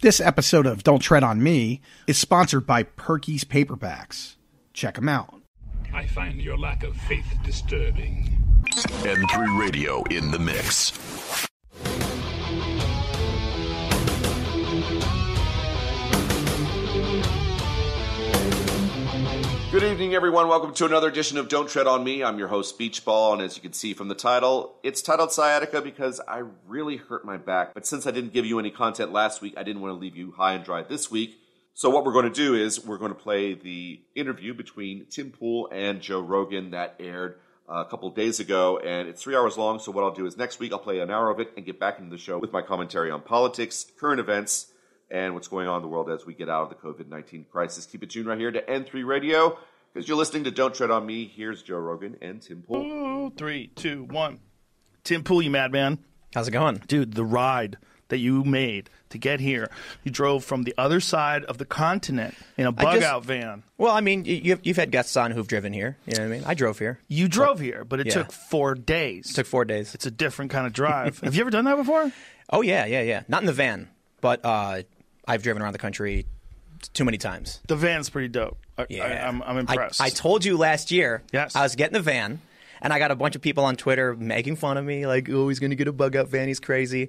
This episode of Don't Tread on Me is sponsored by Perky's Paperbacks. Check them out. I find your lack of faith disturbing. N3 Radio in the mix. Good evening, everyone. Welcome to another edition of Don't Tread on Me. I'm your host, Beachball, and as you can see from the title, it's titled Sciatica because I really hurt my back. But since I didn't give you any content last week, I didn't want to leave you high and dry this week. So what we're going to do is we're going to play the interview between Tim Pool and Joe Rogan that aired a couple of days ago, and it's 3 hours long. So what I'll do is next week I'll play an hour of it and get back into the show with my commentary on politics, current events, and what's going on in the world as we get out of the COVID-19 crisis. Keep it tuned right here to N3 Radio, because you're listening to Don't Tread on Me. Here's Joe Rogan and Tim Pool. Ooh, 3, 2, 1. Tim Pool, you madman. How's it going? Dude, the ride that you made to get here, you drove from the other side of the continent in a bug-out van. Well, I mean, you've had guests on who've driven here. You know what I mean? I drove here. You drove here, but it took 4 days. It took 4 days. It's a different kind of drive. Have you ever done that before? Oh, yeah. Not in the van, but I've driven around the country too many times. The van's pretty dope. I'm impressed. I told you last year, yes. I was getting the van, and I got a bunch of people on Twitter making fun of me, like, oh, he's going to get a bug-out van, he's crazy.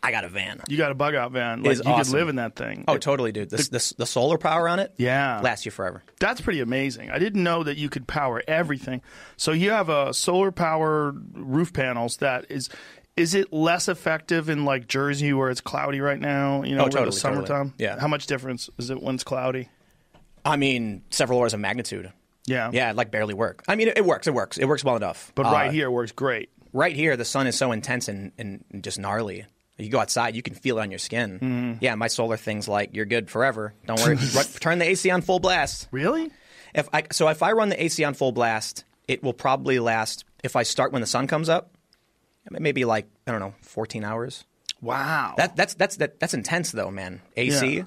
I got a van. You got a bug-out van. Like, you awesome. could live in that thing. Oh, totally, dude. The solar power on it lasts you forever. That's pretty amazing. I didn't know that you could power everything. So you have a solar-powered roof panels that is it less effective in, like, Jersey where it's cloudy right now, you know, totally, the summertime? Totally. Yeah. How much difference is it when it's cloudy? I mean, several orders of magnitude. Yeah. Yeah, it, like, barely work. I mean, it works. It works well enough. But right here it works great. Right here, the sun is so intense and just gnarly. You go outside, you can feel it on your skin. Mm-hmm. Yeah, my solar thing's like, you're good forever. Don't worry. Turn the AC on full blast. Really? If I run the AC on full blast, it will probably last, if I start when the sun comes up, maybe like, I don't know, 14 hours. Wow. That's intense though, man. AC. Yeah.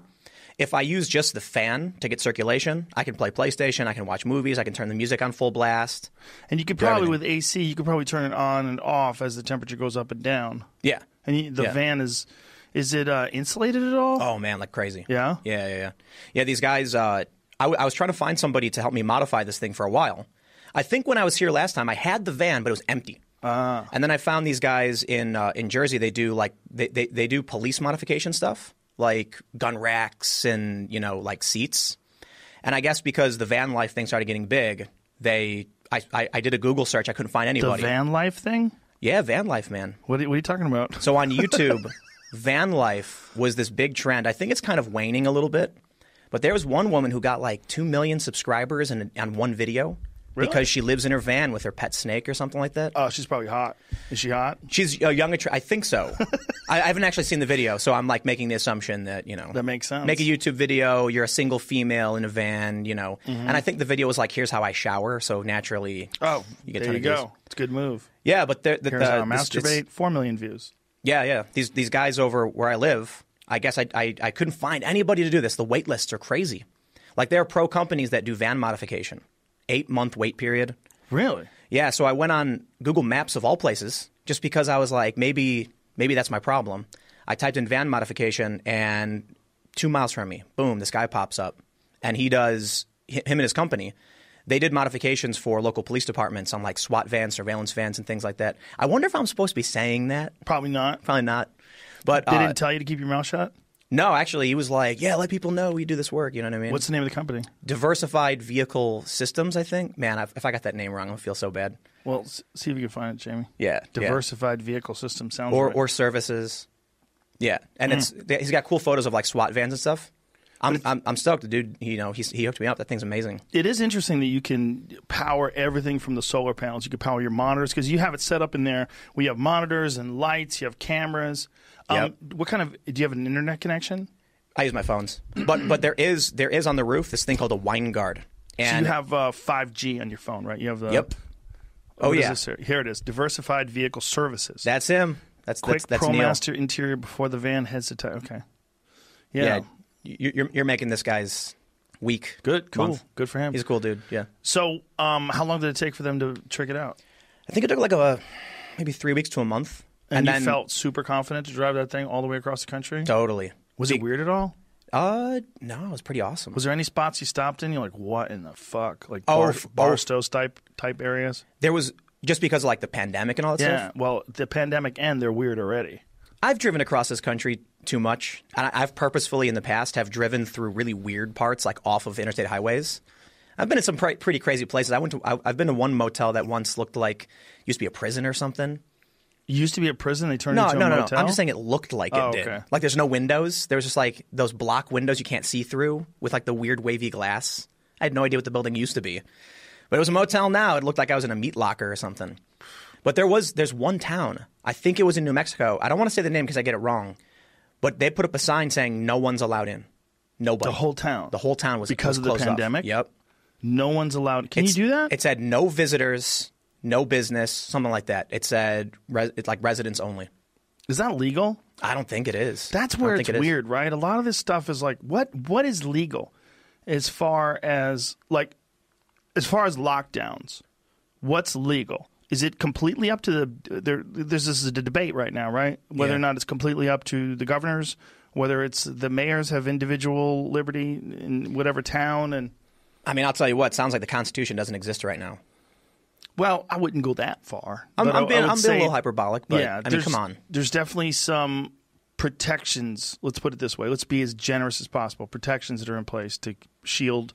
If I use just the fan to get circulation, I can play PlayStation, I can watch movies, I can turn the music on full blast. And you could probably, with AC, you could probably turn it on and off as the temperature goes up and down. Yeah. And the van is it insulated at all? Oh, man, like crazy. Yeah? Yeah. Yeah, these guys, I was trying to find somebody to help me modify this thing for a while. I think when I was here last time, I had the van, but it was empty. And then I found these guys in Jersey. They do like they do police modification stuff, like gun racks and, you know, like seats. And I guess because the van life thing started getting big, I did a Google search. I couldn't find anybody. The van life thing? Yeah, van life, man. What are you talking about? So on YouTube, van life was this big trend. I think it's kind of waning a little bit. But there was one woman who got like 2 million subscribers on one video. Really? Because she lives in her van with her pet snake or something like that. Oh, she's probably hot. Is she hot? She's a young, I think so. I haven't actually seen the video, so I'm like making the assumption that, you know. That makes sense. Make a YouTube video, you're a single female in a van, you know. Mm-hmm. And I think the video was like, here's how I shower, so naturally. Oh, you get there you go. It's a good move. Yeah, but here's how I masturbate, 4 million views. Yeah. These guys over where I live, I guess I couldn't find anybody to do this. The wait lists are crazy. Like, there are pro companies that do van modification. 8-month wait period. Really? Yeah, so I went on Google Maps of all places just because I was like, maybe that's my problem. I typed in van modification, and 2 miles from me, boom, this guy pops up. And him and his company, they did modifications for local police departments on like SWAT vans, surveillance vans, and things like that. I wonder if I'm supposed to be saying that. Probably not. Probably not. But they didn't tell you to keep your mouth shut? No, actually, he was like, yeah, let people know we do this work. You know what I mean? What's the name of the company? Diversified Vehicle Systems, I think. Man, if I got that name wrong, I'm going to feel so bad. Well, see if you can find it, Jamie. Yeah. Diversified Vehicle Systems sounds right. Or services. Yeah. And he's got cool photos of like SWAT vans and stuff. I'm stoked. The dude, he hooked me up. That thing's amazing. It is interesting that you can power everything from the solar panels. You can power your monitors because you have it set up in there. We have monitors and lights. You have cameras. Yep. What kind of? Do you have an internet connection? I use my phones, but there is on the roof this thing called a wine guard. And so you have 5G on your phone, right? You have the. Yep. Oh yeah. Here it is. Diversified Vehicle Services. That's him. That's ProMaster interior before the van heads to time. Okay. Yeah. You're making this guy's week. Good. Cool. Month. Good for him. He's a cool dude. Yeah. So, how long did it take for them to trick it out? I think it took like maybe 3 weeks to a month. And you felt super confident to drive that thing all the way across the country? Totally. Was it weird at all? No, it was pretty awesome. Was there any spots you stopped in? You're like, what in the fuck? Like Barstow's type areas? There was, just because of like the pandemic and all that stuff? Yeah, well, the pandemic and they're weird already. I've driven across this country too much. And I've purposefully in the past have driven through really weird parts, like off of interstate highways. I've been in some pretty crazy places. I've been to one motel that once looked like used to be a prison or something. It used to be a prison? They turned it into a motel? No. I'm just saying it looked like it did. Okay. Like there's no windows. There was just like those block windows you can't see through with like the weird wavy glass. I had no idea what the building used to be. But it was a motel now. It looked like I was in a meat locker or something. But there's one town. I think it was in New Mexico. I don't want to say the name because I get it wrong. But they put up a sign saying no one's allowed in. Nobody. The whole town? The whole town was because of the pandemic? Off. Yep. No one's allowed. Can you do that? It said no visitors, no business, something like that. It said it's like residents only. Is that legal? I don't think it is. That's where it's weird, right? A lot of this stuff is like, what is legal as far as lockdowns? What's legal? Is it completely up to this is a debate right now, right? Whether or not it's completely up to the governors, whether it's the mayors have individual liberty in whatever town. And I mean, I'll tell you what, it sounds like the Constitution doesn't exist right now. Well, I wouldn't go that far. I'm being a little hyperbolic, but I mean, come on. There's definitely some protections. Let's put it this way. Let's be as generous as possible. Protections that are in place to shield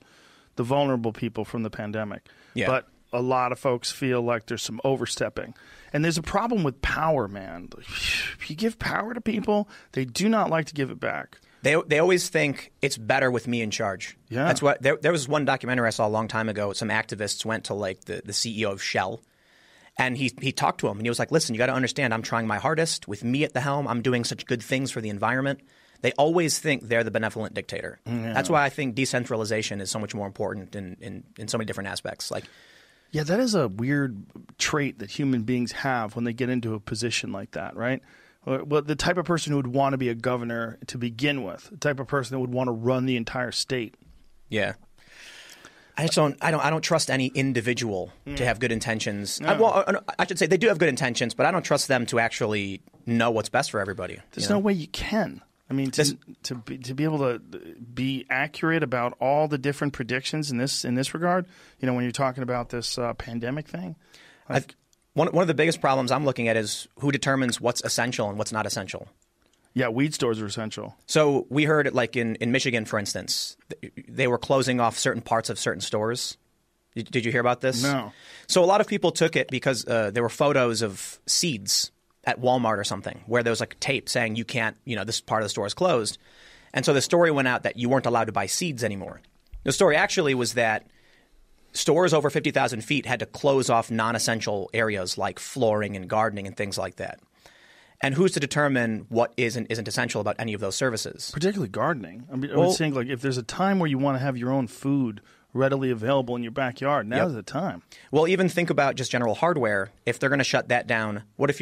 the vulnerable people from the pandemic. Yeah. But a lot of folks feel like there's some overstepping. And there's a problem with power, man. If you give power to people, they do not like to give it back. They always think it's better with me in charge. Yeah. That's what there was one documentary I saw a long time ago. Some activists went to like the CEO of Shell, and he talked to him, and he was like, listen, you got to understand, I'm trying my hardest. With me at the helm, I'm doing such good things for the environment. They always think they're the benevolent dictator. Yeah. That's why I think decentralization is so much more important in so many different aspects. Like, yeah, that is a weird trait that human beings have when they get into a position like that, right? Well, the type of person who would want to be a governor to begin with, the type of person that would want to run the entire state. Yeah. I don't trust any individual to have good intentions. No. I should say they do have good intentions, but I don't trust them to actually know what's best for everybody. There's no way you can. I mean, to be able to be accurate about all the different predictions in this regard, when you're talking about this pandemic thing. One of the biggest problems I'm looking at is who determines what's essential and what's not essential. Yeah, weed stores are essential. So we heard, like in Michigan, for instance, they were closing off certain parts of certain stores. Did you hear about this? No. So a lot of people took it because there were photos of seeds at Walmart or something where there was like tape saying you can't, this part of the store is closed. And so the story went out that you weren't allowed to buy seeds anymore. The story actually was that stores over 50,000 feet had to close off non-essential areas like flooring and gardening and things like that. And who's to determine what is and isn't essential about any of those services? Particularly gardening. I was saying, like, if there's a time where you want to have your own food readily available in your backyard, now's the time. Well, even think about just general hardware. If they're going to shut that down, what if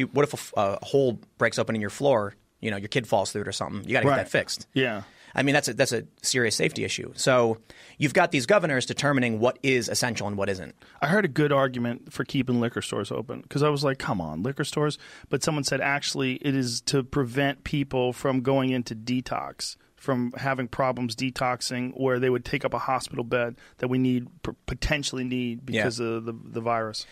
a hole breaks open in your floor? Your kid falls through it or something. You got to get that fixed. Yeah. I mean, that's a serious safety issue. So you've got these governors determining what is essential and what isn't. I heard a good argument for keeping liquor stores open because I was like, come on, liquor stores. But someone said actually it is to prevent people from going into detox, from having problems detoxing where they would take up a hospital bed that we potentially need because of the virus.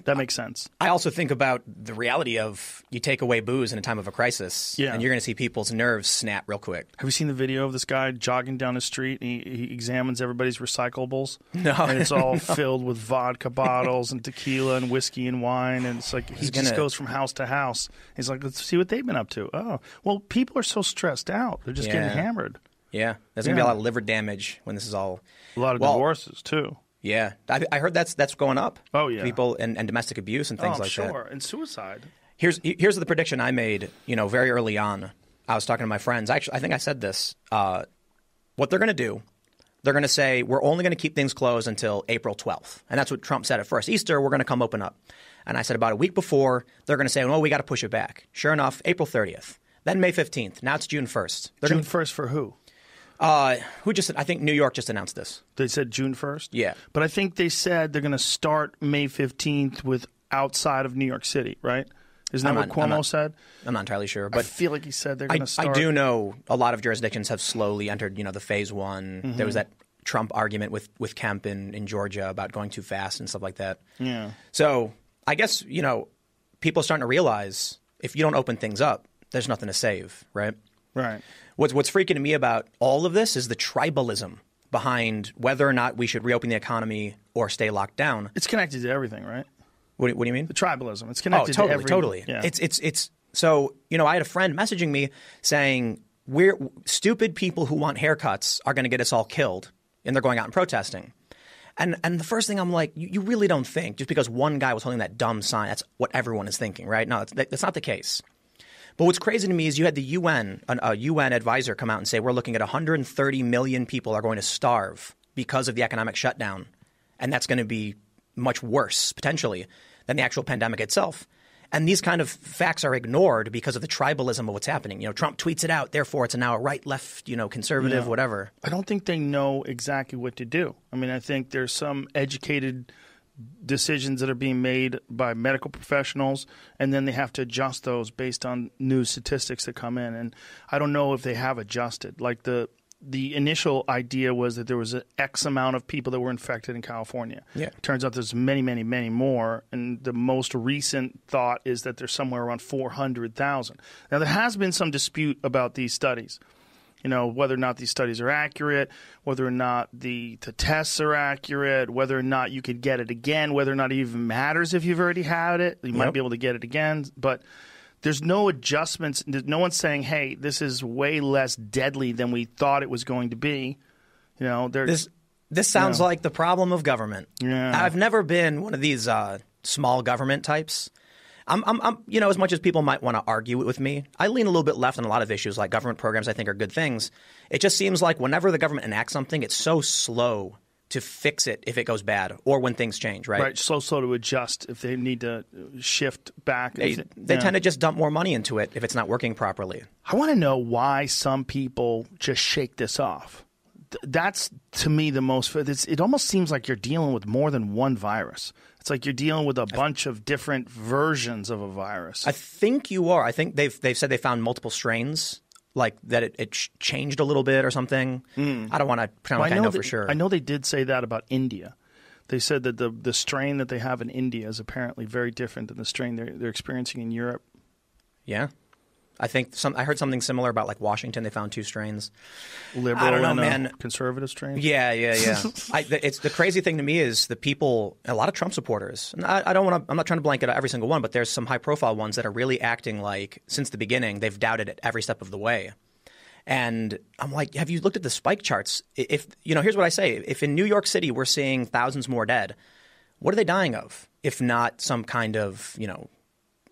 That makes sense. I also think about the reality of you take away booze in a time of a crisis, and you're going to see people's nerves snap real quick. Have you seen the video of this guy jogging down the street? And he examines everybody's recyclables. No. And it's all filled with vodka bottles and tequila and whiskey and wine. And it's like he just goes from house to house. He's like, let's see what they've been up to. Oh, well, people are so stressed out. They're just getting hammered. Yeah. There's going to be a lot of liver damage when this is all. A lot of divorces, too. Yeah, I heard that's going up. Oh yeah, people and domestic abuse and things like that. Sure, and suicide. Here's the prediction I made. Very early on, I was talking to my friends. Actually, I think I said this. What they're going to do, they're going to say we're only going to keep things closed until April 12th, and that's what Trump said at first. Easter, we're going to come open up, and I said about a week before they're going to say, well, we got to push it back. Sure enough, April 30th, then May 15th. Now it's June 1st. June 1st for who? I think New York just announced this. They said June 1st? Yeah. But I think they said they're going to start May 15th with outside of New York City, right? Isn't that what Cuomo said? I'm not entirely sure, but I feel like he said they're going to start. I do know a lot of jurisdictions have slowly entered, the phase one. Mm-hmm. There was that Trump argument with Kemp in Georgia about going too fast and stuff like that. Yeah. So I guess, people are starting to realize if you don't open things up, there's nothing to save, right? Right. What's freaking me about all of this is the tribalism behind whether or not we should reopen the economy or stay locked down. It's connected to everything, right? What do you mean? The tribalism. It's connected to every... Totally. Yeah. It's so, I had a friend messaging me saying, we're stupid people who want haircuts are going to get us all killed, and they're going out and protesting. And the first thing I'm like, you really don't think just because one guy was holding that dumb sign, that's what everyone is thinking, right? No, that's not the case. But what's crazy to me is you had the UN, a UN advisor come out and say we're looking at 130 million people are going to starve because of the economic shutdown. And that's going to be much worse, potentially, than the actual pandemic itself. And these kind of facts are ignored because of the tribalism of what's happening. Trump tweets it out, therefore it's now a right, left, conservative, whatever. I don't think they know exactly what to do. I mean, I think there's some educated decisions that are being made by medical professionals, and then they have to adjust those based on new statistics that come in. And I don't know if they have adjusted. Like the initial idea was that there was an X amount of people that were infected in California. Yeah. It turns out there's many, many, many more. And the most recent thought is that there's somewhere around 400,000. Now, there has been some dispute about these studies. Whether or not these studies are accurate, whether or not the tests are accurate, whether or not you could get it again, whether or not it even matters if you've already had it. You might be able to get it again. But there's no adjustments. No one's saying, hey, this is way less deadly than we thought it was going to be. This sounds like the problem of government. Yeah. I've never been one of these small government types. I'm as much as people might want to argue it with me, I lean a little bit left on a lot of issues, like government programs I think are good things. It just seems like whenever the government enacts something, it's so slow to fix it if it goes bad or when things change, right? Right, so slow to adjust if they need to shift back. They tend to just dump more money into it if it's not working properly. I want to know why some people just shake this off. That's, to me, the most – it almost seems like you're dealing with more than one virus. It's like you're dealing with a bunch of different versions of a virus. I think you are. I think they've said they found multiple strains, like that it changed a little bit or something. I don't want to pretend I know for sure. I know they did say that about India. They said that the strain that they have in India is apparently very different than the strain they're experiencing in Europe. Yeah. I think I heard something similar about like Washington. They found 2 strains. Liberal I don't know, and man. Conservative strains? Yeah. It's the crazy thing to me is the people, a lot of Trump supporters. And I'm not trying to blanket out every single one, but there's some high profile ones that are really acting like since the beginning they've doubted it every step of the way. And I'm like, have you looked at the spike charts? If here's what I say: if in New York City we're seeing thousands more dead, what are they dying of? If not some kind of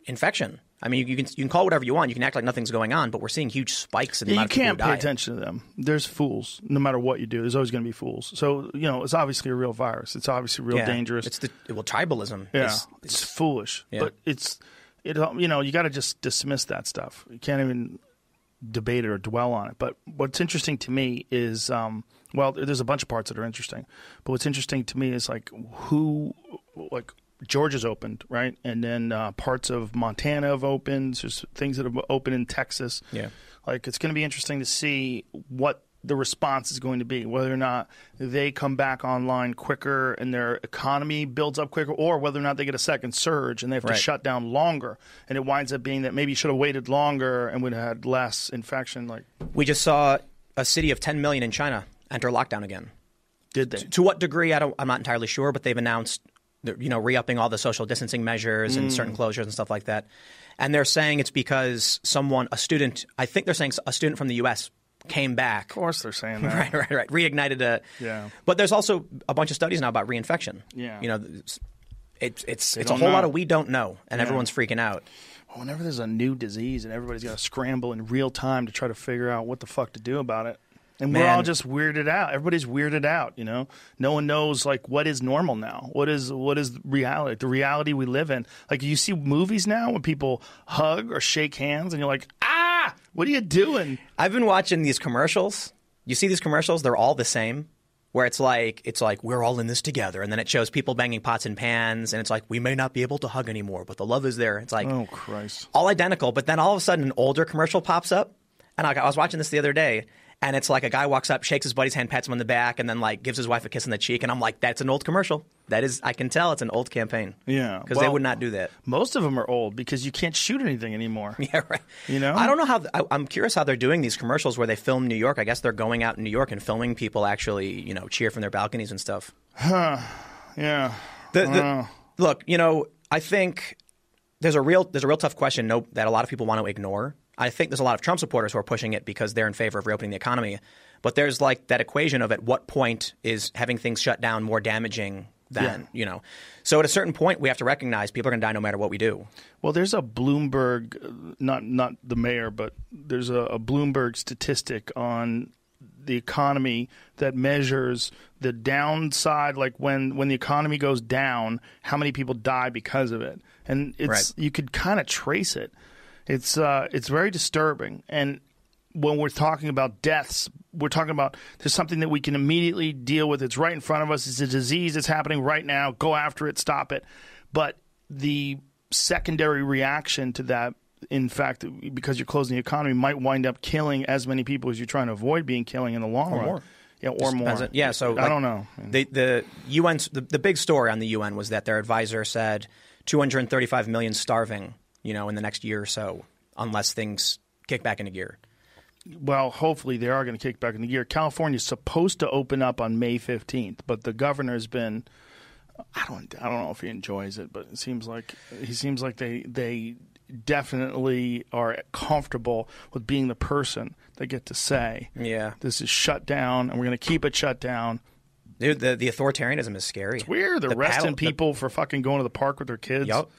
infection. I mean, you can call it whatever you want. You can act like nothing's going on, but we're seeing huge spikes in the amount of people who die. You can't pay attention to them. There's fools. No matter what you do, there's always going to be fools. So, it's obviously a real virus. It's obviously real dangerous. It's tribalism. Yeah, it's foolish. Yeah. But you got to just dismiss that stuff. You can't even debate it or dwell on it. But what's interesting to me is, there's a bunch of parts that are interesting. But what's interesting to me is Georgia's opened, right? And then parts of Montana have opened. There's things that have opened in Texas. Yeah. It's going to be interesting to see what the response is going to be, whether or not they come back online quicker and their economy builds up quicker, or whether or not they get a second surge and they have to shut down longer. And it winds up being that maybe you should have waited longer and would have had less infection. We just saw a city of 10 million in China enter lockdown again. Did they? To what degree, I'm not entirely sure, but they've announced re-upping all the social distancing measures and certain closures and stuff like that. And they're saying it's because a student from the U.S. came back. Of course they're saying that. Right. Reignited a – yeah. But there's also a bunch of studies now about reinfection. Yeah. It's a whole lot of we don't know, and everyone's freaking out. Whenever there's a new disease and everybody's got to scramble in real time to try to figure out what the fuck to do about it. And we're all just weirded out. Everybody's weirded out, No one knows, what is normal now? What is reality? The reality we live in. You see movies now when people hug or shake hands and you're like, what are you doing? I've been watching these commercials. You see these commercials? They're all the same. where it's like we're all in this together, and then it shows people banging pots and pans, and it's like we may not be able to hug anymore, but the love is there. It's like, oh Christ, all identical. But then all of a sudden, an older commercial pops up, and I was watching this the other day, and it's like a guy walks up, shakes his buddy's hand, pats him on the back, and then like gives his wife a kiss on the cheek, and I'm like, that's an old commercial. That is, I can tell it's an old campaign. Yeah, because they would not do that. Most of them are old because you can't shoot anything anymore. Yeah, right. You know, I don't know how. I'm curious how they're doing these commercials where they film New York. I guess they're going out in New York and filming people actually, cheer from their balconies and stuff. Huh? Yeah. Look, I think there's a real tough question that a lot of people want to ignore. I think there's a lot of Trump supporters who are pushing it because they're in favor of reopening the economy. But there's like that equation of at what point is having things shut down more damaging than, So at a certain point, we have to recognize people are going to die no matter what we do. Well, there's a Bloomberg, not the mayor, but there's a Bloomberg statistic on the economy that measures the downside, like when the economy goes down, how many people die because of it. And you could kind of trace it. It's very disturbing. And when we're talking about deaths, we're talking about there's something that we can immediately deal with. It's right in front of us. It's a disease that's happening right now. Go after it. Stop it. But the secondary reaction to that, in fact, because you're closing the economy, might wind up killing as many people as you're trying to avoid being killing in the long run. More. Yeah, or more. Yeah, so I don't know. The UN's the big story on the UN was that their advisor said 235 million starving, in the next year or so, unless things kick back into gear. Well, hopefully they are going to kick back into gear. California's supposed to open up on May 15th, but the governor's been I don't know if he enjoys it, but it seems like they definitely are comfortable with being the person they get to say, yeah, this is shut down and we're going to keep it shut down. Dude, the authoritarianism is scary. It's weird. They're arresting people for fucking going to the park with their kids. Yep.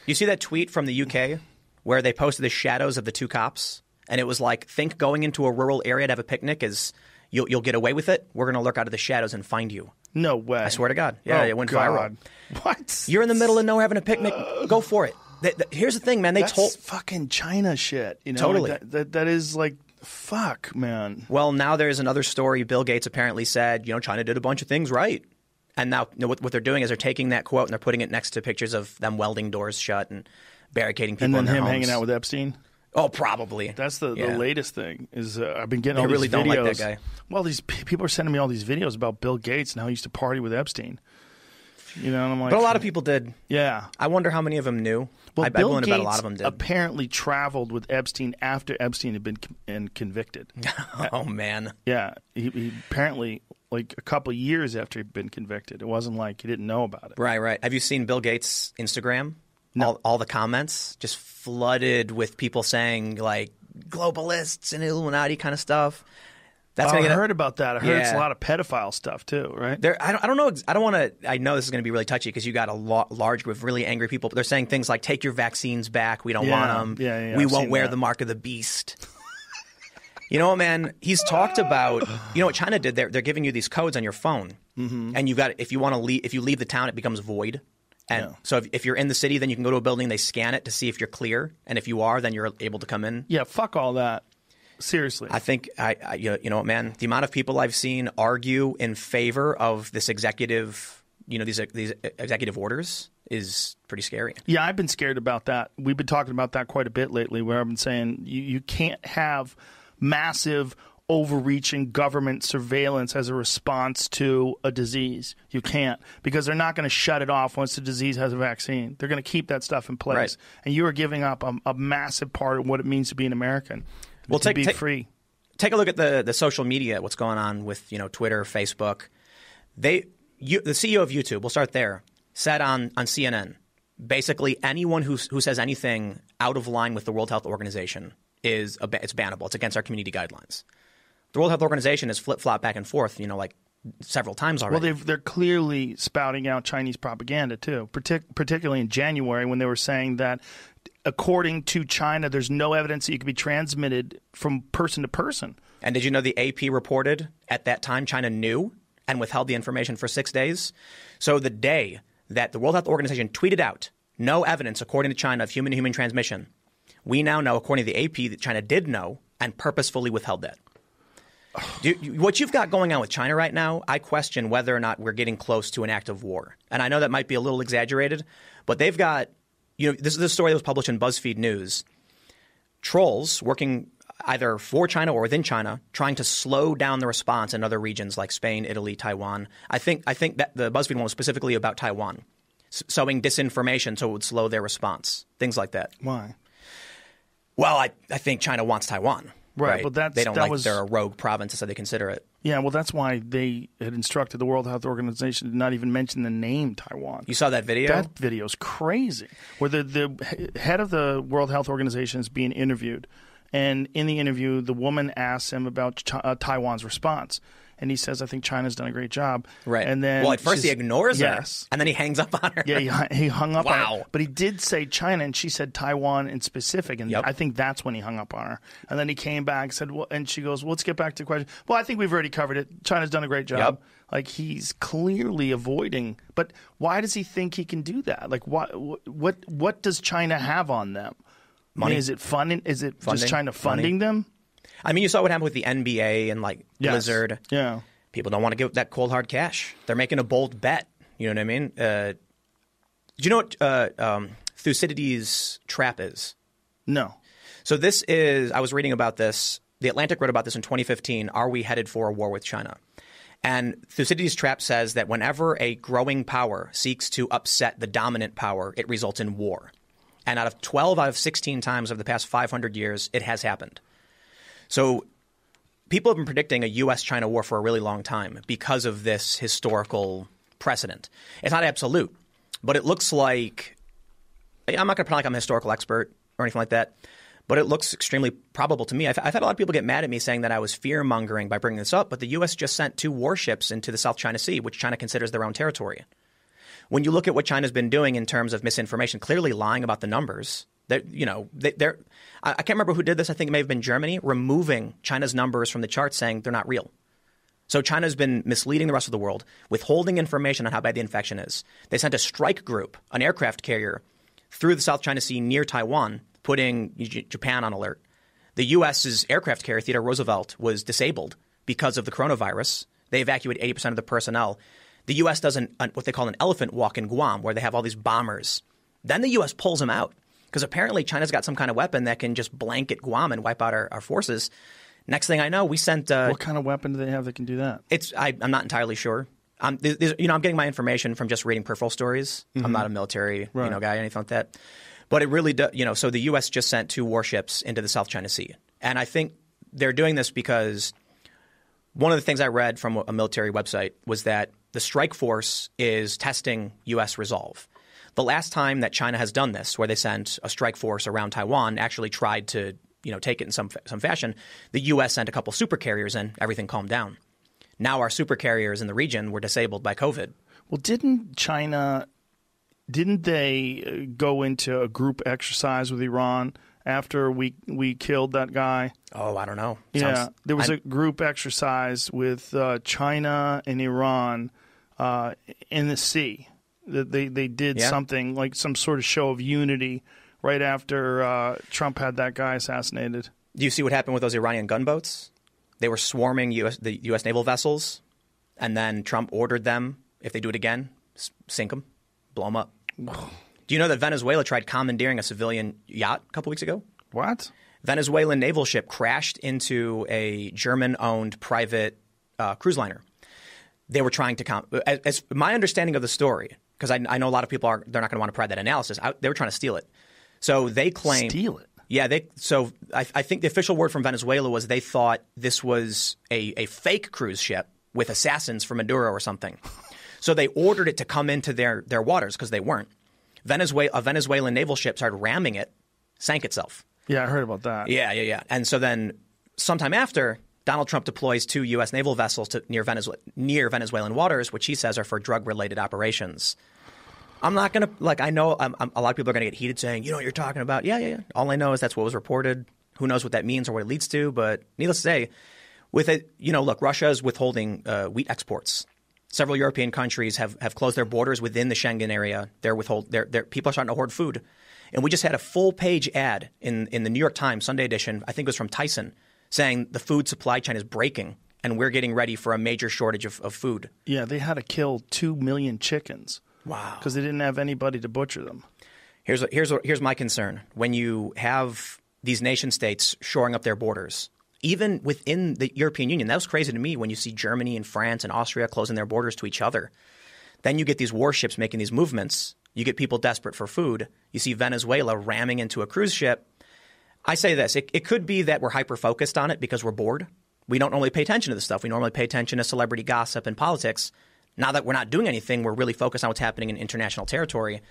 You see that tweet from the UK where they posted the shadows of the two cops? And it was like, think going into a rural area to have a picnic is you'll get away with it. We're going to lurk out of the shadows and find you. No way. I swear to God. Yeah, it went viral. What? You're in the middle of nowhere having a picnic. Go for it. Here's the thing, man. That's fucking China shit. Totally. That is like, fuck, man. Well, now there's another story. Bill Gates apparently said, China did a bunch of things right. And now what they're doing is they're taking that quote and they're putting it next to pictures of them welding doors shut and barricading people in their homes. And then him hanging out with Epstein? Oh, probably. That's the latest thing. Is I've been getting all really these videos. Don't like that guy. Well, these people are sending me all these videos about Bill Gates and how he used to party with Epstein. And I'm like, but a lot of people did. Yeah. I wonder how many of them knew. Well, Bill Gates bet a lot of them did. Apparently traveled with Epstein after Epstein had been convicted. Oh, man. Yeah. He apparently, like a couple of years after he'd been convicted. It wasn't like he didn't know about it. Right. Have you seen Bill Gates' Instagram? No. All the comments just flooded with people saying, like, globalists and Illuminati kind of stuff. I heard about that. I heard it's a lot of pedophile stuff too, right? I don't know. I don't want to. I know this is going to be really touchy because you got a large group of really angry people. But they're saying things like, "Take your vaccines back. We don't want them. Yeah, we won't wear the mark of the beast." You know what, man? He's talked about. You know what China did? They're giving you these codes on your phone, and you've got if you want to leave. If you leave the town, it becomes void. And so if you're in the city, then you can go to a building. They scan it to see if you're clear, and if you are, then you're able to come in. Yeah, fuck all that. Seriously. I think, you know what, man, the amount of people I've seen argue in favor of this executive, these executive orders is pretty scary. Yeah, I've been scared about that. We've been talking about that quite a bit lately, where I've been saying you can't have massive overreaching government surveillance as a response to a disease. You can't, because they're not going to shut it off once the disease has a vaccine. They're going to keep that stuff in place. Right. And you are giving up a massive part of what it means to be an American. Well, be free. Take a look at the social media, what's going on with Twitter, Facebook. The CEO of YouTube, we'll start there, said on CNN, basically anyone who says anything out of line with the World Health Organization it's bannable. It's against our community guidelines. The World Health Organization has flip-flopped back and forth, like several times already. Well, they're clearly spouting out Chinese propaganda too, particularly in January when they were saying that according to China, there's no evidence that you can be transmitted from person to person. And did you know the AP reported at that time China knew and withheld the information for 6 days? So the day that the World Health Organization tweeted out no evidence, according to China, of human-to-human transmission, we now know, according to the AP, that China did know and purposefully withheld that. what you've got going on with China right now, I question whether or not we're getting close to an act of war. And I know that might be a little exaggerated, but they've got, this is a story that was published in BuzzFeed News. Trolls working either for China or within China, trying to slow down the response in other regions like Spain, Italy, Taiwan. I think that the BuzzFeed one was specifically about Taiwan, sowing disinformation so it would slow their response, things like that. Why? Well, I think China wants Taiwan. Right, but they don't they're a rogue province, so they consider it. Yeah, well, that's why they had instructed the World Health Organization to not even mention the name Taiwan. You saw that video? That video's crazy, where the head of the World Health Organization is being interviewed, and in the interview, the woman asks him about Taiwan's response. And he says, I think China's done a great job. Right. And then at first he ignores her. Yes. And then he hangs up on her. Yeah, he hung up on her. Wow. But he did say China, and she said Taiwan in specific. And I think that's when he hung up on her. And then he came back and said, well, and she goes, well, let's get back to the question. Well, I think we've already covered it. China's done a great job. Yep. Like, he's clearly avoiding. But why does he think he can do that? Like, what does China have on them? Money. I mean, is it funding? Is it just China funding them? I mean, you saw what happened with the NBA and Blizzard. Yeah. People don't want to give that cold hard cash. They're making a bold bet. You know what I mean? Do you know what Thucydides' trap is? No. So this is – I was reading about this. The Atlantic wrote about this in 2015. Are we headed for a war with China? And Thucydides' trap says that whenever a growing power seeks to upset the dominant power, it results in war. And 12 out of 16 times over the past 500 years, it has happened. So – people have been predicting a U.S.-China war for a really long time because of this historical precedent. It's not absolute, but it looks like – I'm not going to pretend like I'm a historical expert or anything like that, but it looks extremely probable to me. I've had a lot of people get mad at me saying that I was fear-mongering by bringing this up, but the U.S. just sent 2 warships into the South China Sea, which China considers their own territory. When you look at what China's been doing in terms of misinformation, clearly lying about the numbers – I can't remember who did this. I think it may have been Germany, removing China's numbers from the charts saying they're not real. So China's been misleading the rest of the world, withholding information on how bad the infection is. They sent a strike group, an aircraft carrier, through the South China Sea near Taiwan, putting Japan on alert. The U.S.'s aircraft carrier, Theodore Roosevelt, was disabled because of the coronavirus. They evacuated 80% of the personnel. The U.S. does what they call an elephant walk in Guam, where they have all these bombers. Then the U.S. pulls them out. Because apparently China's got some kind of weapon that can just blanket Guam and wipe out our forces. Next thing I know, we sent what kind of weapon do they have that can do that? I'm not entirely sure. I'm getting my information from just reading peripheral stories. Mm-hmm. I'm not a military guy, anything like that. But it really does. So the U.S. just sent 2 warships into the South China Sea. And I think they're doing this because one of the things I read from a military website was that the strike force is testing U.S. resolve. The last time that China has done this, where they sent a strike force around Taiwan, actually tried to, take it in some fashion, the U.S. sent a couple super carriers and everything calmed down. Now our super carriers in the region were disabled by COVID. Well, didn't they go into a group exercise with Iran after we killed that guy? Oh, I don't know. Yeah, there was a group exercise with China and Iran in the sea. They did something like some sort of show of unity right after Trump had that guy assassinated. Do you see what happened with those Iranian gunboats? They were swarming the U.S. naval vessels, and then Trump ordered them, if they do it again, sink them, blow them up. Do you know that Venezuela tried commandeering a civilian yacht a couple weeks ago? What? Venezuelan naval ship crashed into a German-owned private cruise liner. They were trying to as my understanding of the story, because I know a lot of people they're not going to want to provide that analysis. They were trying to steal it. So they claim steal it. Yeah. I think the official word from Venezuela was they thought this was a fake cruise ship with assassins from Maduro or something. So they ordered it to come into their waters because they weren't. A Venezuelan naval ship started ramming it, sank itself. Yeah, I heard about that. Yeah. And so then sometime after, Donald Trump deploys 2 U.S. naval vessels near Venezuelan waters, which he says are for drug-related operations. I'm not going to – I know a lot of people are going to get heated saying, you know what you're talking about. Yeah. All I know is that's what was reported. Who knows what that means or what it leads to. But needless to say, with it, look, Russia is withholding wheat exports. Several European countries have closed their borders within the Schengen area. People are starting to hoard food. And we just had a full-page ad in the New York Times Sunday edition, I think it was from Tyson, saying the food supply chain is breaking and we're getting ready for a major shortage of food. Yeah, they had to kill 2 million chickens. Wow. Because they didn't have anybody to butcher them. Here's my concern. When you have these nation states shoring up their borders, even within the European Union, that was crazy to me when you see Germany and France and Austria closing their borders to each other. Then you get these warships making these movements. You get people desperate for food. You see Venezuela ramming into a cruise ship. I say this. It could be that we're hyper-focused on it because we're bored. We don't normally pay attention to this stuff. We normally pay attention to celebrity gossip and politics. Now that we're not doing anything, we're really focused on what's happening in international territory.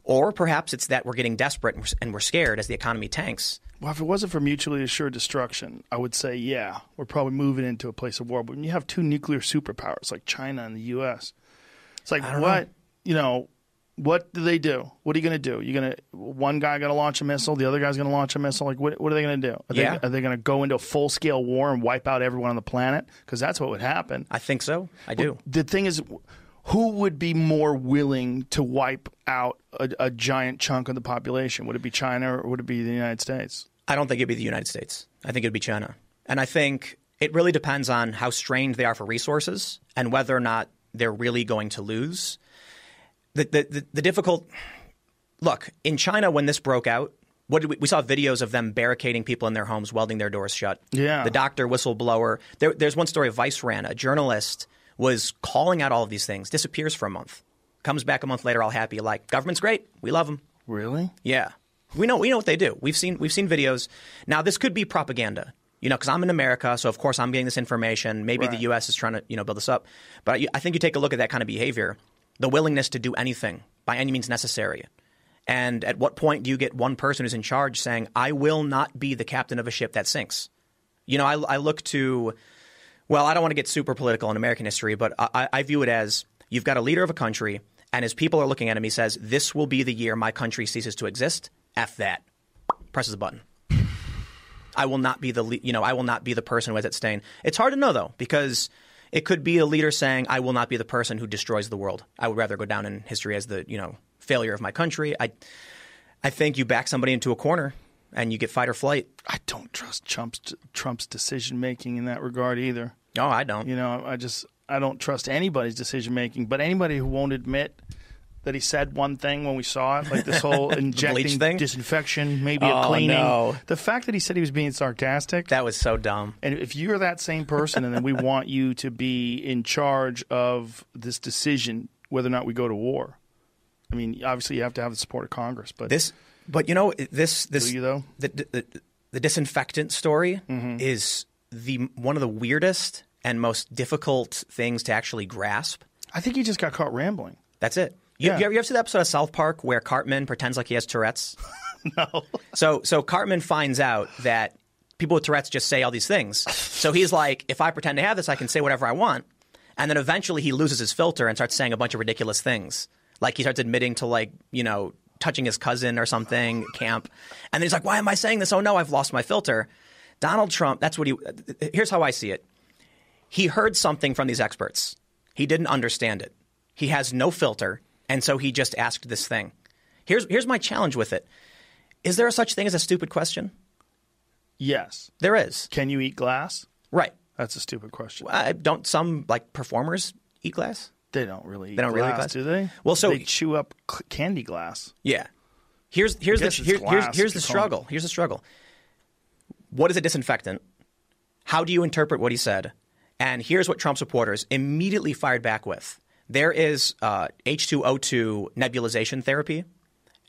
Or perhaps it's that we're getting desperate and we're scared as the economy tanks. Well, if it wasn't for mutually assured destruction, I would say, yeah, we're probably moving into a place of war. But when you have two nuclear superpowers like China and the U.S., it's like, what? You know, what do they do? What are you going to do? One guy going to launch a missile, the other guy's going to launch a missile. Like, what are they going to do? Are they going to go into a full-scale war and wipe out everyone on the planet? Because that's what would happen. I think so. I do. The thing is, who would be more willing to wipe out a giant chunk of the population? Would it be China or would it be the United States? I don't think it'd be the United States. I think it'd be China. And I think it really depends on how strained they are for resources and whether or not they're really going to lose. The difficult – look, in China when this broke out, we saw videos of them barricading people in their homes, welding their doors shut. Yeah. The doctor, whistleblower. There's one story Vice ran. A journalist was calling out all of these things, disappears for a month, comes back a month later all happy, like, government's great. We love them. Really? Yeah. We know what they do. We've seen videos. Now, this could be propaganda, because I'm in America, so of course I'm getting this information. Maybe the U.S. is trying to, build this up. But I think you take a look at that kind of behavior, the willingness to do anything by any means necessary. And at what point do you get one person who's in charge saying, I will not be the captain of a ship that sinks? I look to, well, I don't want to get super political in American history, but I view it as you've got a leader of a country, and as people are looking at him, he says, this will be the year my country ceases to exist. F that. Presses a button. I will not be the person who has that stain. It's hard to know, though, because it could be a leader saying, I will not be the person who destroys the world. I would rather go down in history as the, failure of my country. I think you back somebody into a corner and you get fight or flight. I don't trust Trump's decision-making in that regard either. No, I don't. I don't trust anybody's decision-making, but anybody who won't admit that he said one thing when we saw it, like this whole injecting disinfection, maybe a cleaning. No. The fact that he said he was being sarcastic. That was so dumb. And if you're that same person and then we want you to be in charge of this decision, whether or not we go to war. I mean, obviously you have to have the support of Congress. But do you though? The disinfectant story is one of the weirdest and most difficult things to actually grasp. I think he just got caught rambling. That's it. You ever see the episode of South Park where Cartman pretends like he has Tourette's? No. So Cartman finds out that people with Tourette's just say all these things. So he's like, if I pretend to have this, I can say whatever I want. And then eventually he loses his filter and starts saying a bunch of ridiculous things. Like he starts admitting to touching his cousin or something at camp. And then he's like, why am I saying this? Oh, no, I've lost my filter. Donald Trump, here's how I see it. He heard something from these experts. He didn't understand it. He has no filter. And so he just asked this thing. Here's my challenge with it. Is there a such thing as a stupid question? Yes. There is. Can you eat glass? Right. That's a stupid question. Don't some performers eat glass? They don't really eat glass, really eat glass, do they? Well, so they chew up candy glass. Yeah. Here's the struggle. Here's the struggle. What is a disinfectant? How do you interpret what he said? And here's what Trump supporters immediately fired back with. There is H2O2 nebulization therapy,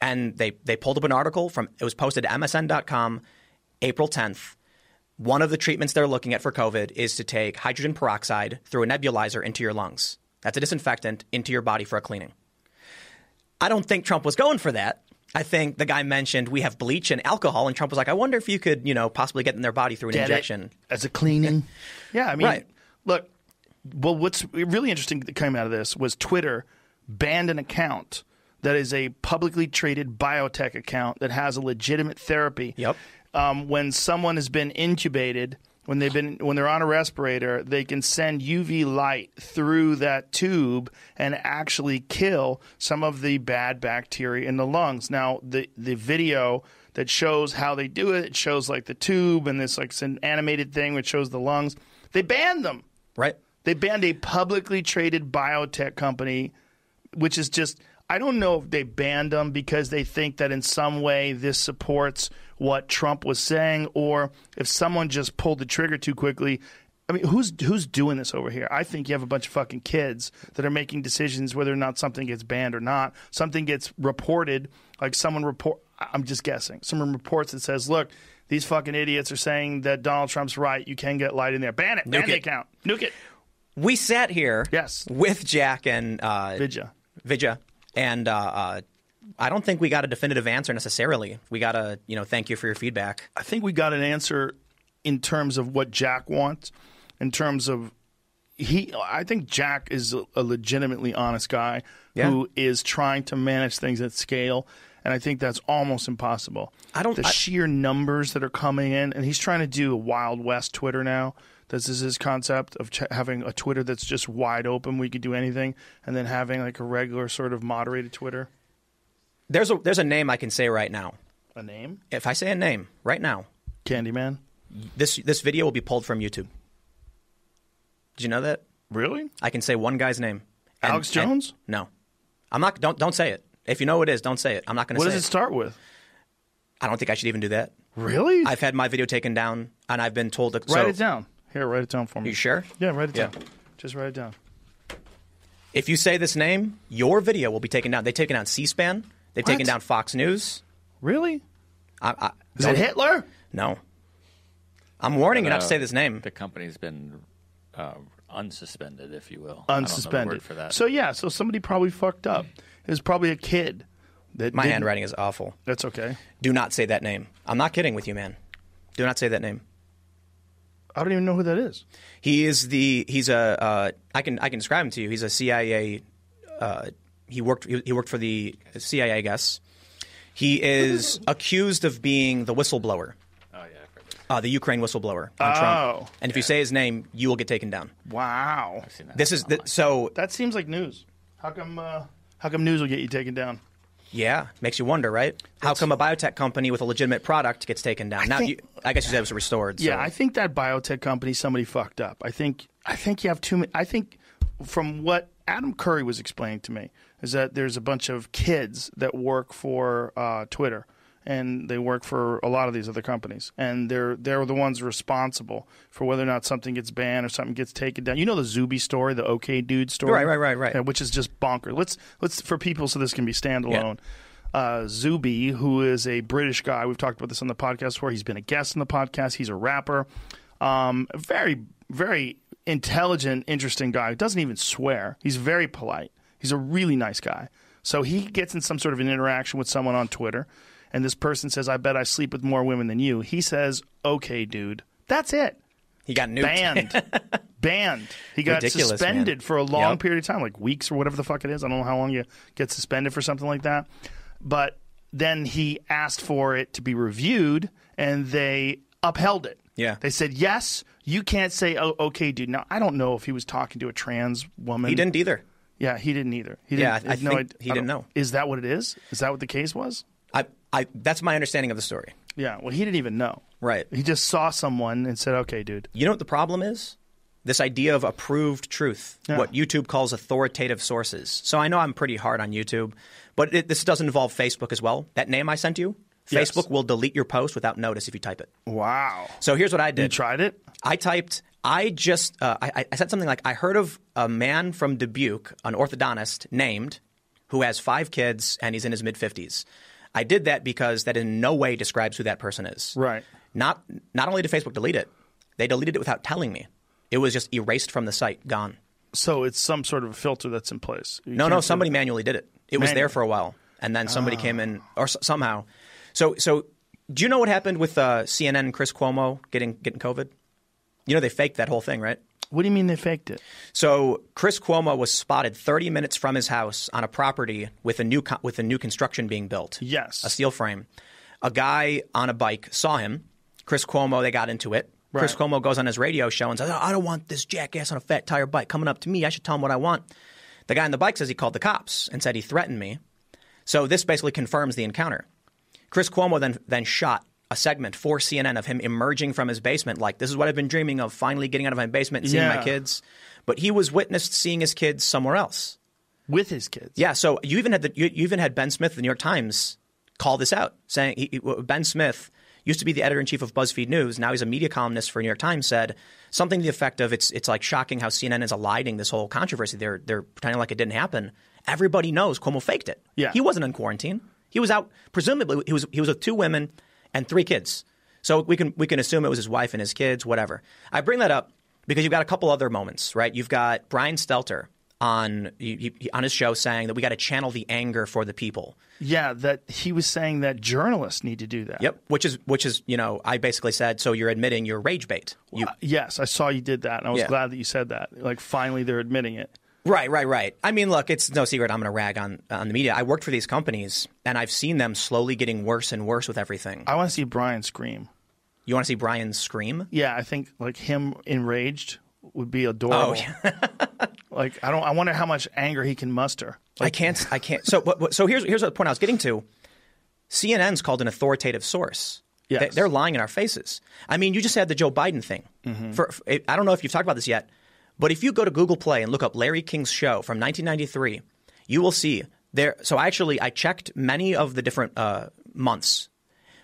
and they pulled up an article it was posted to MSN.com April 10th. One of the treatments they're looking at for COVID is to take hydrogen peroxide through a nebulizer into your lungs. That's a disinfectant into your body for a cleaning. I don't think Trump was going for that. I think the guy mentioned we have bleach and alcohol, and Trump was like, I wonder if you could, possibly get in their body through an injection. As a cleaning? Yeah, I mean, right. Look, well, what's really interesting that came out of this was Twitter banned an account that is a publicly traded biotech account that has a legitimate therapy. Yep. When someone has been intubated, when they're on a respirator, they can send UV light through that tube and actually kill some of the bad bacteria in the lungs. Now, the video that shows how they do it shows like the tube and this like it's an animated thing which shows the lungs. They banned them. Right. They banned a publicly traded biotech company, which is just, I don't know if they banned them because they think that in some way this supports what Trump was saying, or if someone just pulled the trigger too quickly. I mean, who's doing this over here? I think you have a bunch of fucking kids that are making decisions whether or not something gets banned or not. Something gets reported, like I'm just guessing. Someone reports and says, look, these fucking idiots are saying that Donald Trump's right. You can get light in there. Ban it. Ban the account. Nuke it. We sat here with Jack and Vidya, and I don't think we got a definitive answer necessarily. We got a, thank you for your feedback. I think we got an answer in terms of what Jack wants. In terms of I think Jack is a legitimately honest guy who is trying to manage things at scale, and I think that's almost impossible. The sheer numbers that are coming in, and he's trying to do a Wild West Twitter now. This is his concept of having a Twitter that's just wide open, we could do anything, and then having like a regular sort of moderated Twitter. There's a name I can say right now. A name? If I say a name right now, Candyman. This video will be pulled from YouTube. Did you know that? Really? I can say one guy's name. Alex Jones? No. I'm not. Don't say it. If you know who it is, don't say it. I'm not going to say it. What does it start with? I don't think I should even do that. Really? I've had my video taken down, and I've been told to write it down. Here, write it down for me. You sure? Yeah, write it down. Just write it down. If you say this name, your video will be taken down. They've taken down C-SPAN. They've taken down Fox News. Really? Is it Hitler? No. I'm warning you not to say this name. The company's been unsuspended, if you will. Unsuspended. I don't know the word for that. So somebody probably fucked up. It was probably a kid. My handwriting is awful. That's okay. Do not say that name. I'm not kidding with you, man. Do not say that name. I don't even know who that is. I can describe him to you. He's a CIA. He worked for the CIA, I guess. He is accused of being the whistleblower. Oh yeah, the Ukraine whistleblower on Trump. And if you say his name, you will get taken down. Wow. I've seen that. So that seems like news. How come news will get you taken down? Yeah, makes you wonder, right? How come a biotech company with a legitimate product gets taken down? I guess you said it was restored. So. Yeah, I think that biotech company, somebody fucked up. I think you have too many. I think from what Adam Curry was explaining to me is that there's a bunch of kids that work for Twitter, and they work for a lot of these other companies, and they're the ones responsible for whether or not something gets banned or something gets taken down. You know the Zuby story, the OK Dude story, right. Which is just bonkers. Let's for people so this can be standalone. Yeah. Zuby, who is a British guy, we've talked about this on the podcast before. He's been a guest on the podcast. He's a rapper, very, very intelligent, interesting guy. Doesn't even swear. He's very polite. He's a really nice guy. So he gets in some sort of an interaction with someone on Twitter. And this person says, I bet I sleep with more women than you. He says, okay, dude. That's it. He got nuked. Banned. He got suspended for a long period of time, like weeks or whatever the fuck it is. I don't know how long you get suspended for something like that. But then he asked for it to be reviewed, and they upheld it. Yeah. They said, yes, you can't say, oh, okay, dude. Now, I don't know if he was talking to a trans woman. He didn't either. Yeah, he didn't either. I think he didn't know. Is that what it is? Is that what the case was? That's my understanding of the story. Yeah, well, he didn't even know. Right. He just saw someone and said, okay, dude. You know what the problem is? This idea of approved truth, what YouTube calls authoritative sources. So I know I'm pretty hard on YouTube, but this does involve Facebook as well. That name I sent you, Facebook will delete your post without notice if you type it. Wow. So here's what I did. You tried it? I said something like, I heard of a man from Dubuque, an orthodontist named, who has 5 kids and he's in his mid-50s. I did that because that in no way describes who that person is. Right. Not only did Facebook delete it, they deleted it without telling me. It was just erased from the site, gone. So it's some sort of a filter that's in place. No, somebody manually did it. It was there for a while, and then somebody came in, or somehow. So do you know what happened with CNN and Chris Cuomo getting COVID? You know they faked that whole thing, right? What do you mean they faked it? So Chris Cuomo was spotted 30 minutes from his house on a property with a new construction being built. Yes. A steel frame. A guy on a bike saw him. Chris Cuomo, they got into it. Right. Chris Cuomo goes on his radio show and says, I don't want this jackass on a fat tire bike coming up to me. I should tell him what I want. The guy on the bike says he called the cops and said he threatened me. So this basically confirms the encounter. Chris Cuomo then shot a segment for CNN of him emerging from his basement, like, this is what I've been dreaming of, finally getting out of my basement and seeing my kids. But he was witnessed seeing his kids somewhere else. With his kids. Yeah, so you even had Ben Smith of the New York Times call this out, saying Ben Smith used to be the editor-in-chief of BuzzFeed News. Now he's a media columnist for New York Times, said something to the effect of, it's like shocking how CNN is eliding this whole controversy. They're pretending like it didn't happen. Everybody knows Cuomo faked it. Yeah. He wasn't in quarantine. He was out, presumably, he was with 2 women and 3 kids. So we can assume it was his wife and his kids, whatever. I bring that up because you've got a couple other moments, right? You've got Brian Stelter on his show saying that we got to channel the anger for the people. Yeah, that he was saying that journalists need to do that. Yep, which is I basically said, so you're admitting you're rage bait. Yes, I saw you did that, and I was glad that you said that. Like, finally they're admitting it. Right. I mean, look, it's no secret I'm going to rag on the media. I worked for these companies, and I've seen them slowly getting worse and worse with everything. I want to see Brian scream. You want to see Brian scream? Yeah, I think like him enraged would be adorable. Oh, yeah. Like, I wonder how much anger he can muster. Like, I can't. So here's the point I was getting to. CNN's called an authoritative source. Yes. They're lying in our faces. I mean, you just had the Joe Biden thing. Mm-hmm. I don't know if you've talked about this yet, but if you go to Google Play and look up Larry King's show from 1993, you will see there. So I checked many of the different months.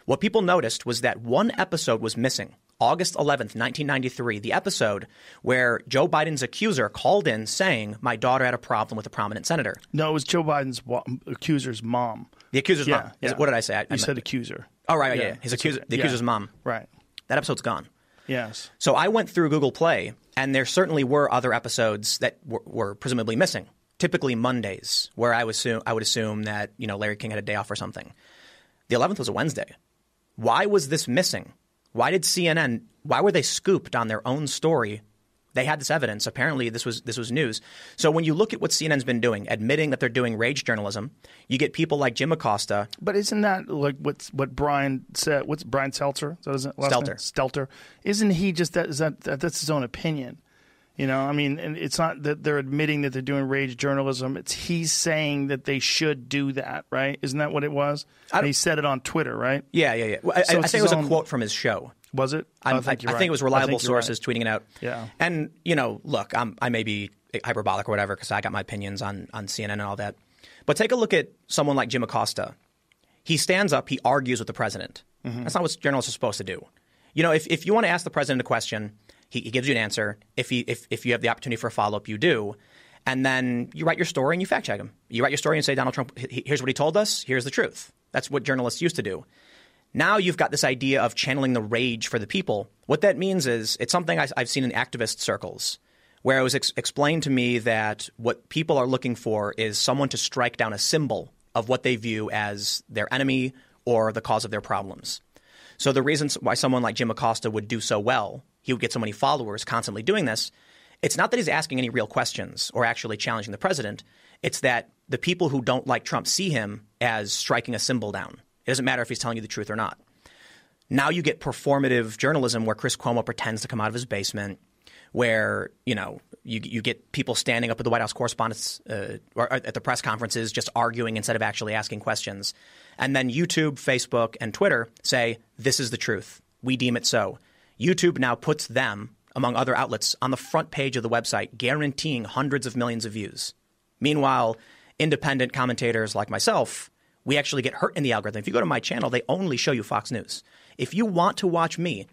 What people noticed was that one episode was missing. August 11th, 1993, the episode where Joe Biden's accuser called in saying, my daughter had a problem with a prominent senator. No, it was Joe Biden's accuser's mom. The accuser's mom. Yeah. What did I say? You said accuser. Oh, right. Yeah. The accuser's mom. Right. That episode's gone. Yes. So I went through Google Play, and there certainly were other episodes that were presumably missing. Typically Mondays, where I would assume that Larry King had a day off or something. The 11th was a Wednesday. Why was this missing? Why did CNN? Why were they scooped on their own story? They had this evidence. Apparently, this was news. So when you look at what CNN's been doing, admitting that they're doing rage journalism, you get people like Jim Acosta. But isn't that like what Brian said? What's Brian Stelter? Stelter. Isn't he just that's his own opinion? I mean, and it's not that they're admitting that they're doing rage journalism. It's he's saying that they should do that, right? Isn't that what it was? And he said it on Twitter, right? Yeah. Well, I think it was a quote from his show. Was it? I think it was reliable sources tweeting it out. Yeah. And, look, I may be hyperbolic or whatever because I got my opinions on CNN and all that. But take a look at someone like Jim Acosta. He stands up. He argues with the president. Mm-hmm. That's not what journalists are supposed to do. If you want to ask the president a question, he gives you an answer. If you have the opportunity for a follow-up, you do. And then you write your story and you fact-check him. You write your story and say, Donald Trump, here's what he told us. Here's the truth. That's what journalists used to do. Now you've got this idea of channeling the rage for the people. What that means is it's something I've seen in activist circles where it was explained to me that what people are looking for is someone to strike down a symbol of what they view as their enemy or the cause of their problems. So the reasons why someone like Jim Acosta would do so well, he would get so many followers constantly doing this, it's not that he's asking any real questions or actually challenging the president. It's that the people who don't like Trump see him as striking a symbol down. It doesn't matter if he's telling you the truth or not. Now you get performative journalism where Chris Cuomo pretends to come out of his basement, where you get people standing up at the White House correspondents or at the press conferences just arguing instead of actually asking questions. And then YouTube, Facebook, and Twitter say, this is the truth. We deem it so. YouTube now puts them, among other outlets, on the front page of the website, guaranteeing hundreds of millions of views. Meanwhile, independent commentators like myself, we actually get hurt in the algorithm. If you go to my channel, they only show you Fox News. If you want to watch me,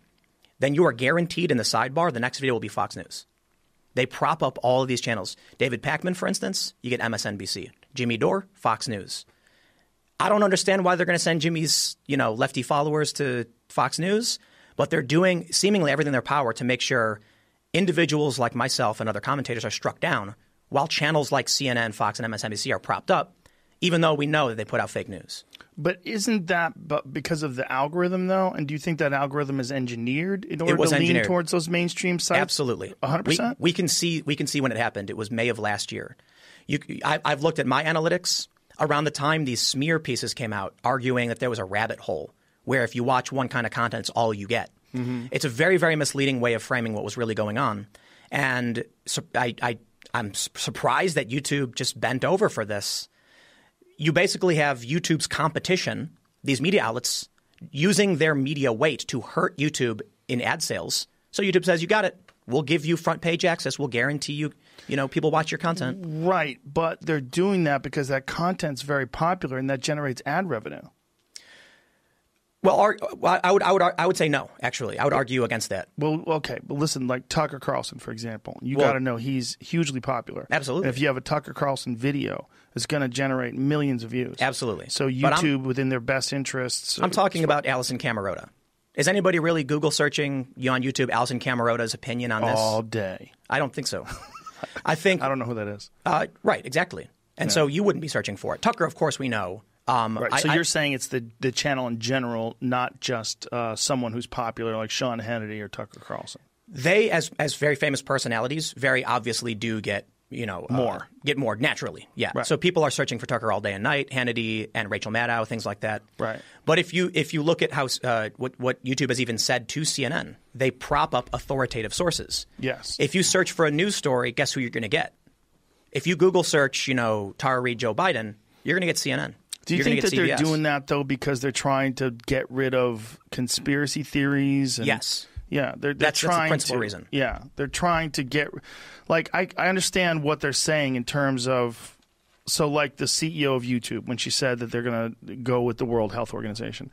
then you are guaranteed in the sidebar the next video will be Fox News. They prop up all of these channels. David Pakman, for instance, you get MSNBC. Jimmy Dore, Fox News. I don't understand why they're going to send Jimmy's, lefty followers to Fox News, but they're doing seemingly everything in their power to make sure individuals like myself and other commentators are struck down, while channels like CNN, Fox, and MSNBC are propped up, even though we know that they put out fake news. But isn't that because of the algorithm, though? And do you think that algorithm is engineered in order to lean towards those mainstream sites? Absolutely. 100%? We can see when it happened. It was May of last year. I've looked at my analytics around the time these smear pieces came out, arguing that there was a rabbit hole where if you watch one kind of content, it's all you get. Mm-hmm. It's a very, very misleading way of framing what was really going on. And so I'm surprised that YouTube just bent over for this. You basically have YouTube's competition, these media outlets, using their media weight to hurt YouTube in ad sales. So YouTube says, you got it. We'll give you front page access. We'll guarantee you, people watch your content. Right. But they're doing that because that content's very popular and that generates ad revenue. Well, I would say no, actually. I would argue against that. Well, okay. But listen, like Tucker Carlson, for example, you got to know he's hugely popular. Absolutely. And if you have a Tucker Carlson video, it's going to generate millions of views. Absolutely. So YouTube, within their best interests. I'm talking about Alison Camerota. Is anybody really Google searching on YouTube Alison Camerota's opinion on this? All day. I don't think so. I don't know who that is. Right, exactly. And so you wouldn't be searching for it. Tucker, of course, we know. Right. So you're saying it's the channel in general, not just someone who's popular like Sean Hannity or Tucker Carlson. They, as very famous personalities, very obviously do get more naturally. Yeah. Right. So people are searching for Tucker all day and night, Hannity and Rachel Maddow, things like that. Right. But if you look at how what YouTube has even said to CNN, they prop up authoritative sources. Yes. If you search for a news story, guess who you're going to get? If you Google search, Tara Reid, Joe Biden, you're going to get CNN. Do you think that they're doing that, though, because they're trying to get rid of conspiracy theories? And, yes. Yeah, that's the principal reason. Yeah, they're trying to get – like I understand what they're saying in terms of – so like the CEO of YouTube, when she said that they're going to go with the World Health Organization.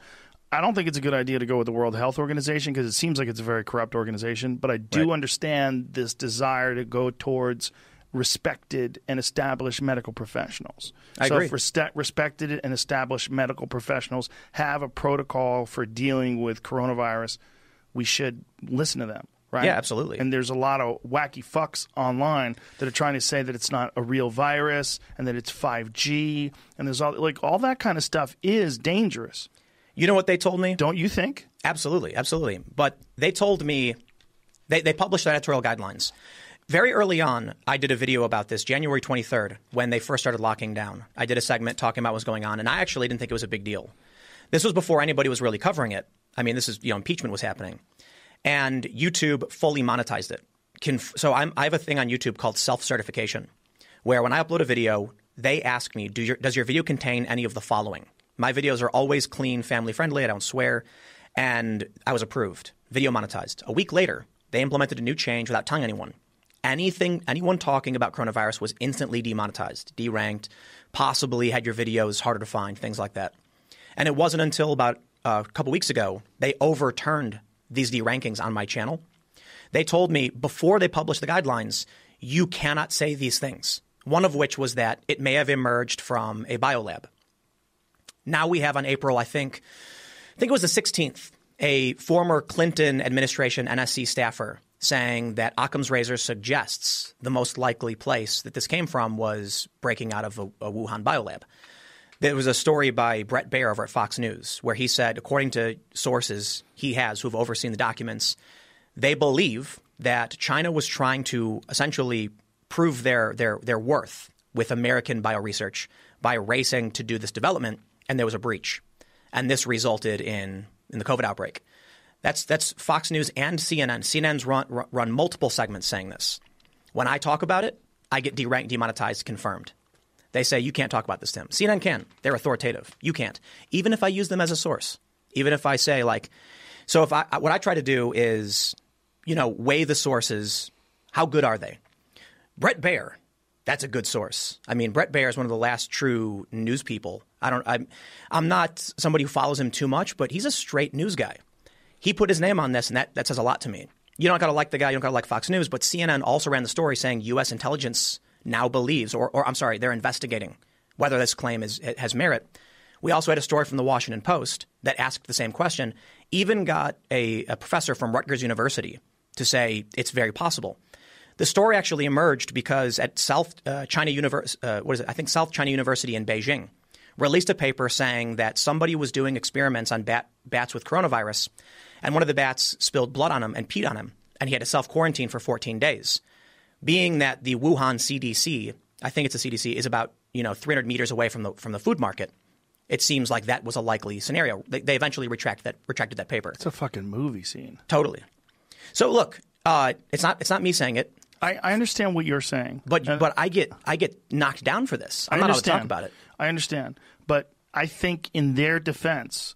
I don't think it's a good idea to go with the World Health Organization because it seems like it's a very corrupt organization. But I do understand this desire to go towards – respected and established medical professionals. I agree. If respected and established medical professionals have a protocol for dealing with coronavirus, we should listen to them, right? Yeah, absolutely. And there's a lot of wacky fucks online that are trying to say that it's not a real virus and that it's 5G, and there's all that kind of stuff is dangerous. You know what they told me? Don't you think? Absolutely, absolutely. But they told me they published editorial guidelines. Very early on, I did a video about this, January 23rd, when they first started locking down. I did a segment talking about what was going on, and I actually didn't think it was a big deal. This was before anybody was really covering it. I mean, this is, impeachment was happening. And YouTube fully monetized it. So I have a thing on YouTube called self-certification, where when I upload a video, they ask me, does your video contain any of the following? My videos are always clean, family-friendly, I don't swear, and I was approved. Video monetized. A week later, they implemented a new change without telling anyone. Anyone talking about coronavirus was instantly demonetized, deranked, possibly had your videos harder to find, things like that. And it wasn't until about a couple weeks ago they overturned these derankings on my channel. They told me before they published the guidelines, you cannot say these things. One of which was that it may have emerged from a biolab. Now we have on April, I think it was the 16th, a former Clinton administration NSC staffer saying that Occam's razor suggests the most likely place that this came from was breaking out of a Wuhan biolab. There was a story by Brett Baer over at Fox News where he said, according to sources he has who've overseen the documents, they believe that China was trying to essentially prove their worth with American bioresearch by racing to do this development, and there was a breach. And this resulted in the COVID outbreak. That's Fox News and CNN. CNN's run multiple segments saying this. When I talk about it, I get deranked, demonetized, confirmed. They say, you can't talk about this, Tim. CNN can. They're authoritative. You can't. Even if I use them as a source. Even if I say what I try to do is, weigh the sources. How good are they? Brett Baer, that's a good source. I mean, Brett Baer is one of the last true news people. I'm not somebody who follows him too much, but he's a straight news guy. He put his name on this, and that says a lot to me. You don't got to like the guy. You don't got to like Fox News. But CNN also ran the story saying U.S. intelligence now believes, or I'm sorry, they're investigating whether this claim has merit. We also had a story from the Washington Post that asked the same question, even got a professor from Rutgers University to say it's very possible. The story actually emerged because at South China University in Beijing released a paper saying that somebody was doing experiments on bats with coronavirus, and one of the bats spilled blood on him and peed on him, and he had to self-quarantine for 14 days. Being that the Wuhan CDC, I think it's a CDC, is about 300 meters away from the food market, it seems like that was a likely scenario. They eventually retracted that paper. It's a fucking movie scene. Totally. So look, it's not me saying it. I understand what you're saying, but I get knocked down for this. I'm not allowed to talk about it. I understand, but I think in their defense,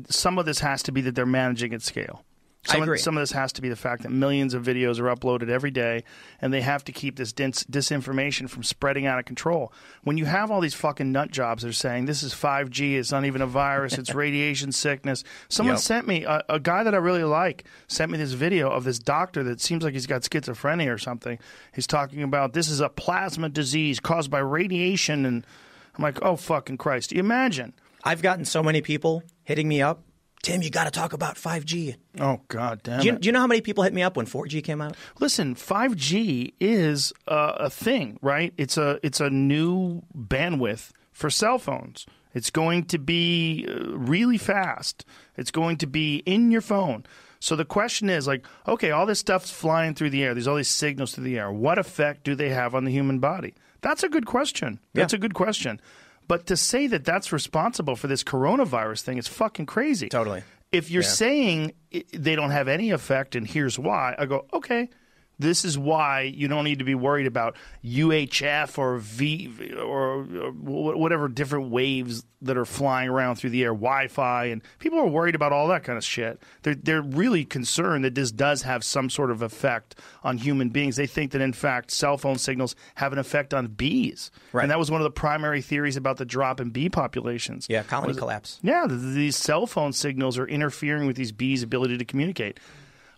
some of this has to be that they're managing at scale. I agree. Some of this has to be the fact that millions of videos are uploaded every day, and they have to keep this disinformation from spreading out of control. When you have all these fucking nut jobs that are saying this is 5G, it's not even a virus, it's radiation sickness. Someone sent me, a guy that I really like, sent me this video of this doctor that seems like he's got schizophrenia or something. He's talking about this is a plasma disease caused by radiation, and I'm like, oh, fucking Christ. Do you imagine? I've gotten so many people hitting me up. Tim, you got to talk about 5G. Oh, God damn it. Do you know how many people hit me up when 4G came out? Listen, 5G is a thing, right? It's a new bandwidth for cell phones. It's going to be really fast. It's going to be in your phone. So the question is, like, okay, all this stuff's flying through the air. There's all these signals through the air. What effect do they have on the human body? That's a good question. That's a good question. But to say that that's responsible for this coronavirus thing is fucking crazy. Totally. If you're saying they don't have any effect and here's why, I go, okay, this is why you don't need to be worried about UHF or whatever different waves that are flying around through the air, Wi-Fi, and people are worried about all that kind of shit. They're really concerned that this does have some sort of effect on human beings. They think that, in fact, cell phone signals have an effect on bees. Right. And that was one of the primary theories about the drop in bee populations. Yeah, colony collapse. Yeah, these cell phone signals are interfering with these bees' ability to communicate.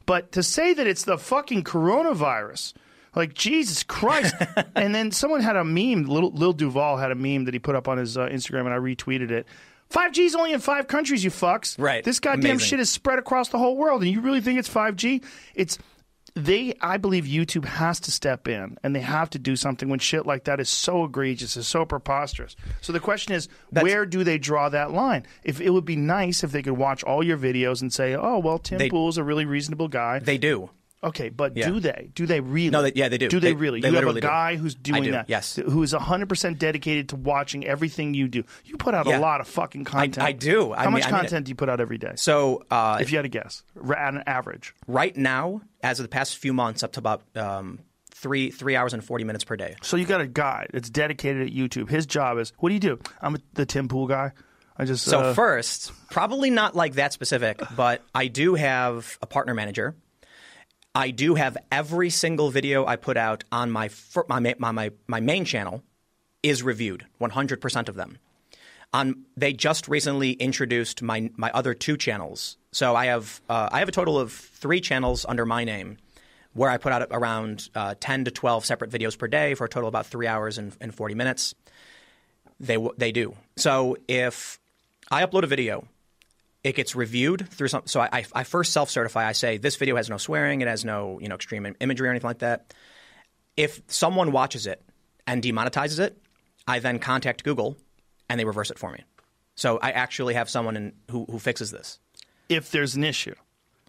But to say that it's the fucking coronavirus, like, Jesus Christ. And then someone had a meme, Lil Duval had a meme that he put up on his Instagram, and I retweeted it. 5G's only in 5 countries, you fucks. Right. This goddamn shit is spread across the whole world, and you really think it's 5G? I believe YouTube has to step in, and they have to do something when shit like that is so egregious, is so preposterous. So the question is, where do they draw that line? If it would be nice if they could watch all your videos and say, oh, well, Tim Pool's a really reasonable guy. They do. Okay, but do they? Do they really? No, they do. Do they really? They you have a guy who's doing that, yes, who is 100% dedicated to watching everything you do. You put out a lot of fucking content. I do. How much content do you put out every day? So, if you had to guess, at an average. Right now, as of the past few months, up to about 3 hours and 40 minutes per day. So you got a guy that's dedicated at YouTube. His job is, what do you do? I'm the Tim Pool guy. So first, probably not like that specific, but I do have a partner manager. I do have every single video I put out on my main channel is reviewed, 100% of them. They just recently introduced my other 2 channels. So I have a total of 3 channels under my name where I put out around 10 to 12 separate videos per day for a total of about 3 hours and 40 minutes. They do. So if I upload a video, it gets reviewed through some. So I first self-certify. I say this video has no swearing. It has no extreme imagery or anything like that. If someone watches it and demonetizes it, I then contact Google and they reverse it for me. So I actually have someone who fixes this. If there's an issue,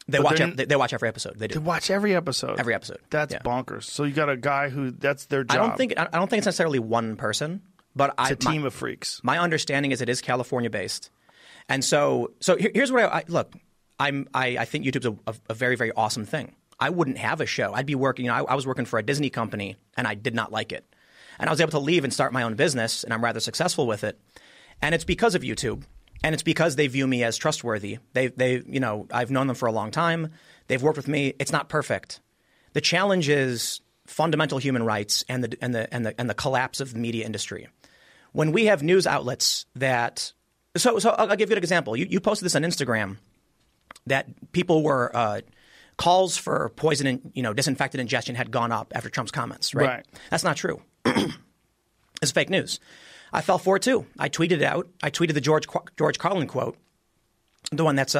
they watch every episode. They do. They watch every episode. Every episode. That's bonkers. So you got a guy who that's their job. I don't think it's necessarily one person, but it's a team of freaks. My understanding is it is California based. And so here's what I think YouTube's a very, very awesome thing. I wouldn't have a show. I'd be working. I was working for a Disney company, and I did not like it. And I was able to leave and start my own business, and I'm rather successful with it. And it's because of YouTube, and it's because they view me as trustworthy. I've known them for a long time. They've worked with me. It's not perfect. The challenge is fundamental human rights and the collapse of the media industry. When we have news outlets that So I'll give you an example. You posted this on Instagram that people were calls for poison and disinfectant ingestion had gone up after Trump's comments, right? That's not true. It's fake news. I fell for it too. I tweeted it out. I tweeted the George Carlin quote, the one that's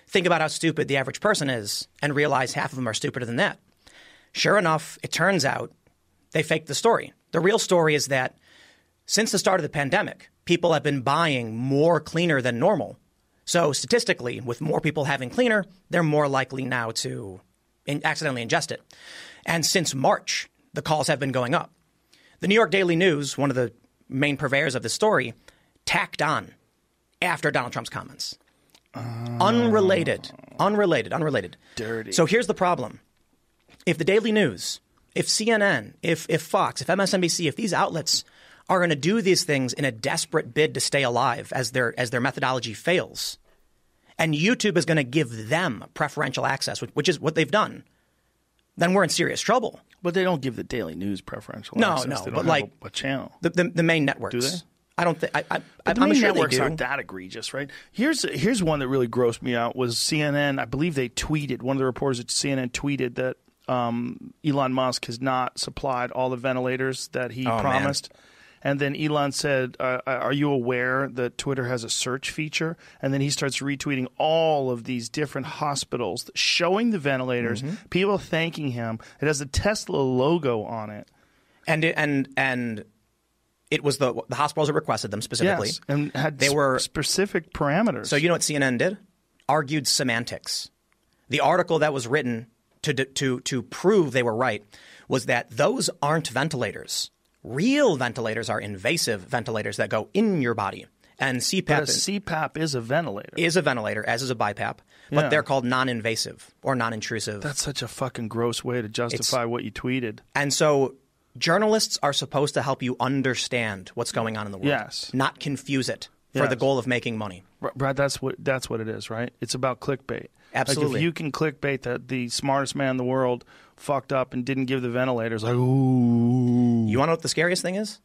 think about how stupid the average person is and realize half of them are stupider than that. Sure enough, it turns out they faked the story. The real story is that since the start of the pandemic, people have been buying more cleaner than normal. So statistically, with more people having cleaner, they're more likely now to accidentally ingest it. And since March, the calls have been going up. The New York Daily News, one of the main purveyors of this story, tacked on after Donald Trump's comments. Unrelated. Dirty. So here's the problem. If the Daily News, if CNN, if Fox, if MSNBC, if these outlets are going to do these things in a desperate bid to stay alive as their methodology fails, and YouTube is going to give them preferential access, which is what they've done, then we're in serious trouble. But they don't give the Daily News preferential access. No, they don't but have like a channel. The main networks. Do they? I don't think. But the I'm main sure networks they do. aren't that egregious, right? Here's one that really grossed me out was CNN. I believe they tweeted, one of the reporters at CNN tweeted that Elon Musk has not supplied all the ventilators that he promised. Man. And then Elon said, are you aware that Twitter has a search feature? And then he starts retweeting all of these different hospitals showing the ventilators, people thanking him. It has a Tesla logo on it. And it was the hospitals that requested them specifically. Yes, and had specific parameters. So you know what CNN did? Argued semantics. The article that was written to prove they were right was that those aren't ventilators. Real ventilators are invasive ventilators that go in your body. And CPAP, but a CPAP is a ventilator. Is a ventilator, as is a BiPAP. But they're called non-invasive or non-intrusive. That's such a fucking gross way to justify what you tweeted. And so journalists are supposed to help you understand what's going on in the world. Yes. Not confuse it for the goal of making money. Brad, that's what it is, right? It's about clickbait. Absolutely. Like if you can clickbait that the smartest man in the world fucked up and didn't give the ventilators, like, ooh. You want to know what the scariest thing is?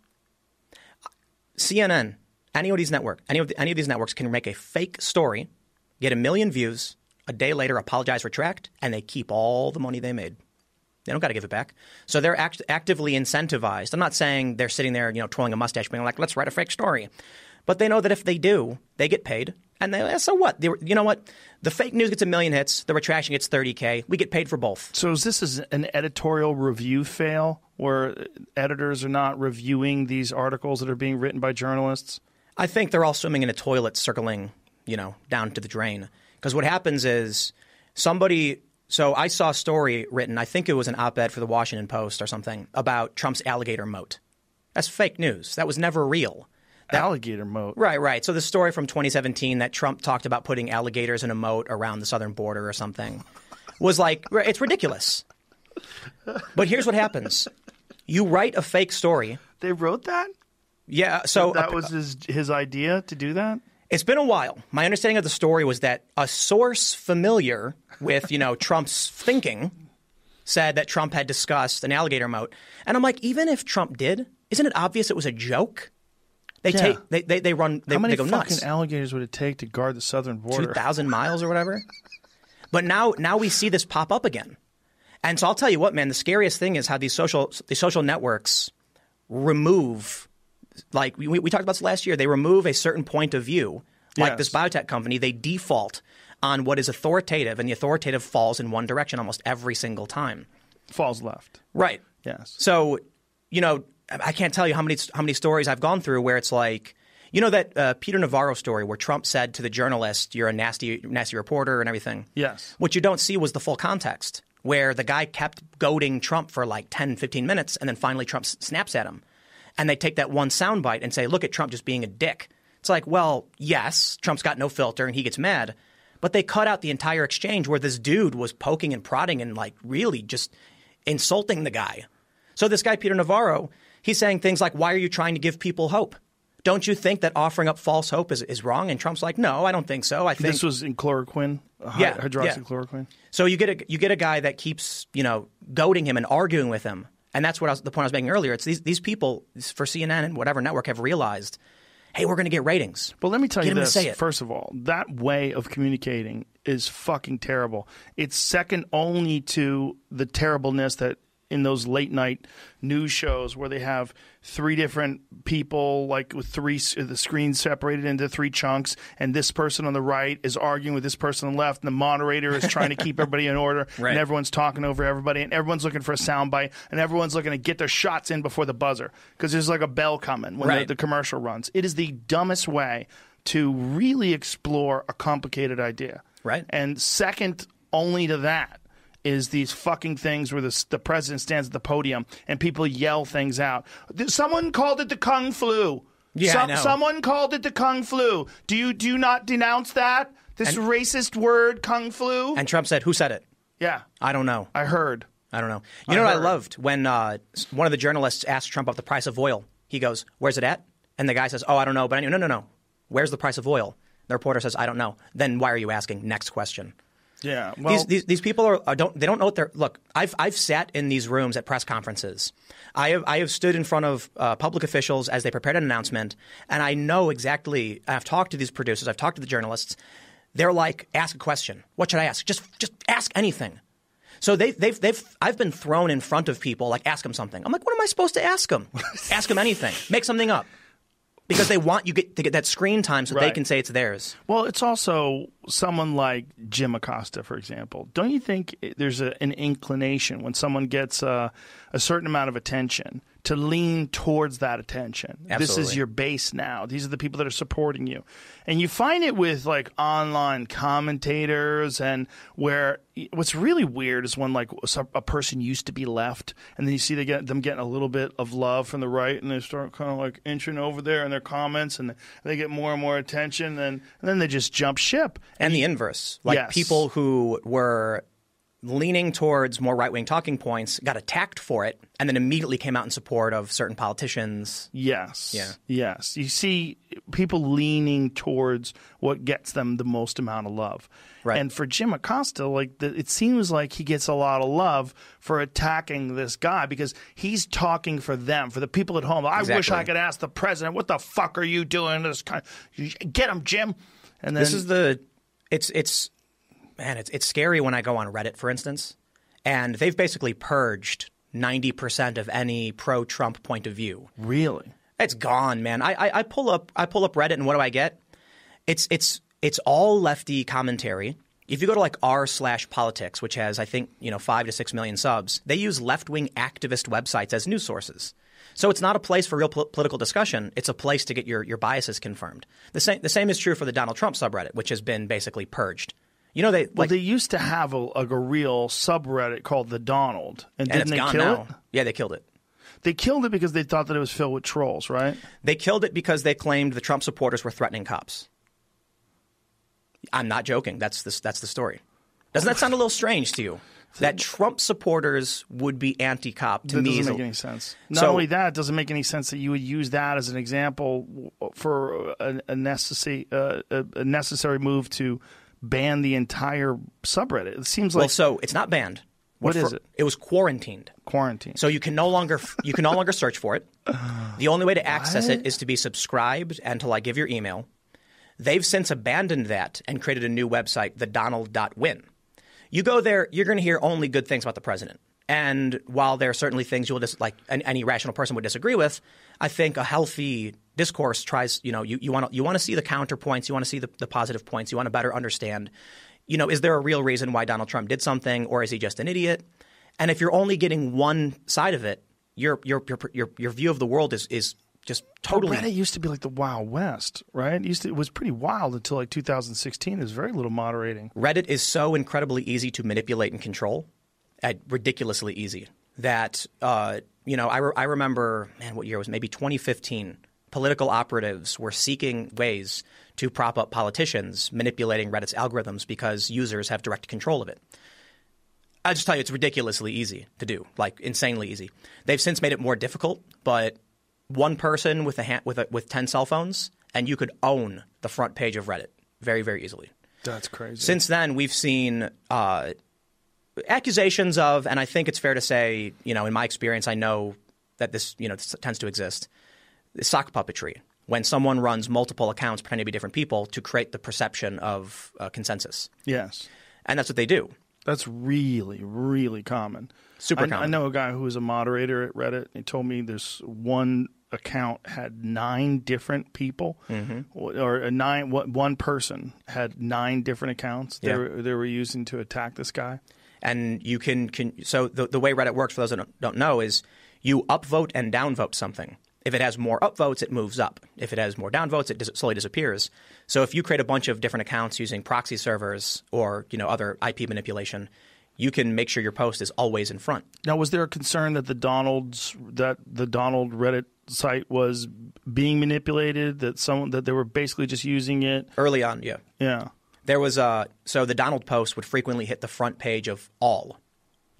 CNN, any of these networks can make a fake story, get 1 million views, a day later apologize, retract, and they keep all the money they made. They don't got to give it back. So they're actively incentivized. I'm not saying they're sitting there, twirling a mustache, being like, let's write a fake story. But they know that if they do, they get paid. And so what? You know what? The fake news gets 1 million hits. The retraction gets 30K. We get paid for both. So is this an editorial review fail where editors are not reviewing these articles that are being written by journalists? I think they're all swimming in a toilet circling, down to the drain. Because what happens is so I saw a story written, I think it was an op-ed for the Washington Post or something, about Trump's alligator moat. That's fake news. That was never real. Alligator moat. Right. So the story from 2017 that Trump talked about putting alligators in a moat around the southern border or something was like, it's ridiculous. But here's what happens. You write a fake story. They wrote that? Yeah. So that was his idea to do that? It's been a while. My understanding of the story was that a source familiar with, Trump's thinking said that Trump had discussed an alligator moat. And I'm like, even if Trump did, isn't it obvious it was a joke? They go nuts. How many fucking alligators would it take to guard the southern border? 2,000 miles or whatever. But now we see this pop up again. And so I'll tell you what, man, the scariest thing is how these social networks remove, like we talked about this last year, they remove a certain point of view. Like this biotech company, they default on what is authoritative, and the authoritative falls in one direction almost every single time. Falls left. Right. Yes. So, I can't tell you how many stories I've gone through where it's like, that Peter Navarro story where Trump said to the journalist, you're a nasty reporter and everything. Yes. What you don't see was the full context, where the guy kept goading Trump for like 10, 15 minutes, and then finally Trump snaps at him. And they take that one soundbite and say, look at Trump just being a dick. It's like, well, yes, Trump's got no filter and he gets mad. But they cut out the entire exchange where this dude was poking and prodding and like really just insulting the guy. So this guy, Peter Navarro, he's saying things like, why are you trying to give people hope? Don't you think that offering up false hope is wrong? And Trump's like, no, I don't think so. I think this was in chloroquine, hydroxychloroquine. So you get a guy that keeps, goading him and arguing with him. And that's what the point I was making earlier. It's these people for CNN and whatever network have realized, hey, we're going to get ratings. But let me tell you this. First of all, that way of communicating is fucking terrible. It's second only to the terribleness that in those late night news shows where they have 3 different people, like with the screen separated into 3 chunks, and this person on the right is arguing with this person on the left, and the moderator is trying to keep everybody in order, right. And everyone's talking over everybody, and everyone's looking for a soundbite, and everyone's looking to get their shots in before the buzzer because there's like a bell coming when the commercial runs. It is the dumbest way to really explore a complicated idea. Right. And second only to that is these fucking things where the president stands at the podium and people yell things out. Someone called it the Kung Flu. Yeah, I know. Someone called it the Kung Flu. Do you not denounce that? This racist word, Kung Flu? And Trump said, who said it? Yeah. I don't know. I heard. I don't know. You know what I loved? When one of the journalists asked Trump about the price of oil, he goes, where's it at? And the guy says, oh, I don't know. But I knew, no. Where's the price of oil? The reporter says, I don't know. Then why are you asking? Next question. Yeah. Well, these people don't know what they're – look, I've sat in these rooms at press conferences. I have stood in front of public officials as they prepared an announcement, and I know exactly – I've talked to these producers. I've talked to the journalists. They're like, ask a question. What should I ask? Just ask anything. So I've been thrown in front of people like, ask them something. I'm like, what am I supposed to ask them? Ask them anything. Make something up. Because they want you to get that screen time so they can say it's theirs. Well, it's also someone like Jim Acosta, for example. Don't you think there's an inclination when someone gets a certain amount of attention to lean towards that attention? Absolutely. This is your base now. These are the people that are supporting you. And you find it with like online commentators, and where what's really weird is when like a person used to be left and then you see them getting a little bit of love from the right, and they start kind of like inching over there in their comments, and they get more and more attention, and then they just jump ship. And the inverse. Like people who were leaning towards more right-wing talking points got attacked for it and then immediately came out in support of certain politicians. Yes. Yeah. Yes. You see people leaning towards what gets them the most amount of love. Right. And for Jim Acosta, it seems like he gets a lot of love for attacking this guy because he's talking for them, for the people at home. I wish I could ask the president, what the fuck are you doing? Get him, Jim. And then, this is it's scary when I go on Reddit, for instance, and they've basically purged 90% of any pro-Trump point of view. Really? It's gone, man. I pull up Reddit, and what do I get? It's all lefty commentary. If you go to like r/politics, which has I think 5 to 6 million subs, they use left-wing activist websites as news sources. So it's not a place for real political discussion. It's a place to get your biases confirmed. The same is true for the Donald Trump subreddit, which has been basically purged. They used to have a real subreddit called the Donald, and didn't it's they gone kill now. it? Yeah, they killed it. They killed it because they thought that it was filled with trolls, right? They killed it because they claimed the Trump supporters were threatening cops. I'm not joking. That's the story. Doesn't that sound a little strange to you? That Trump supporters would be anti-cop to me doesn't make any sense. Not only that, it doesn't make any sense that you would use that as an example for a necessary move to ban the entire subreddit. It seems like so it's not banned. What is it? It was quarantined. Quarantined. So you can no longer search for it. The only way to access it is to be subscribed and to give your email. They've since abandoned that and created a new website, thedonald.win. You go there, you're going to hear only good things about the president. And while there are certainly things you'll any rational person would disagree with, I think a healthy discourse tries, you want to see the counterpoints, you want to see the positive points, you want to better understand, is there a real reason why Donald Trump did something, or is he just an idiot? And if you're only getting one side of it, your view of the world is just totally. Reddit used to be like the Wild West, right? It was pretty wild until 2016. There's very little moderating. Reddit is so incredibly easy to manipulate and control, ridiculously easy. That I remember, what year it was? Maybe 2015. Political operatives were seeking ways to prop up politicians, manipulating Reddit's algorithms because users have direct control of it. I'll just tell you, it's ridiculously easy to do, insanely easy. They've since made it more difficult, but one person with 10 cell phones, and you could own the front page of Reddit very, very easily. That's crazy. Since then, we've seen accusations of, and I think it's fair to say, in my experience, I know that this tends to exist, sock puppetry. When someone runs multiple accounts pretending to be different people to create the perception of consensus. Yes. And that's what they do. That's really, really common. Super common. I know a guy who was a moderator at Reddit. He told me this one account had 9 different people, or one person had 9 different accounts they were using to attack this guy. And you can so the way Reddit works, for those that don't know, is you upvote and downvote something. If it has more upvotes, it moves up. If it has more downvotes, it slowly disappears. So if you create a bunch of different accounts using proxy servers or other IP manipulation, you can make sure your post is always in front. Now, was there a concern that the Donald Reddit site was being manipulated? That they were basically just using it early on? Yeah. Yeah. There was so the Donald post would frequently hit the front page of all.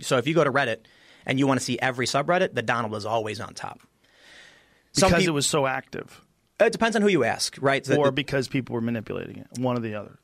So if you go to Reddit and you want to see every subreddit, the Donald is always on top. Because it was so active. It depends on who you ask, right? Or because people were manipulating it, one or the other.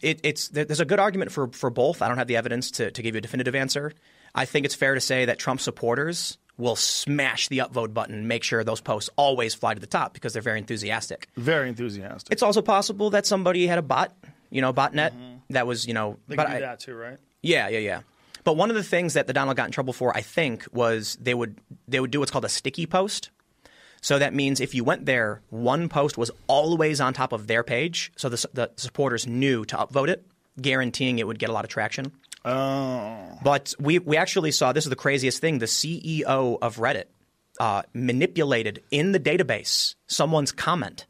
There's a good argument for both. I don't have the evidence to give you a definitive answer. I think it's fair to say that Trump supporters will smash the upvote button and make sure those posts always fly to the top because they're very enthusiastic. Very enthusiastic. It's also possible that somebody had a botnet that was, They can do that too, right? Yeah. But one of the things that the Donald got in trouble for, I think, was they would do what's called a sticky post. So that means if you went there, one post was always on top of their page, so the supporters knew to upvote it, guaranteeing it would get a lot of traction. Oh. But we actually saw, this is the craziest thing, the CEO of Reddit manipulated in the database someone's comment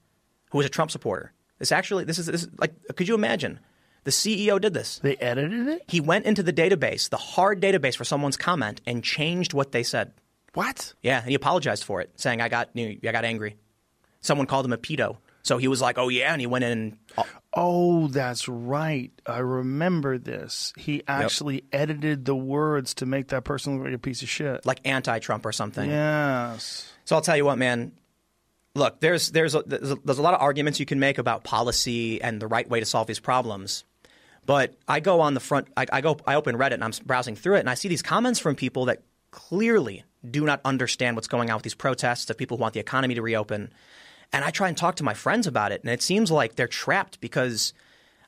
who was a Trump supporter. This is like, could you imagine? The CEO did this. They edited it? He went into the database, the hard database for someone's comment, and changed what they said. What? Yeah, and he apologized for it, saying, I got angry. Someone called him a pedo. So he was like, oh, yeah, and he went in and... Oh, that's right. I remember this. He actually edited the words to make that person look like a piece of shit. Like anti-Trump or something. Yes. So I'll tell you what, man. Look, there's a lot of arguments you can make about policy and the right way to solve these problems. But I go on the front, I open Reddit and I'm browsing through it and I see these comments from people that clearly do not understand what's going on with these protests, of people who want the economy to reopen. And I try and talk to my friends about it, and it seems like they're trapped because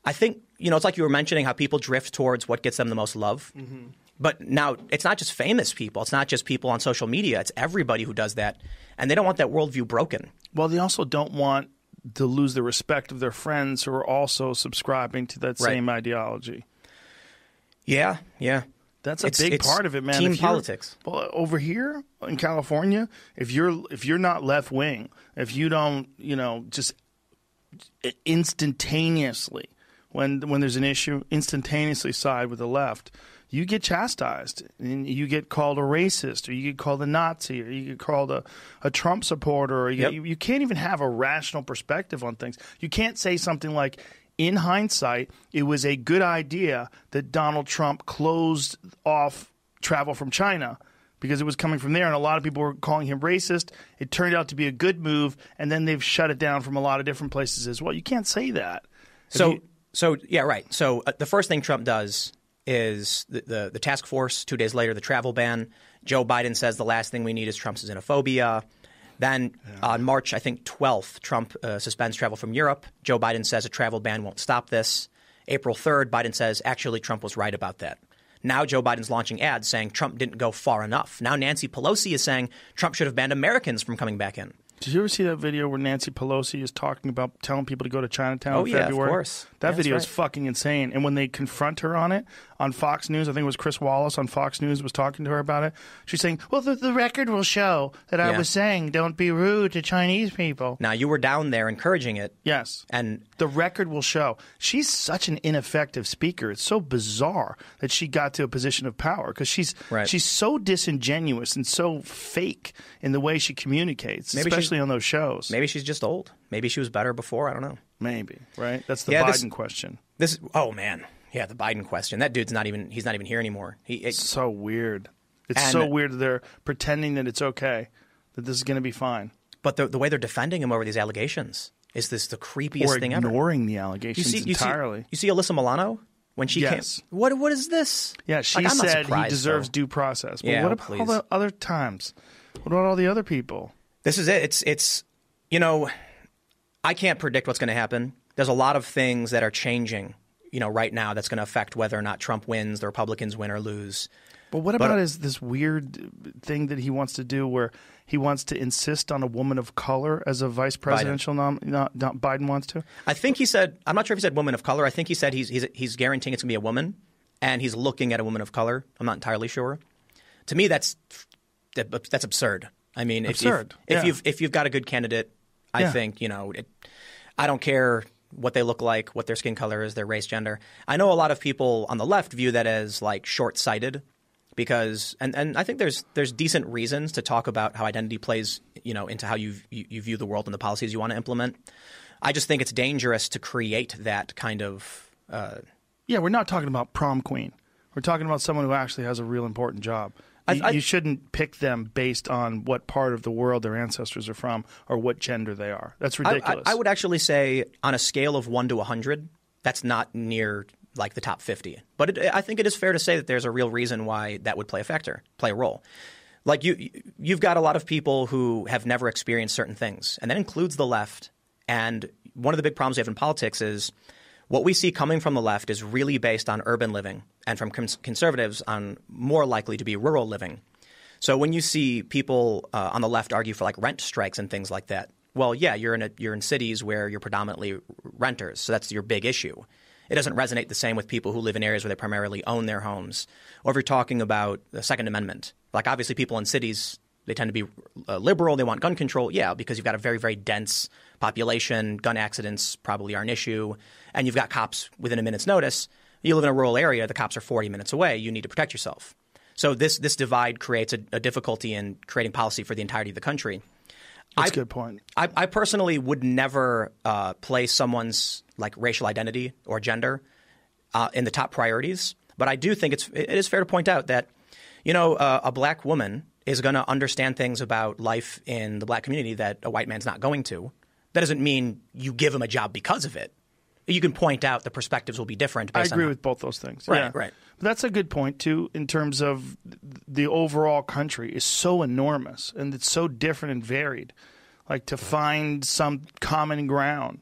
I think, it's like you were mentioning how people drift towards what gets them the most love. Mm-hmm. But now it's not just famous people. It's not just people on social media. It's everybody who does that, and they don't want that worldview broken. Well, they also don't want to lose the respect of their friends who are also subscribing to that same ideology. Yeah. That's a big part of it, man. Team politics. Well, over here in California, if you're not left wing, if you don't, just instantaneously when there's an issue, instantaneously side with the left, you get chastised and you get called a racist, or you get called a Nazi, or you get called a Trump supporter, or you can't even have a rational perspective on things. You can't say something like, in hindsight, it was a good idea that Donald Trump closed off travel from China because it was coming from there, and a lot of people were calling him racist. It turned out to be a good move, and then they've shut it down from a lot of different places as well. You can't say that. Yeah, right. So the first thing Trump does is the task force. 2 days later, the travel ban. Joe Biden says the last thing we need is Trump's xenophobia. Then on March, I think, 12th, Trump suspends travel from Europe. Joe Biden says a travel ban won't stop this. April 3rd, Biden says, actually, Trump was right about that. Now Joe Biden's launching ads saying Trump didn't go far enough. Now Nancy Pelosi is saying Trump should have banned Americans from coming back in. Did you ever see that video where Nancy Pelosi is talking about telling people to go to Chinatown in February? Of course. That video is fucking insane. And when they confront her on it, on Fox News, I think it was Chris Wallace on Fox News was talking to her about it. She's saying, well, the record will show that I was saying don't be rude to Chinese people. Now, you were down there encouraging it. Yes. And the record will show. She's such an ineffective speaker. It's so bizarre that she got to a position of power because she's so disingenuous and so fake in the way she communicates, especially on those shows. Maybe she's just old. Maybe she was better before. I don't know. Maybe, right? That's the Biden question. Oh, man. Yeah, the Biden question. That dude's he's not even here anymore. It's so weird. It's so weird that they're pretending that it's okay, that this is going to be fine. But the way they're defending him over these allegations is the creepiest thing ever. Or ignoring the allegations entirely. You see Alyssa Milano? When she came, what is this? Yeah, she said he deserves due process. But what about all the other times? What about all the other people? This is it. It's I can't predict what's going to happen. There's a lot of things that are changing, right now that's going to affect whether or not Trump wins, the Republicans win or lose. But what about this weird thing that he wants to do where he wants to insist on a woman of color as a vice presidential nominee? Biden wants to? I think he said – I'm not sure if he said woman of color. I think he said he's guaranteeing it's going to be a woman, and he's looking at a woman of color. I'm not entirely sure. To me, that's absurd. I mean, absurd. If you've got a good candidate, I think, I don't care what they look like, what their skin color is, their race, gender. I know a lot of people on the left view that as like short-sighted because and I think there's decent reasons to talk about how identity plays, into how you view the world and the policies you want to implement. I just think it's dangerous to create that kind of we're not talking about prom queen. We're talking about someone who actually has a real important job. You shouldn't pick them based on what part of the world their ancestors are from or what gender they are. That's ridiculous. I would actually say on a scale of 1 to 100, that's not near like the top 50. But I think it is fair to say that there's a real reason why that would play a role. Like you've got a lot of people who have never experienced certain things, and that includes the left. And one of the big problems we have in politics is what we see coming from the left is really based on urban living, and from conservatives on more likely to be rural living. So when you see people on the left argue for like rent strikes and things like that, well, yeah, you're in cities where you're predominantly renters, so that's your big issue. It doesn't resonate the same with people who live in areas where they primarily own their homes. Or if you're talking about the Second Amendment, like obviously people in cities, they tend to be liberal. They want gun control. Yeah, because you've got a very, very dense population. Gun accidents probably are an issue. And you've got cops within a minute's notice. You live in a rural area. The cops are 40 minutes away. You need to protect yourself. So this divide creates a difficulty in creating policy for the entirety of the country. That's a good point. I personally would never place someone's like racial identity or gender in the top priorities. But I do think it is fair to point out that, a black woman is going to understand things about life in the black community that a white man's not going to. That doesn't mean you give him a job because of it. You can point out the perspectives will be different. I agree with both those things. Right, yeah. right. But that's a good point, too, in terms of the overall country is so enormous and it's so different and varied. Like to find some common ground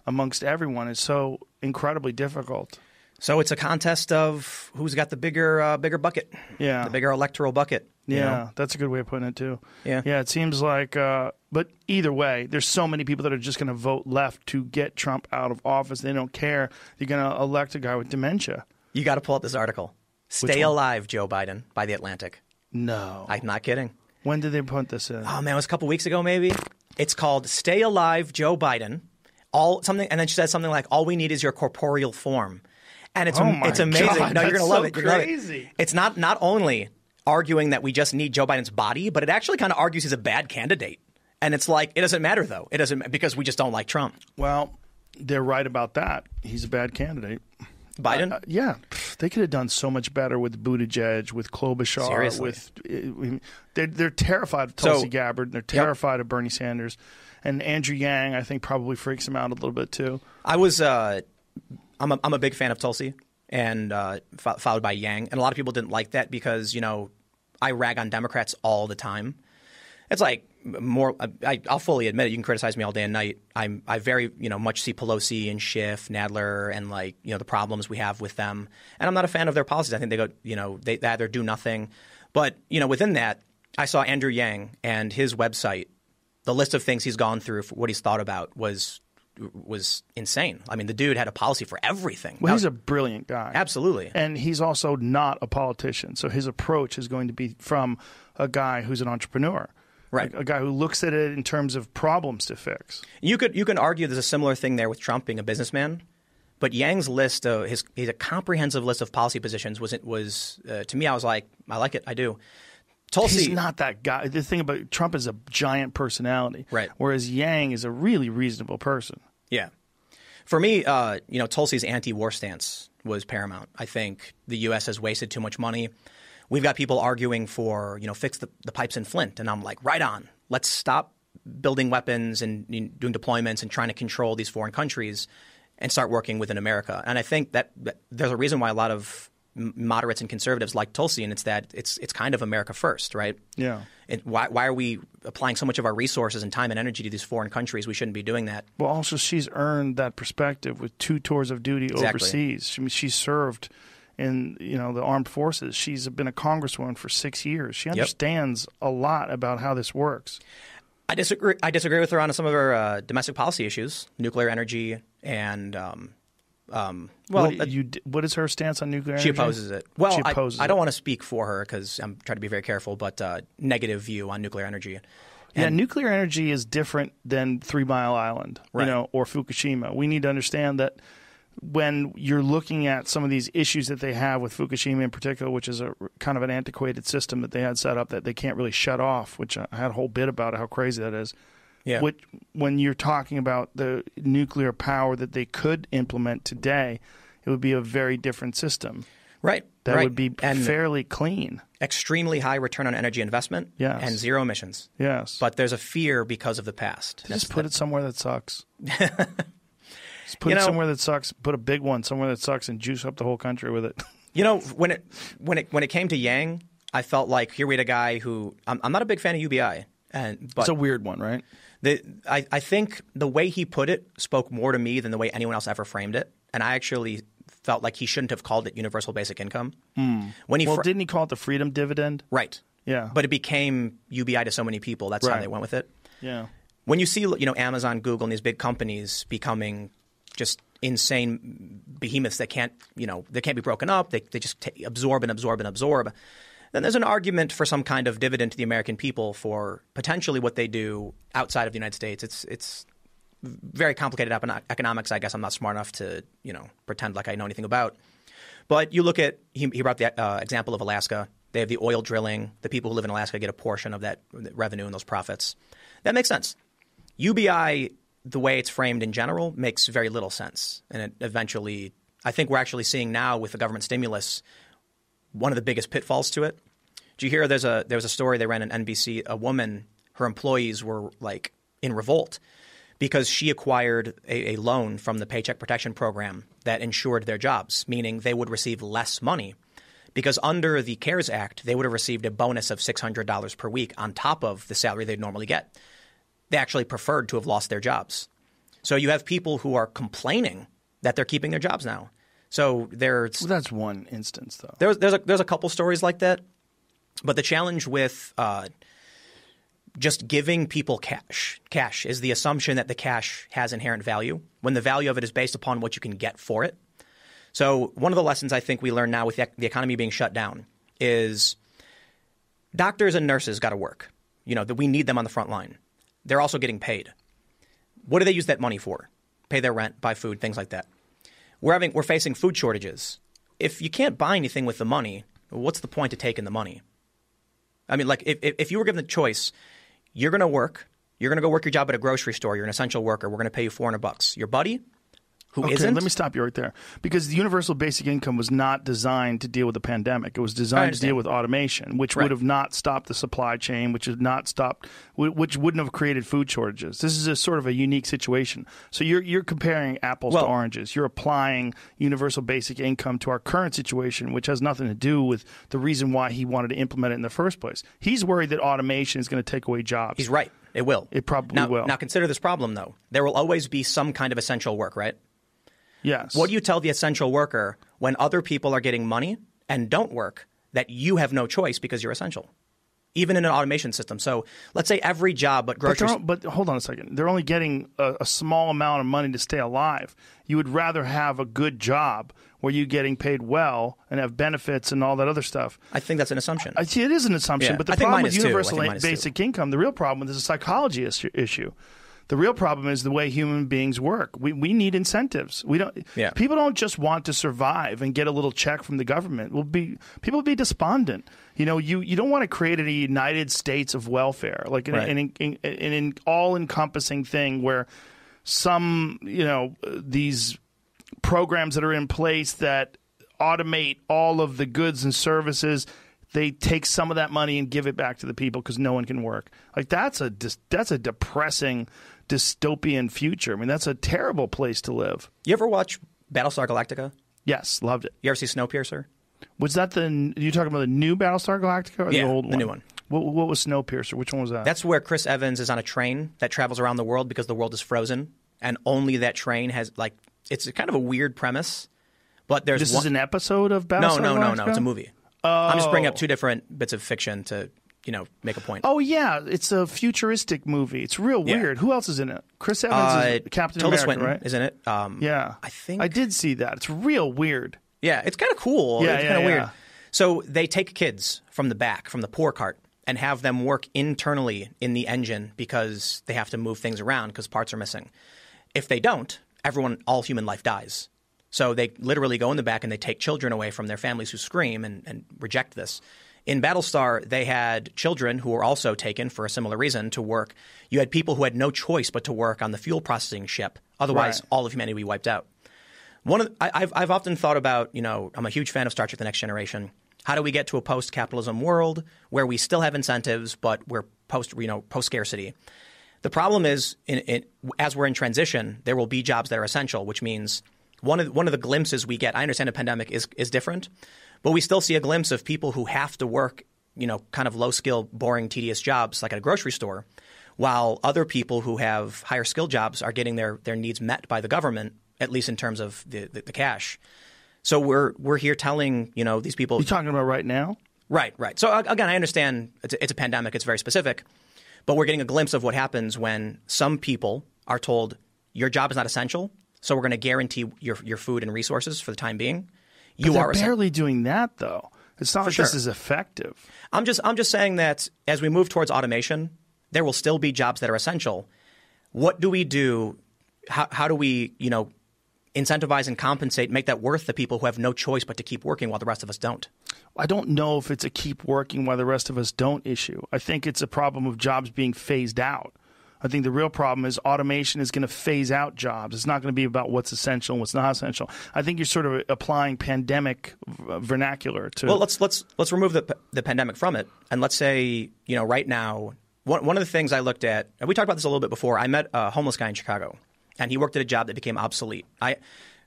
amongst everyone is so incredibly difficult. So it's a contest of who's got the bigger bucket, the bigger electoral bucket. Yeah, that's a good way of putting it too. Yeah, it seems like, but either way, there's so many people that are just going to vote left to get Trump out of office. They don't care. You're going to elect a guy with dementia. You got to pull up this article. Stay alive, Joe Biden, by The Atlantic. No. I'm not kidding. When did they put this in? Oh, man, it was a couple weeks ago maybe. It's called Stay Alive, Joe Biden. And then she says something like, all we need is your corporeal form. And it's amazing. God, no, you're going to love it. You're crazy. Love it. It's not only arguing that we just need Joe Biden's body, but it actually kind of argues he's a bad candidate. And it's like, it doesn't matter, though. It doesn't, because we just don't like Trump. Well, they're right about that. He's a bad candidate. Biden? Yeah. They could have done so much better with Buttigieg, with Klobuchar. Seriously. They're terrified of Tulsi Gabbard. They're terrified of Bernie Sanders. And Andrew Yang, I think, probably freaks him out a little bit, too. I'm a big fan of Tulsi, and followed by Yang. And a lot of people didn't like that because, I rag on Democrats all the time. It's like I'll fully admit it. You can criticize me all day and night. I very much see Pelosi and Schiff, Nadler, and the problems we have with them. And I'm not a fan of their policies. I think they go they either do nothing. But within that, I saw Andrew Yang and his website. The list of things he's gone through, for what he's thought about was insane. I mean, the dude had a policy for everything. Well, he's a brilliant guy. Absolutely. And he's also not a politician. So his approach is going to be from a guy who's an entrepreneur. Right. A guy who looks at it in terms of problems to fix. You can argue there's a similar thing there with Trump being a businessman. But Yang's list, he's a comprehensive list of policy positions was to me, I was like, I like it. I do. Tulsi, he's not that guy. The thing about Trump is a giant personality, right? Whereas Yang is a really reasonable person. Yeah, for me, Tulsi's anti-war stance was paramount. I think the U.S. has wasted too much money. We've got people arguing for fix the pipes in Flint, and I'm like, right on. Let's stop building weapons and doing deployments and trying to control these foreign countries, and start working within America. And I think that there's a reason why a lot of moderates and conservatives like Tulsi, and it's that it's kind of America first, right? Yeah. Why are we applying so much of our resources and time and energy to these foreign countries? We shouldn't be doing that. Well, also she's earned that perspective with 2 tours of duty overseas. She served in the armed forces. She's been a congresswoman for 6 years. She understands a lot about how this works. I disagree with her on some of her domestic policy issues, nuclear energy, and what is her stance on nuclear energy? She opposes it. Well, she opposes I don't want to speak for her because I'm trying to be very careful, but negative view on nuclear energy. And nuclear energy is different than 3 Mile Island, right, or Fukushima. We need to understand that when you're looking at some of these issues that they have with Fukushima in particular, which is a kind of an antiquated system that they had set up that they can't really shut off, which I had a whole bit about how crazy that is. Yeah. When you're talking about the nuclear power that they could implement today, it would be a very different system. Right. That right. would be and fairly clean. extremely high return on energy investment Yes. and zero emissions. Yes. But there's a fear because of the past. Just put it somewhere that sucks. Just put You it know- somewhere that sucks. Put a big one somewhere that sucks and juice up the whole country with it. You know, when it came to Yang, I felt like here we had a guy who I'm not a big fan of UBI, but It's a weird one, right? I think the way he put it spoke more to me than the way anyone else ever framed it, and I actually felt like he shouldn't have called it universal basic income. When he Well, didn't he call it the freedom dividend? right, Yeah. but it became UBI to so many people. That's how Right. they went with it. Yeah. When you see Amazon, Google, and these big companies becoming just insane behemoths that can't be broken up, they just absorb and absorb and absorb, then there's an argument for some kind of dividend to the American people for potentially what they do outside of the United States. It's very complicated economics. I guess I'm not smart enough to pretend like I know anything about. But you look at he brought the example of Alaska. They have the oil drilling. The people who live in Alaska get a portion of that revenue and those profits. That makes sense. UBI, the way it's framed in general, makes very little sense. And it eventually, I think we're actually seeing now with the government stimulus, one of the biggest pitfalls to it. Did you hear there was a story they ran on NBC? A woman, her employees were like in revolt because she acquired a loan from the Paycheck Protection Program that insured their jobs, meaning they would receive less money. Because under the CARES Act, they would have received a bonus of $600 per week on top of the salary they'd normally get. They actually preferred to have lost their jobs. So you have people who are complaining that they're keeping their jobs now. So there's That's one instance, though. there's a couple stories like that. But the challenge with just giving people cash is the assumption that the cash has inherent value when the value of it is based upon what you can get for it. So one of the lessons I think we learn now with the economy being shut down is doctors and nurses got to work. That we need them on the front line. They're also getting paid. What do they use that money for? Pay their rent, buy food, things like that. We're facing food shortages. If you can't buy anything with the money, what's the point of taking the money? I mean, like if you were given the choice, you're going to work. You're going to go work your job at a grocery store. You're an essential worker. We're going to pay you $400. Your buddy, who isn't. Let me stop you right there. Because the universal basic income was not designed to deal with the pandemic. It was designed to deal with automation, which would have not stopped the supply chain, which wouldn't have created food shortages. This is a sort of a unique situation. So you're comparing apples to oranges. You're applying universal basic income to our current situation, which has nothing to do with the reason why he wanted to implement it in the first place. He's worried that automation is going to take away jobs. He's right. It will. It probably will. Now consider this problem, though. There will always be some kind of essential work, right? Yes. What do you tell the essential worker when other people are getting money and don't work that you have no choice because you're essential? Even in an automation system. So let's say every job but groceries. But hold on a second. They're only getting a small amount of money to stay alive. You would rather have a good job where you're getting paid well and have benefits and all that other stuff. I think that's an assumption. I see it is an assumption. Yeah. But the I think problem mine with is too. universal I think mine is basic too. income, the real problem is a psychology issue. The real problem is the way human beings work. We need incentives. People don't just want to survive and get a little check from the government. People will be despondent. You don't want to create a United States of welfare, like an all-encompassing thing where these programs that are in place that automate all of the goods and services, they take some of that money and give it back to the people because no one can work. Like that's a depressing, dystopian future. I mean, that's a terrible place to live. You ever watch Battlestar Galactica? Yes, loved it. You ever see Snowpiercer? Was that you talking about the new Battlestar Galactica or the old one? The new one. What was Snowpiercer? Which one was that? That's where Chris Evans is on a train that travels around the world because the world is frozen, and only that train has it's kind of a weird premise. But this is an episode of Battlestar Galactica? No. It's a movie. I'm just bringing up two different bits of fiction to make a point. Oh yeah, it's a futuristic movie. It's real weird. Who else is in it? Chris Evans is Captain America, Swinton, right? Isn't it? Yeah, I think I did see that. It's real weird. Yeah, it's kind of cool. Yeah, it's kind of weird. So they take kids from the poor cart, and have them work internally in the engine because they have to move things around because parts are missing. If they don't, all human life dies. So they literally go in the back and they take children away from their families who scream and reject this. In Battlestar, they had children who were also taken for a similar reason to work. You had people who had no choice but to work on the fuel processing ship. Otherwise, all of humanity would be wiped out. I've often thought about, I'm a huge fan of Star Trek: The Next Generation. How do we get to a post-capitalism world where we still have incentives, but we're post-scarcity? The problem is, as we're in transition, there will be jobs that are essential, which means one of the glimpses we get. I understand a pandemic is different, but we still see a glimpse of people who have to work, kind of low-skill, boring, tedious jobs like at a grocery store, while other people who have higher skill jobs are getting their needs met by the government, at least in terms of the cash. So we're here telling, these people. You're talking about right now? Right. So again, I understand it's a pandemic. It's very specific. But we're getting a glimpse of what happens when some people are told your job is not essential, so we're going to guarantee your food and resources for the time being. They're barely doing that, though. It's not like this is effective. I'm just saying that as we move towards automation, there will still be jobs that are essential. What do we do? How do we, incentivize and compensate, make that worth the people who have no choice but to keep working while the rest of us don't? I don't know if it's a keep working while the rest of us don't issue. I think it's a problem of jobs being phased out. I think the real problem is automation is going to phase out jobs. It's not going to be about what's essential and what's not essential. I think you're sort of applying pandemic vernacular to. Well, let's remove the pandemic from it, and let's say right now one of the things I looked at, and we talked about this a little bit before. I met a homeless guy in Chicago, and he worked at a job that became obsolete.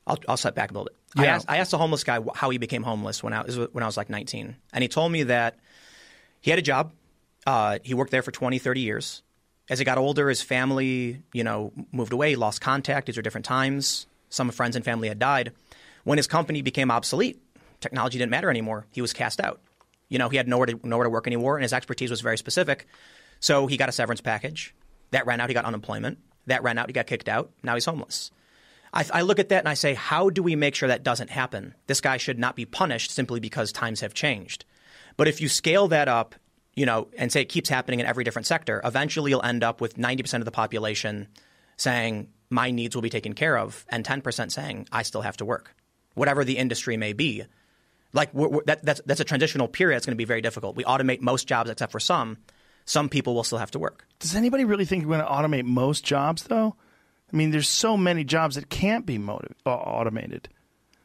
I'll step back a little bit. Yeah. I asked a homeless guy how he became homeless when I was like 19, and he told me that he had a job. He worked there for 20, 30 years. As he got older, his family, moved away. He lost contact. These were different times. Some friends and family had died. When his company became obsolete, technology didn't matter anymore. He was cast out. He had nowhere to work anymore, and his expertise was very specific. So he got a severance package. That ran out. He got unemployment. That ran out. He got kicked out. Now he's homeless. I look at that and I say, how do we make sure that doesn't happen? This guy should not be punished simply because times have changed. But if you scale that up, and say it keeps happening in every different sector, eventually you'll end up with 90% of the population saying my needs will be taken care of and 10% saying I still have to work, whatever the industry may be. Like that's a transitional period. It's going to be very difficult. We automate most jobs except for some. Some people will still have to work. Does anybody really think we're going to automate most jobs, though? I mean, there's so many jobs that can't be automated.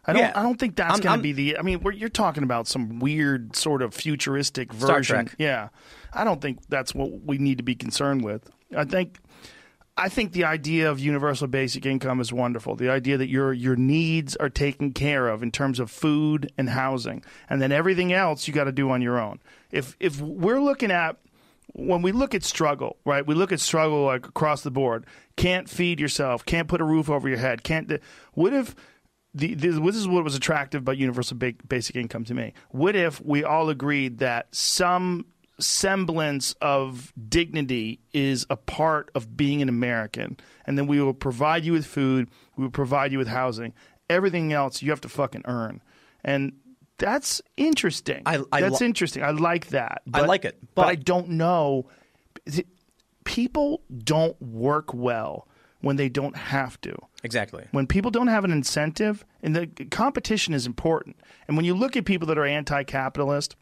I don't think that's going to be the. I mean, you're talking about some weird sort of futuristic version. Star Trek. Yeah, I don't think that's what we need to be concerned with. I think the idea of universal basic income is wonderful. The idea that your needs are taken care of in terms of food and housing, and then everything else you got to do on your own. If we're looking at when we look at struggle, right? We look at struggle like across the board. Can't feed yourself. Can't put a roof over your head. What if this is what was attractive about universal basic income to me? What if we all agreed that some semblance of dignity is a part of being an American, and then we will provide you with food, we will provide you with housing. Everything else you have to fucking earn. And that's interesting. That's interesting. I like that. I like it. But I don't know. People don't work well when they don't have to. Exactly. When people don't have an incentive, and the competition is important. And when you look at people that are anti-capitalist,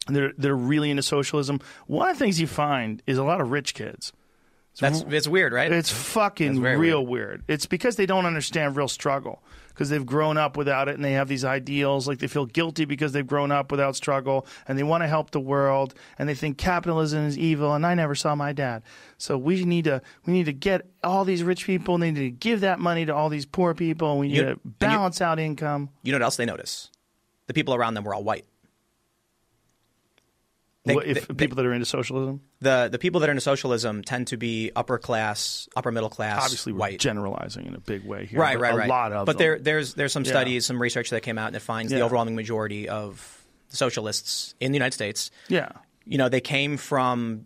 and they're really into socialism, one of the things you find is a lot of rich kids. It's weird, right? It's fucking real weird. It's because they don't understand real struggle, because they've grown up without it, and they have these ideals. Like, they feel guilty because they've grown up without struggle, and they want to help the world, and they think capitalism is evil, and I never saw my dad. So we need to get all these rich people, and they need to give that money to all these poor people, and we need to balance out income. You know what else they notice? The people around them were all white. People that are into socialism? The people that are into socialism tend to be upper class, upper middle class, obviously white. We're generalizing in a big way here. Right. A lot of them. But there's some studies, Yeah. some research that came out that finds the overwhelming majority of the socialists in the United States. Yeah. They came from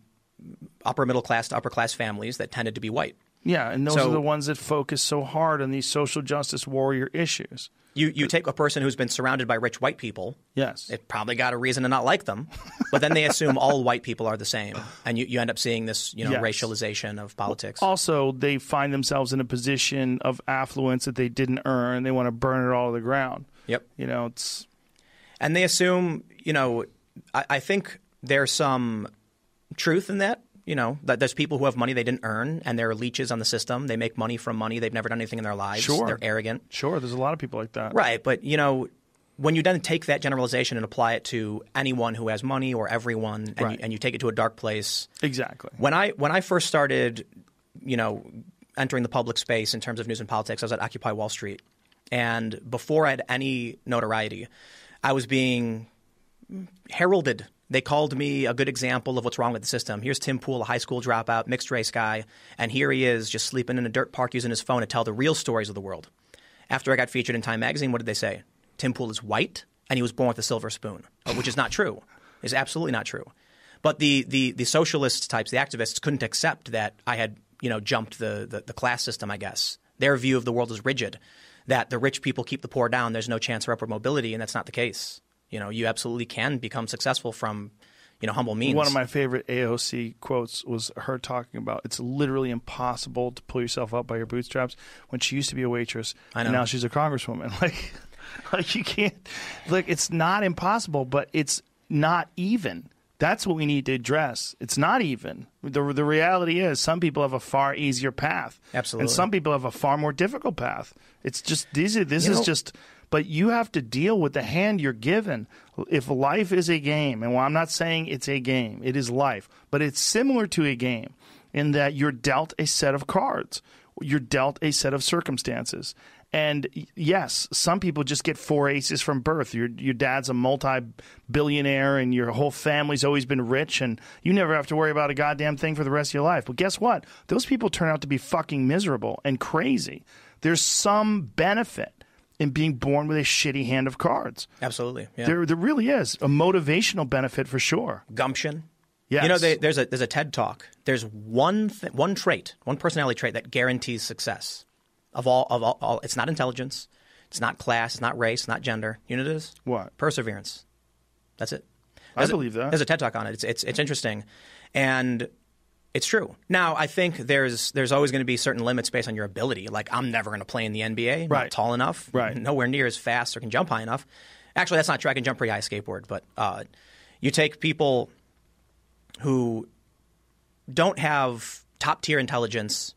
upper middle class to upper class families that tended to be white. Yeah, and those are the ones that focus so hard on these social justice warrior issues. You take a person who's been surrounded by rich white people. Yes. It probably got a reason to not like them. But then they assume all white people are the same. And you end up seeing this racialization of politics. Also, they find themselves in a position of affluence that they didn't earn. They want to burn it all to the ground. Yep. It's... And they assume, I think there's some truth in that. that there's people who have money they didn't earn, and they're leeches on the system. They make money from money. They've never done anything in their lives. Sure. They're arrogant. Sure, there's a lot of people like that. Right, but, when you then take that generalization and apply it to anyone who has money or everyone, and you take it to a dark place. Exactly. When I first started, entering the public space in terms of news and politics, I was at Occupy Wall Street. And before I had any notoriety, I was being heralded. They called me a good example of what's wrong with the system. Here's Tim Pool, a high school dropout, mixed race guy, and here he is just sleeping in a dirt park using his phone to tell the real stories of the world. After I got featured in Time magazine, what did they say? Tim Pool is white and he was born with a silver spoon, which is not true. It's absolutely not true. But the socialist types, the activists, couldn't accept that I had jumped the class system, I guess. Their view of the world is rigid, that the rich people keep the poor down. There's no chance for upward mobility, and that's not the case. You absolutely can become successful from, humble means. One of my favorite AOC quotes was her talking about it's literally impossible to pull yourself up by your bootstraps when she used to be a waitress and now she's a congresswoman. Like you can't – it's not impossible, but it's not even. That's what we need to address. It's not even. The reality is some people have a far easier path. Absolutely. And some people have a far more difficult path. It's just but you have to deal with the hand you're given. If life is a game, and I'm not saying it's a game, it is life, but it's similar to a game in that you're dealt a set of cards. You're dealt a set of circumstances. And yes, some people just get 4 aces from birth. Your dad's a multi-billionaire and your whole family's always been rich and you never have to worry about a goddamn thing for the rest of your life. But guess what? Those people turn out to be fucking miserable and crazy. There's some benefit in being born with a shitty hand of cards. Absolutely. Yeah. There really is a motivational benefit for sure. Gumption. Yes. There's a TED Talk. There's one personality trait that guarantees success. Of all, it's not intelligence, it's not class, it's not race, it's not gender. You know what it is? What? Perseverance. That's it. I believe that. There's a TED Talk on it. It's interesting, and it's true. Now, I think there's always going to be certain limits based on your ability. Like, I'm never going to play in the NBA. Right. Not tall enough. Right. Nowhere near as fast or can jump high enough. Actually, that's not true. I can jump pretty high skateboard. But you take people who don't have top-tier intelligence,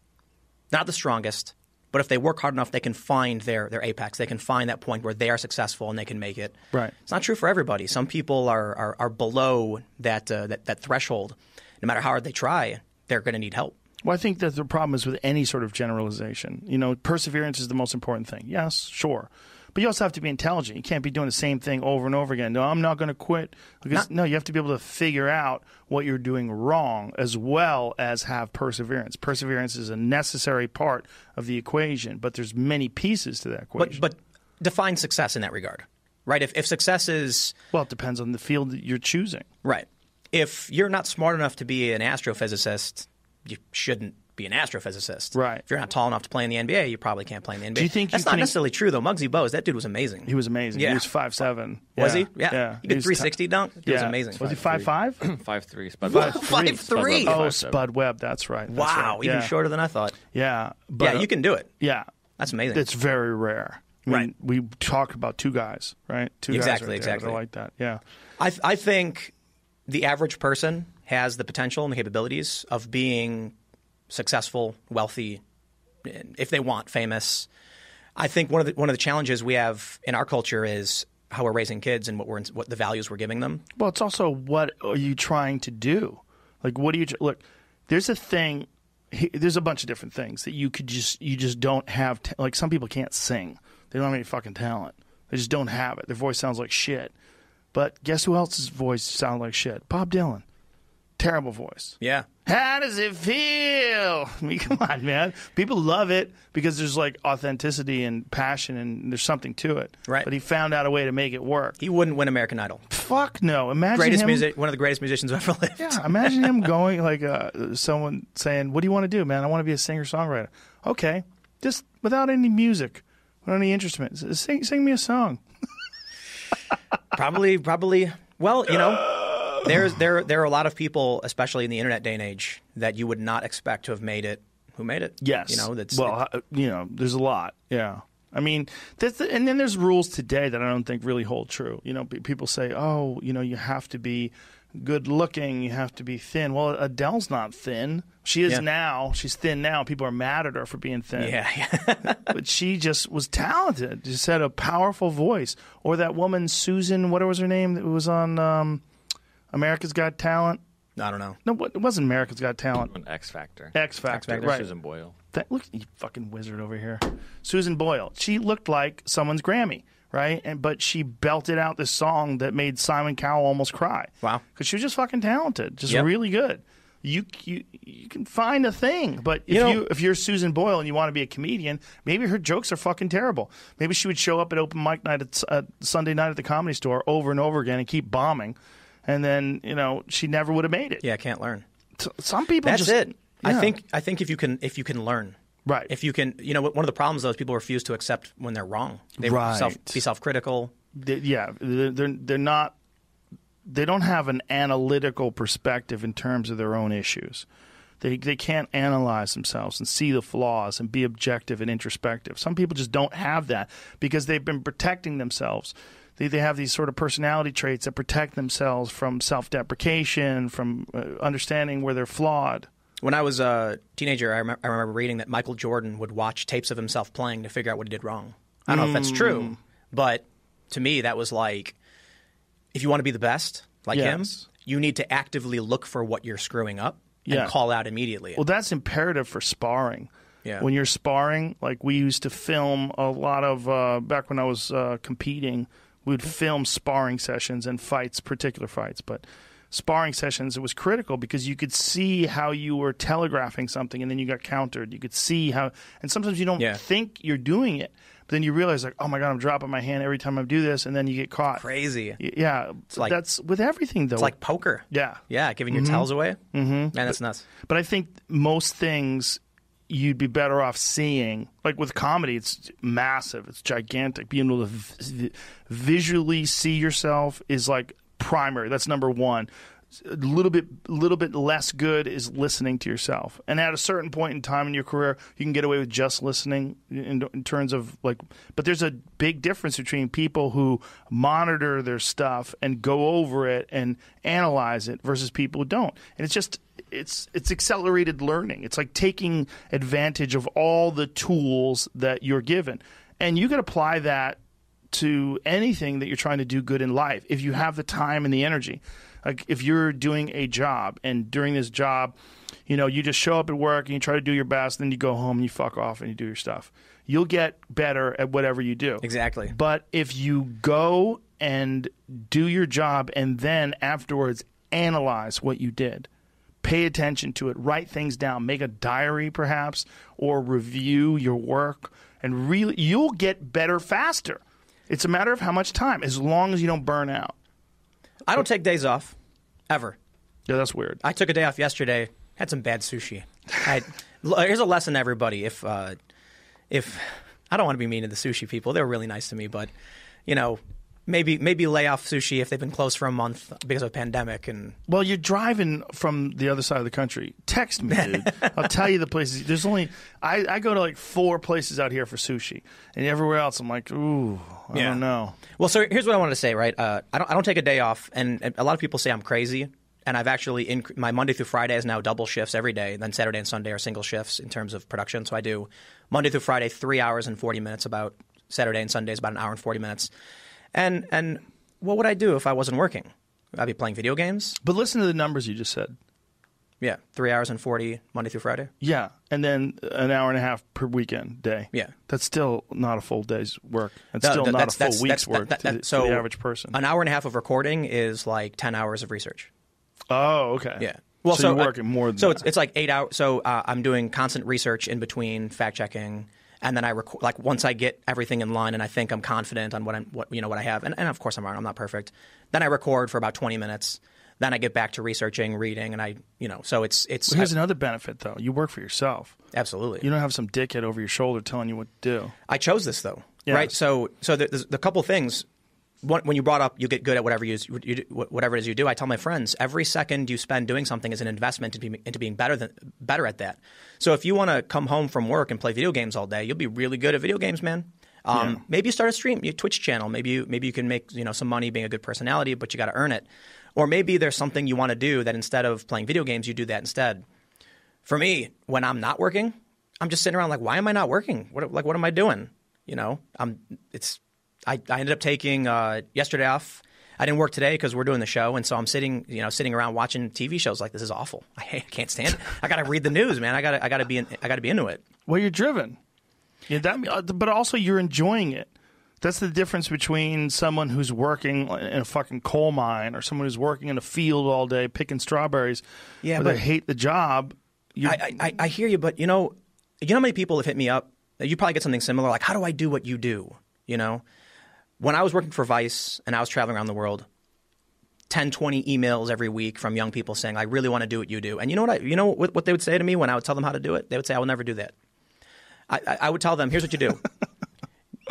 not the strongest, but if they work hard enough, they can find their apex. They can find that point where they are successful and they can make it. Right. It's not true for everybody. Some people are below that threshold. No matter how hard they try, they're going to need help. Well, I think that the problem is with any sort of generalization. Perseverance is the most important thing. Yes, sure. But you also have to be intelligent. You can't be doing the same thing over and over again. No, I'm not going to quit. No, you have to be able to figure out what you're doing wrong as well as have perseverance. Perseverance is a necessary part of the equation, but there's many pieces to that equation. But define success in that regard, right? If success is – well, it depends on the field that you're choosing. Right. If you're not smart enough to be an astrophysicist, you shouldn't be an astrophysicist. Right. If you're not tall enough to play in the NBA, you probably can't play in the NBA. Do you think that's not necessarily true, though? Muggsy Bogues, that dude was amazing. He was amazing. Yeah. He was 5'7". Was he? Yeah. He could 360 dunk. He was amazing. Was he 5'5"? 5'3". Spud Webb. 5'3". Oh, Spud Webb. That's right. That's wow. right. Even shorter than I thought. Yeah. But, yeah, you can do it. Yeah. That's amazing. It's very rare. Right. We talk about two guys, right? Two exactly, guys exactly. like that. Yeah. I think the average person has the potential and the capabilities of being successful, wealthy, if they want, famous. I think one of the challenges we have in our culture is how we're raising kids and what the values we're giving them. Well, it's also what are you trying to do? Like, what do you look? There's a thing. There's a bunch of different things that you just don't have. Like, some people can't sing. They don't have any fucking talent. They just don't have it. Their voice sounds like shit. But guess who else's voice sounds like shit? Bob Dylan. Terrible voice. Yeah. How does it feel? I mean, come on, man. People love it because there's like authenticity and passion and there's something to it. Right. But he found out a way to make it work. He wouldn't win American Idol. Fuck no. Imagine one of the greatest musicians who ever lived. Yeah. Imagine him going like someone saying, "What do you want to do, man? I want to be a singer-songwriter." Okay. Just without any music, without any instruments. Sing me a song. Probably. Well, there are a lot of people, especially in the internet day and age, that you would not expect to have made it. Who made it? Yes. There's a lot. Yeah. I mean, and then there's rules today that I don't think really hold true. People say, oh, you have to be good looking, you have to be thin. Well, Adele's not thin. She is now. She's thin now. People are mad at her for being thin. Yeah. But she just was talented. Just had a powerful voice. Or that woman, Susan, what was her name, that was on America's Got Talent? I don't know. No, it wasn't America's Got Talent. X Factor. X Factor, right. Susan Boyle. Look, you fucking wizard over here. Susan Boyle. She looked like someone's Grammy, right? But she belted out this song that made Simon Cowell almost cry. Wow. Because she was just fucking talented. Just really good. You can find a thing. But if you're Susan Boyle and you want to be a comedian, maybe her jokes are fucking terrible. Maybe she would show up at open mic night at Sunday night at the Comedy Store over and over again and keep bombing. And then, she never would have made it. Yeah, can't learn. Some people That's just... it. Yeah. I think if you can learn. Right. If you can, one of the problems though is people refuse to accept when they're wrong. They be self-critical. They're not. They don't have an analytical perspective in terms of their own issues. They can't analyze themselves and see the flaws and be objective and introspective. Some people just don't have that because they've been protecting themselves. They have these sort of personality traits that protect themselves from self-deprecation, from understanding where they're flawed. When I was a teenager, I remember reading that Michael Jordan would watch tapes of himself playing to figure out what he did wrong. I don't know if that's true, but to me that was like, if you want to be the best, like him, you need to actively look for what you're screwing up and call out immediately. Well, that's imperative for sparring. Yeah. When you're sparring, like we used to film a lot of, back when I was competing, we would film sparring sessions and fights, particular fights, but sparring sessions, it was critical because you could see how you were telegraphing something and then you got countered. You could see how, and sometimes you don't think you're doing it, but then you realize like, oh my God, I'm dropping my hand every time I do this, and then you get caught. Crazy. Yeah. It's like, that's with everything though. It's like poker. Yeah. Yeah, giving your tells away. Mm-hmm. Man, that's nuts. But I think most things you'd be better off seeing. Like with comedy, it's massive. It's gigantic. Being able to visually see yourself is like primary. That's number one. A little bit less good is listening to yourself. And at a certain point in time in your career, you can get away with just listening in terms of like, but there's a big difference between people who monitor their stuff and go over it and analyze it versus people who don't. And it's just, it's accelerated learning. It's like taking advantage of all the tools that you're given. And you can apply that to anything that you're trying to do good in life if you have the time and the energy. Like if you're doing a job and during this job, you just show up at work and you try to do your best, then you go home and you fuck off and you do your stuff. You'll get better at whatever you do. Exactly. But if you go and do your job and then afterwards analyze what you did, pay attention to it, write things down, make a diary perhaps, or review your work, and really you'll get better faster. It's a matter of how much time, as long as you don't burn out. I don't take days off, ever. Yeah, that's weird. I took a day off yesterday, had some bad sushi. Here's a lesson to everybody. If I don't want to be mean to the sushi people, they were really nice to me, but maybe lay off sushi if they've been closed for a month because of a pandemic. And well, you're driving from the other side of the country. Text me, dude. I'll tell you the places. There's only I go to like 4 places out here for sushi, and everywhere else I'm like, ooh, I don't know. Well, so here's what I wanted to say, right? I don't take a day off, and a lot of people say I'm crazy. And I've actually my Monday through Friday is now double shifts every day. Then Saturday and Sunday are single shifts in terms of production. So I do Monday through Friday 3 hours and 40 minutes. About Saturday and Sunday is about an hour and 40 minutes. And what would I do if I wasn't working? I'd be playing video games. But listen to the numbers you just said. Yeah, 3 hours and 40 Monday through Friday. Yeah, and then an hour and a half per weekend day. Yeah. That's still not a full day's work. It's still not a full week's work to the average person. An hour and a half of recording is like 10 hours of research. Oh, okay. Yeah. Well, so you're working more than that. It's like 8 hours. So I'm doing constant research in between, fact-checking, and then I record. Like once I get everything in line and I think I'm confident on what I have, and of course I'm wrong. I'm not perfect. Then I record for about 20 minutes. Then I get back to researching, reading, and so it's. Well, here's another benefit though. You work for yourself. Absolutely. You don't have some dickhead over your shoulder telling you what to do. I chose this though, right? So there's a couple things. When you brought up, you get good at whatever whatever it is you do. I tell my friends every second you spend doing something is an investment into being better at that. So if you want to come home from work and play video games all day, you'll be really good at video games, man. Maybe you start a stream, your Twitch channel. Maybe you can make some money being a good personality, but you got to earn it. Or maybe there's something you want to do that instead of playing video games, you do that instead. For me, when I'm not working, I'm just sitting around like, why am I not working? What am I doing? I ended up taking yesterday off. I didn't work today because we're doing the show, and so I'm sitting around watching TV shows like this is awful. I can't stand it. I got to read the news, man. I got to be into it. Well, you're driven. Yeah, but also you're enjoying it. That's the difference between someone who's working in a fucking coal mine or someone who's working in a field all day picking strawberries. Yeah, but they hate the job. I hear you, but you know how many people have hit me up? You probably get something similar, like, how do I do what you do? When I was working for Vice and I was traveling around the world, 10, 20 emails every week from young people saying, I really want to do what you do. And you know what they would say to me when I would tell them how to do it? They would say, I will never do that. I would tell them, here's what you do.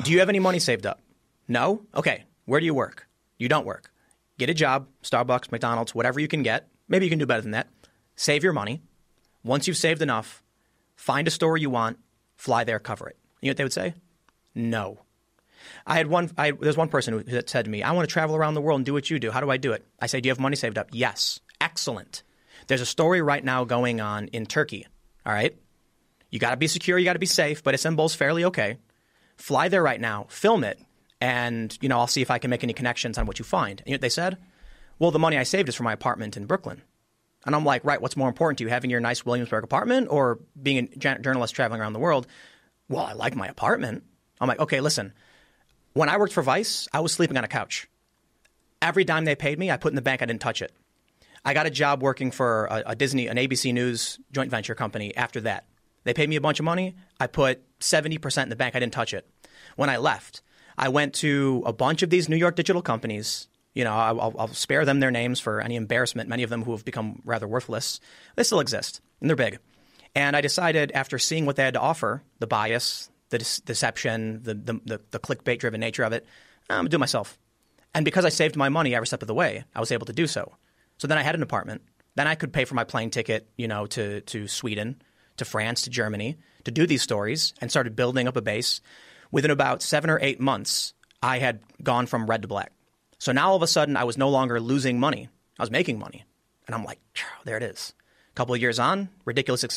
Do you have any money saved up? No? Okay. Where do you work? You don't work. Get a job, Starbucks, McDonald's, whatever you can get. Maybe you can do better than that. Save your money. Once you've saved enough, find a story you want, fly there, cover it. You know what they would say? No. There's one person who said to me, I want to travel around the world and do what you do. How do I do it? I say, do you have money saved up? Yes. Excellent. There's a story right now going on in Turkey. All right? You got to be secure. You got to be safe, but Istanbul's fairly okay. Fly there right now, film it, and I'll see if I can make any connections on what you find. And you know what they said? Well, the money I saved is for my apartment in Brooklyn. And I'm like, right, what's more important to you, having your nice Williamsburg apartment or being a journalist traveling around the world? Well, I like my apartment. I'm like, okay, listen. When I worked for Vice, I was sleeping on a couch. Every dime they paid me, I put in the bank. I didn't touch it. I got a job working for an ABC News joint venture company after that. They paid me a bunch of money. I put 70% in the bank. I didn't touch it. When I left, I went to a bunch of these New York digital companies. I'll spare them their names for any embarrassment. Many of them who have become rather worthless. They still exist, and they're big. And I decided after seeing what they had to offer, the bias, the deception, the clickbait-driven nature of it, I'm going to do it myself. And because I saved my money every step of the way, I was able to do so. So then I had an apartment. Then I could pay for my plane ticket, to Sweden, to France, to Germany, to do these stories, and started building up a base. Within about 7 or 8 months, I had gone from red to black. So now all of a sudden, I was no longer losing money. I was making money. And I'm like, there it is. A couple of years on, ridiculously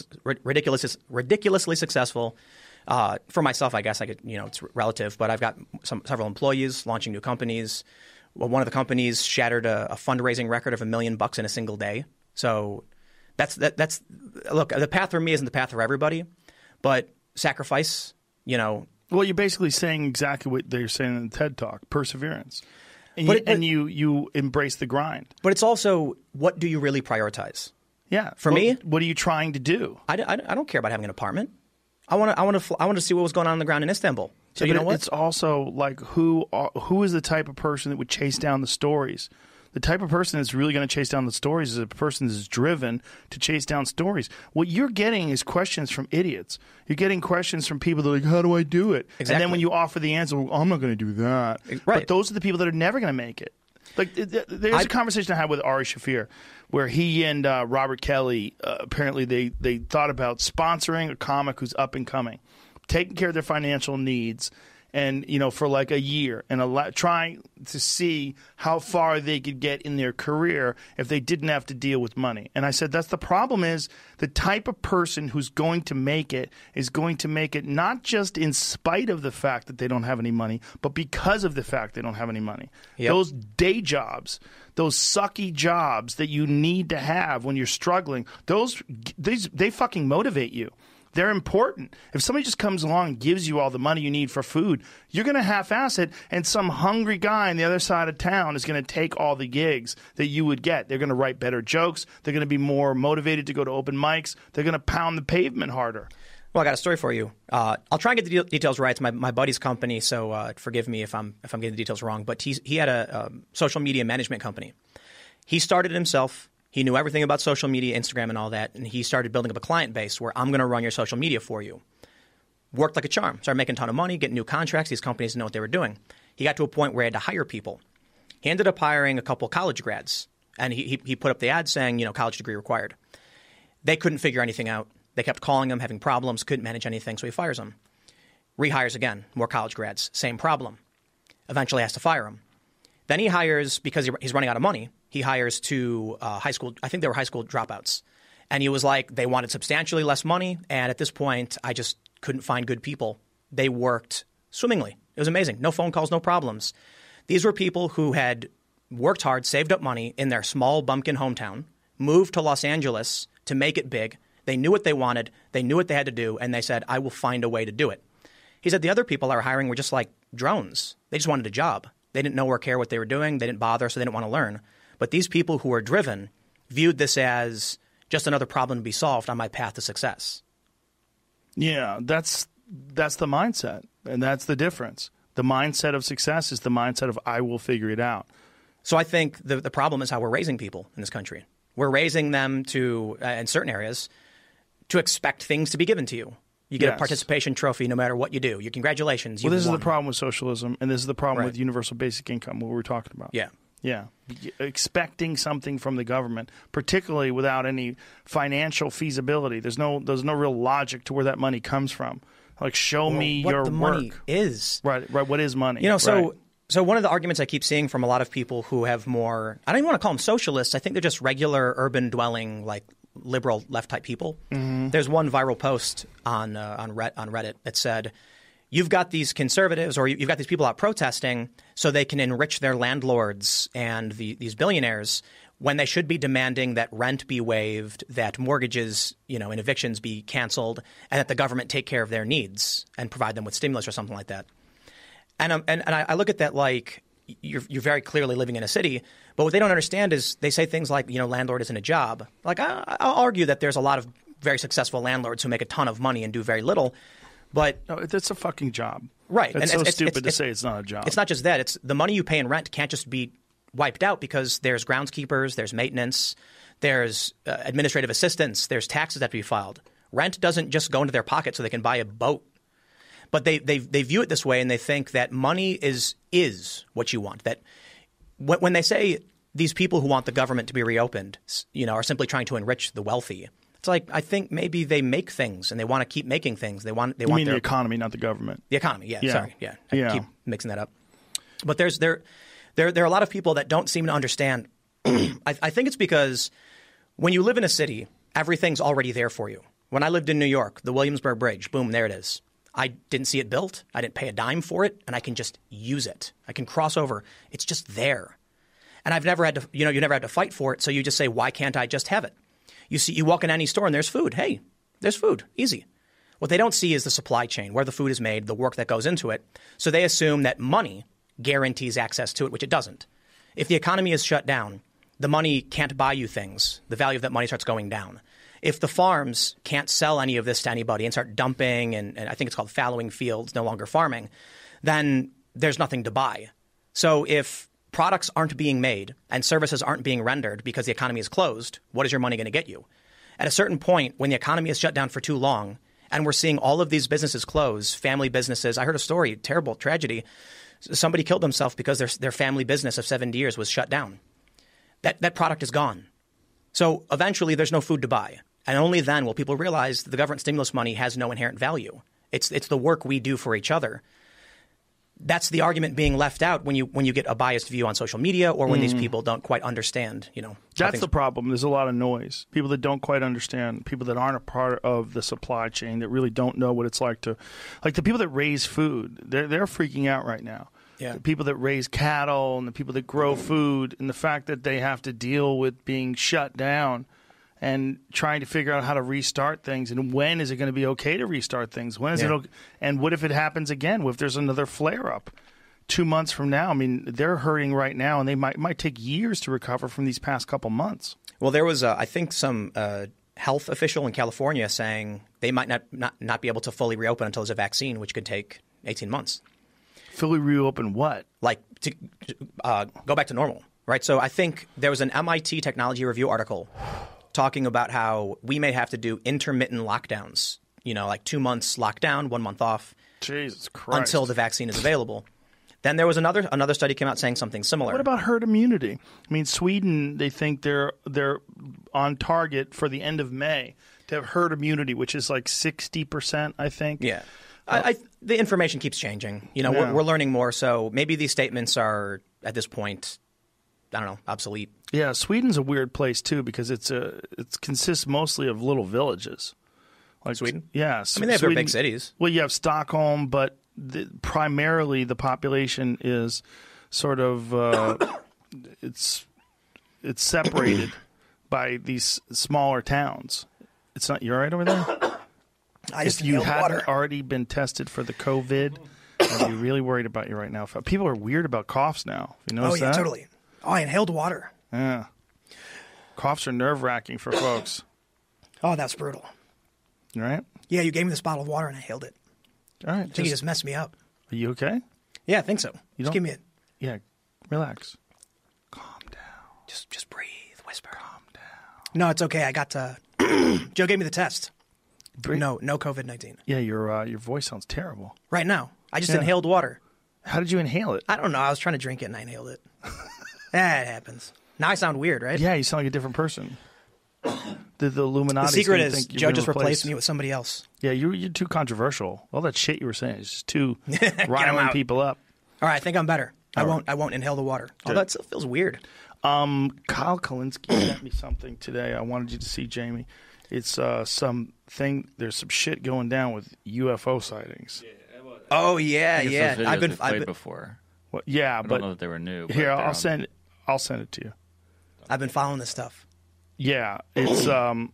successful. For myself, I guess I could, it's relative, but I've got several employees launching new companies. Well, one of the companies shattered a fundraising record of $1 million in a single day. So that's look, the path for me isn't the path for everybody, but sacrifice, Well, you're basically saying exactly what they're saying in the TED Talk, perseverance. And you embrace the grind. But it's also, what do you really prioritize? Yeah. For me, what are you trying to do? I don't care about having an apartment. I want to see what was going on the ground in Istanbul. So you know what? It's also like who is the type of person that would chase down the stories? The type of person that's really going to chase down the stories is a person that's driven to chase down stories. What you're getting is questions from idiots. You're getting questions from people that are like, how do I do it? Exactly. And then when you offer the answer, well, I'm not going to do that. Right. But those are the people that are never going to make it. Like there's a conversation I had with Ari Shafir where he and Robert Kelly, apparently they thought about sponsoring a comic who's up and coming, taking care of their financial needs, and for like a year, and trying to see how far they could get in their career if they didn't have to deal with money. And I said that's the problem, is the type of person who's going to make it is going to make it not just in spite of the fact that they don't have any money, but because of the fact they don't have any money. Yep. Those day jobs, those sucky jobs that you need to have when you're struggling, they fucking motivate you. They're important. If somebody just comes along and gives you all the money you need for food, you're going to half-ass it, and some hungry guy on the other side of town is going to take all the gigs that you would get. They're going to write better jokes. They're going to be more motivated to go to open mics. They're going to pound the pavement harder. Well, I got a story for you. I'll try and get the details right. It's my buddy's company, so forgive me if I'm getting the details wrong. But he had a social media management company. He started it himself. He knew everything about social media, Instagram and all that, and he started building up a client base where I'm going to run your social media for you. Worked like a charm. Started making a ton of money, getting new contracts. These companies didn't know what they were doing. He got to a point where he had to hire people. He ended up hiring a couple college grads, and he put up the ad saying, college degree required. They couldn't figure anything out. They kept calling him, having problems, couldn't manage anything, so he fires them. Rehires again, more college grads, same problem. Eventually has to fire them. Then he hires, because he's running out of money, he hires two high school, I think they were high school dropouts. And he was like, they wanted substantially less money. And at this point, I just couldn't find good people. They worked swimmingly. It was amazing. No phone calls, no problems. These were people who had worked hard, saved up money in their small bumpkin hometown, moved to Los Angeles to make it big. They knew what they wanted. They knew what they had to do. And they said, I will find a way to do it. He said the other people I were hiring were just like drones. They just wanted a job. They didn't know or care what they were doing. They didn't bother, so they didn't want to learn. But these people who were driven viewed this as just another problem to be solved on my path to success. Yeah, that's the mindset, and that's the difference. The mindset of success is the mindset of I will figure it out. So I think the problem is how we're raising people in this country. We're raising them to, in certain areas, to expect things to be given to you. You get a participation trophy no matter what you do. Congratulations. Well, this is the problem with socialism, and this is the problem with universal basic income, what we were talking about. Yeah. Yeah. Expecting something from the government, particularly without any financial feasibility. There's no real logic to where that money comes from. Like, show me your work. What the money is. Right. What is money? So one of the arguments I keep seeing from a lot of people who have more, I don't even want to call them socialists. I think they're just regular urban dwelling, like liberal left type people. Mm-hmm. There's one viral post on Reddit that said, you've got these conservatives or you've got these people out protesting so they can enrich their landlords and these billionaires when they should be demanding that rent be waived, that mortgages, and evictions be canceled, and that the government take care of their needs and provide them with stimulus or something like that. And I look at that like you're very clearly living in a city, but what they don't understand is they say things like, landlord isn't a job. Like I'll argue that there's a lot of very successful landlords who make a ton of money and do very little. But no, it's a fucking job. Right. It's so stupid to say it's not a job. It's not just that. It's the money you pay in rent can't just be wiped out because there's groundskeepers, there's maintenance, there's administrative assistants, there's taxes that have to be filed. Rent doesn't just go into their pocket so they can buy a boat. But they view it this way, and they think that money is what you want. That when they say these people who want the government to be reopened, are simply trying to enrich the wealthy. It's like I think maybe they make things and they want to keep making things. They want the economy, not the government. The economy, yeah. Sorry, yeah. I keep mixing that up. But there are a lot of people that don't seem to understand. I think it's because when you live in a city, everything's already there for you. When I lived in New York, the Williamsburg Bridge, boom, there it is. I didn't see it built. I didn't pay a dime for it, and I can just use it. I can cross over. It's just there. And I've never had to, you never had to fight for it. So you just say, why can't I just have it? You walk in any store and there's food. Hey, there's food. Easy. What they don't see is the supply chain, where the food is made, the work that goes into it. So they assume that money guarantees access to it, which it doesn't. If the economy is shut down, the money can't buy you things. The value of that money starts going down. If the farms can't sell any of this to anybody and start dumping, and I think it's called fallowing fields, no longer farming, then there's nothing to buy. So if products aren't being made and services aren't being rendered because the economy is closed, what is your money going to get you? At a certain point, when the economy is shut down for too long and we're seeing all of these businesses close, family businesses, I heard a story, terrible tragedy. Somebody killed themselves because their family business of 70 years was shut down. That product is gone. So eventually there's no food to buy. And only then will people realize that the government stimulus money has no inherent value. It's the work we do for each other. That's the argument being left out when you get a biased view on social media or when these people don't quite understand, That's the problem. There's a lot of noise. People that don't quite understand, people that aren't a part of the supply chain, that really don't know what it's like to, like the people that raise food, they're freaking out right now. Yeah. The people that raise cattle and the people that grow food, and the fact that they have to deal with being shut down and trying to figure out how to restart things, and when is it going to be okay to restart things? When is it okay? And what if it happens again? What if there's another flare-up 2 months from now? I mean, they're hurting right now, and they might take years to recover from these past couple months. Well, there was, I think, some health official in California saying they might not be able to fully reopen until there's a vaccine, which could take 18 months. Fully reopen what? Like to go back to normal, right? So I think there was an MIT Technology Review article talking about how we may have to do intermittent lockdowns, like 2 months lockdown, 1 month off. Jesus Christ. Until the vaccine is available. Then there was another study came out saying something similar. What about herd immunity? I mean, Sweden, they think they're on target for the end of May to have herd immunity, which is like 60%, I think. Yeah. The information keeps changing. You know, we're learning more, so maybe these statements are, at this point, I don't know, obsolete. Yeah, Sweden's a weird place, too, because it consists mostly of little villages. Like Sweden? Yeah. I mean, they have their big cities. Well, you have Stockholm, but primarily the population is sort of it's separated by these smaller towns. It's not. You're right over there. If you hadn't already been tested for the COVID, I'd be really worried about you right now. People are weird about coughs now. You notice that? Totally. Oh, I inhaled water. Yeah. Coughs are nerve-wracking for folks. Oh, that's brutal. Right? Yeah, you gave me this bottle of water and I inhaled it. All right. I think you just messed me up. Are you okay? Yeah, I think so. Just give me it. Yeah, relax. Calm down. Just breathe. Whisper. Calm down. No, it's okay. I got to... Joe gave me the test. No COVID-19. Yeah, your voice sounds terrible. Right now. I just inhaled water. How did you inhale it? I don't know. I was trying to drink it and I inhaled it. That happens. Now I sound weird, right? Yeah, you sound like a different person. The Illuminati. The secret is Joe just replaced me with somebody else. Yeah, you're too controversial. All that shit you were saying is just too riling people up. All right, I think I'm better. I won't inhale the water. Oh, that still feels weird. Kyle Kalinske sent me something today. I wanted you to see, Jamie. It's there's some shit going down with UFO sightings. Oh yeah. I've been played before. Well, yeah, I don't know that they were new. Here, I'll send it to you. I've been following this stuff. Yeah, it's hold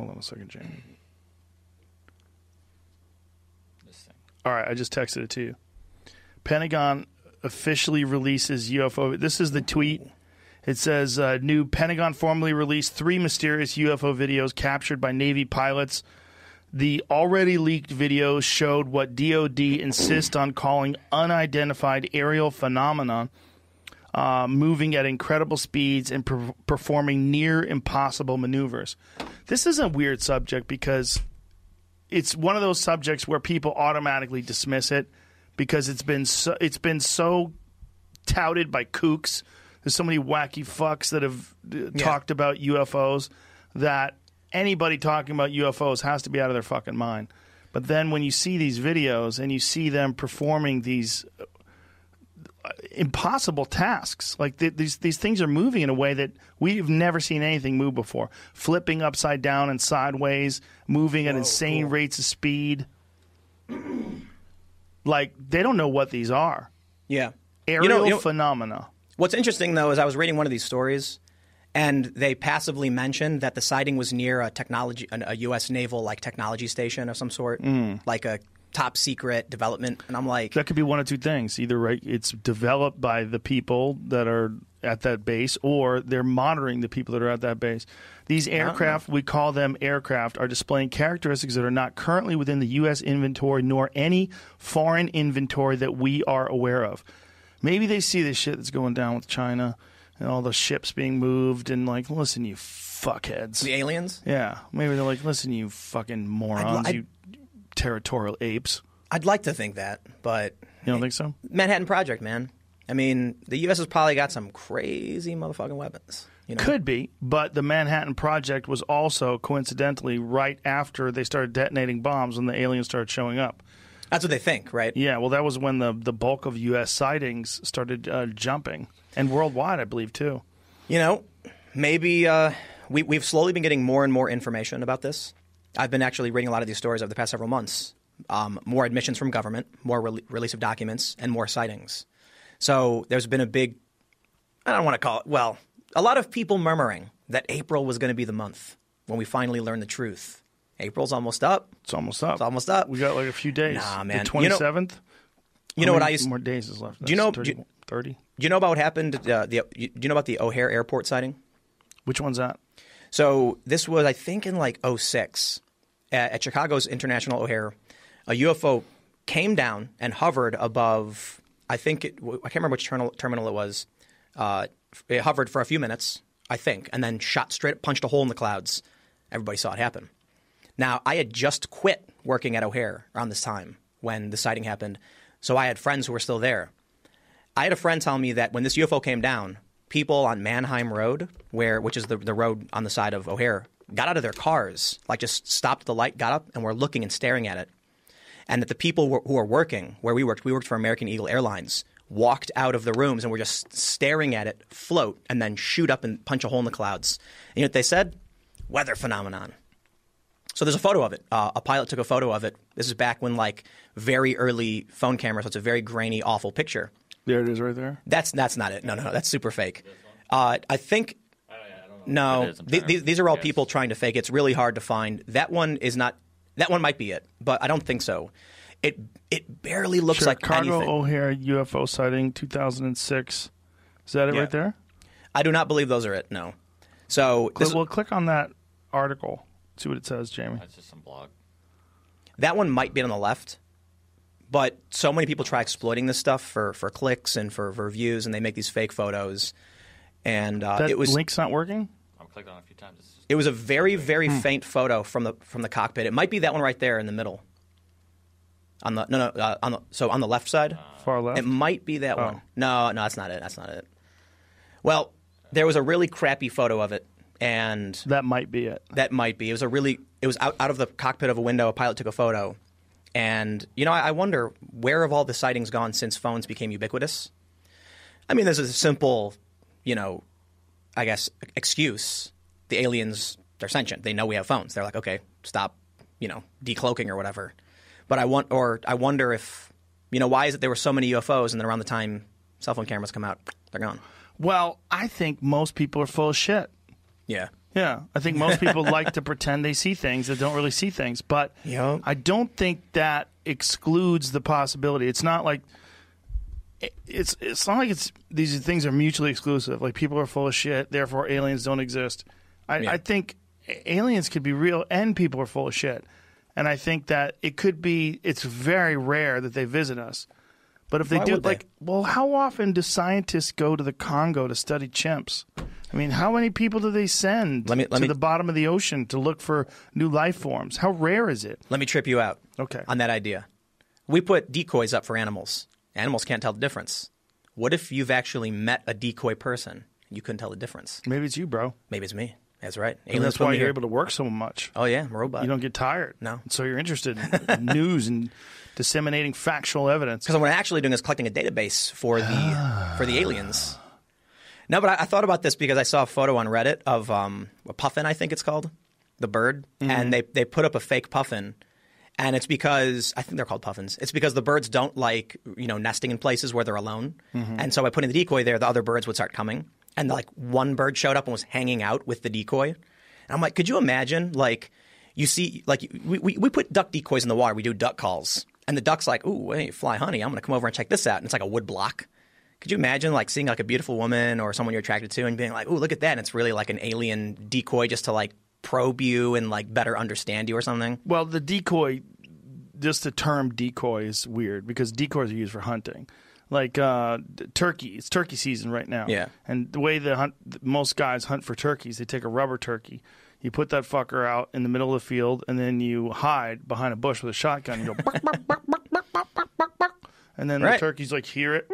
on a second, Jamie. This thing. All right, I just texted it to you. Pentagon officially releases UFO. This is the tweet. It says, new Pentagon formally released 3 mysterious UFO videos captured by Navy pilots. The already leaked videos showed what DoD insists on calling unidentified aerial phenomenon, moving at incredible speeds and performing near impossible maneuvers. This is a weird subject because it's one of those subjects where people automatically dismiss it because it's been so touted by kooks. There's so many wacky fucks that have talked about UFOs that anybody talking about UFOs has to be out of their fucking mind. But then when you see these videos and you see them performing these impossible tasks, like these things are moving in a way that we've never seen anything move before, flipping upside down and sideways, moving at insane rates of speed. Like, they don't know what these are. Yeah. Aerial phenomena. What's interesting, though, is I was reading one of these stories, and they passively mentioned that the sighting was near a U.S. naval technology station of some sort, like a top secret development. And I'm like, that could be one of two things: either it's developed by the people that are at that base, or they're monitoring the people that are at that base. These aircraft, we call them aircraft, are displaying characteristics that are not currently within the U.S. inventory nor any foreign inventory that we are aware of. Maybe they see this shit that's going down with China and all the ships being moved and like, listen, you fuckheads. The aliens? Yeah. Maybe they're like, listen, you fucking morons, you territorial apes. I'd like to think that, but... You don't think so? Manhattan Project, man. I mean, the U.S. has probably got some crazy motherfucking weapons. You know? Could be, but the Manhattan Project was also, coincidentally, right after they started detonating bombs when the aliens started showing up. That's what they think, right? Yeah, well, that was when the bulk of U.S. sightings started jumping. And worldwide, I believe, too. You know, maybe we've slowly been getting more and more information about this. I've been actually reading a lot of these stories over the past several months. More admissions from government, more release of documents, and more sightings. So there's been a big, I don't want to call it, well, a lot of people murmuring that April was going to be the month when we finally learn the truth. April's almost up. It's almost up. It's almost up. We got like a few days. Nah, man. The 27th? You know what I used... more days is left? Do you know... 30? Do you know about what happened? Do you know about the O'Hare Airport sighting? Which one's that? So this was, I think, in like 2006 at Chicago's International O'Hare. A UFO came down and hovered above. I can't remember which terminal it was. It hovered for a few minutes, I think, and then punched a hole in the clouds. Everybody saw it happen. Now, I had just quit working at O'Hare around this time when the sighting happened, so I had friends who were still there. I had a friend tell me that when this UFO came down, people on Mannheim Road, which is the road on the side of O'Hare, got out of their cars, like just stopped at the light, got up, and were looking and staring at it. and that the people who are working where we worked for American Eagle Airlines, walked out of the rooms and were just staring at it float and then shoot up and punch a hole in the clouds. And you know what they said? Weather phenomenon. So there's a photo of it. A pilot took a photo of it. This is back when like very early phone cameras, so it's a very grainy, awful picture. There it is right there. That's not it. No, that's super fake. I think no. These are all people trying to fake. It's really hard to find. That one is not. That one might be it, but I don't think so. It barely looks like Chicago anything. O'Hare UFO sighting 2006. Is that it right there? I do not believe those are it. No. So click on that article. See what it says, Jamie. That's just some blog. That one might be on the left, but so many people try exploiting this stuff for clicks and for views, and they make these fake photos. And that link's not working? I've clicked on it a few times. It was a very, very faint photo from the cockpit. It might be that one right there in the middle. On the left side. Far left? It might be that one. No, that's not it. That's not it. Well, there was a really crappy photo of it. And that might be it. That might be. It was out of the cockpit of a window. A pilot took a photo. And, you know, I wonder, where have all the sightings gone since phones became ubiquitous? I mean, there's a simple, you know, I guess, excuse. The aliens, they're sentient. They know we have phones. They're like, okay, stop, you know, decloaking or whatever. But I wonder if, you know, why is it there were so many UFOs and then around the time cell phone cameras come out, they're gone? Well, I think most people are full of shit. Yeah. Yeah. I think most people like to pretend they see things that don't really see things. But I don't think that excludes the possibility. It's not like it's not like these things are mutually exclusive. Like people are full of shit, therefore aliens don't exist. I think aliens could be real and people are full of shit. And I think that it's very rare that they visit us. But if they do, well, how often do scientists go to the Congo to study chimps? I mean, how many people do they send to the bottom of the ocean to look for new life forms? How rare is it? Let me trip you out on that idea. We put decoys up for animals. Animals can't tell the difference. What if you've actually met a decoy person and you couldn't tell the difference? Maybe it's you, bro. Maybe it's me. That's right. And that's why you're able to work so much. Oh, yeah, I'm a robot. You don't get tired. No. So you're interested in news and disseminating factual evidence. Because what I'm actually doing is collecting a database for the aliens. No, but I thought about this because I saw a photo on Reddit of a puffin, I think it's called, the bird. Mm-hmm. And they put up a fake puffin. And it's because, I think they're called puffins. It's because the birds don't like, you know, nesting in places where they're alone. Mm-hmm. And so by putting the decoy there, the other birds would start coming. And like one bird showed up and was hanging out with the decoy. And I'm like, could you imagine, like, you see, like, we put duck decoys in the water. We do duck calls. And the duck's like, ooh, hey, fly honey, I'm going to come over and check this out. And it's like a wood block. Could you imagine, like, seeing like a beautiful woman or someone you're attracted to and being like, ooh, look at that. And it's really like an alien decoy just to like probe you and like better understand you or something? Well, the decoy, just the term decoy is weird because decoys are used for hunting. Like turkey, it's turkey season right now. Yeah. And the way most guys hunt for turkeys, they take a rubber turkey. You put that fucker out in the middle of the field, and then you hide behind a bush with a shotgun. You go, bark, bark, bark, bark, bark, bark, bark, bark, bark. And then the turkeys like hear it,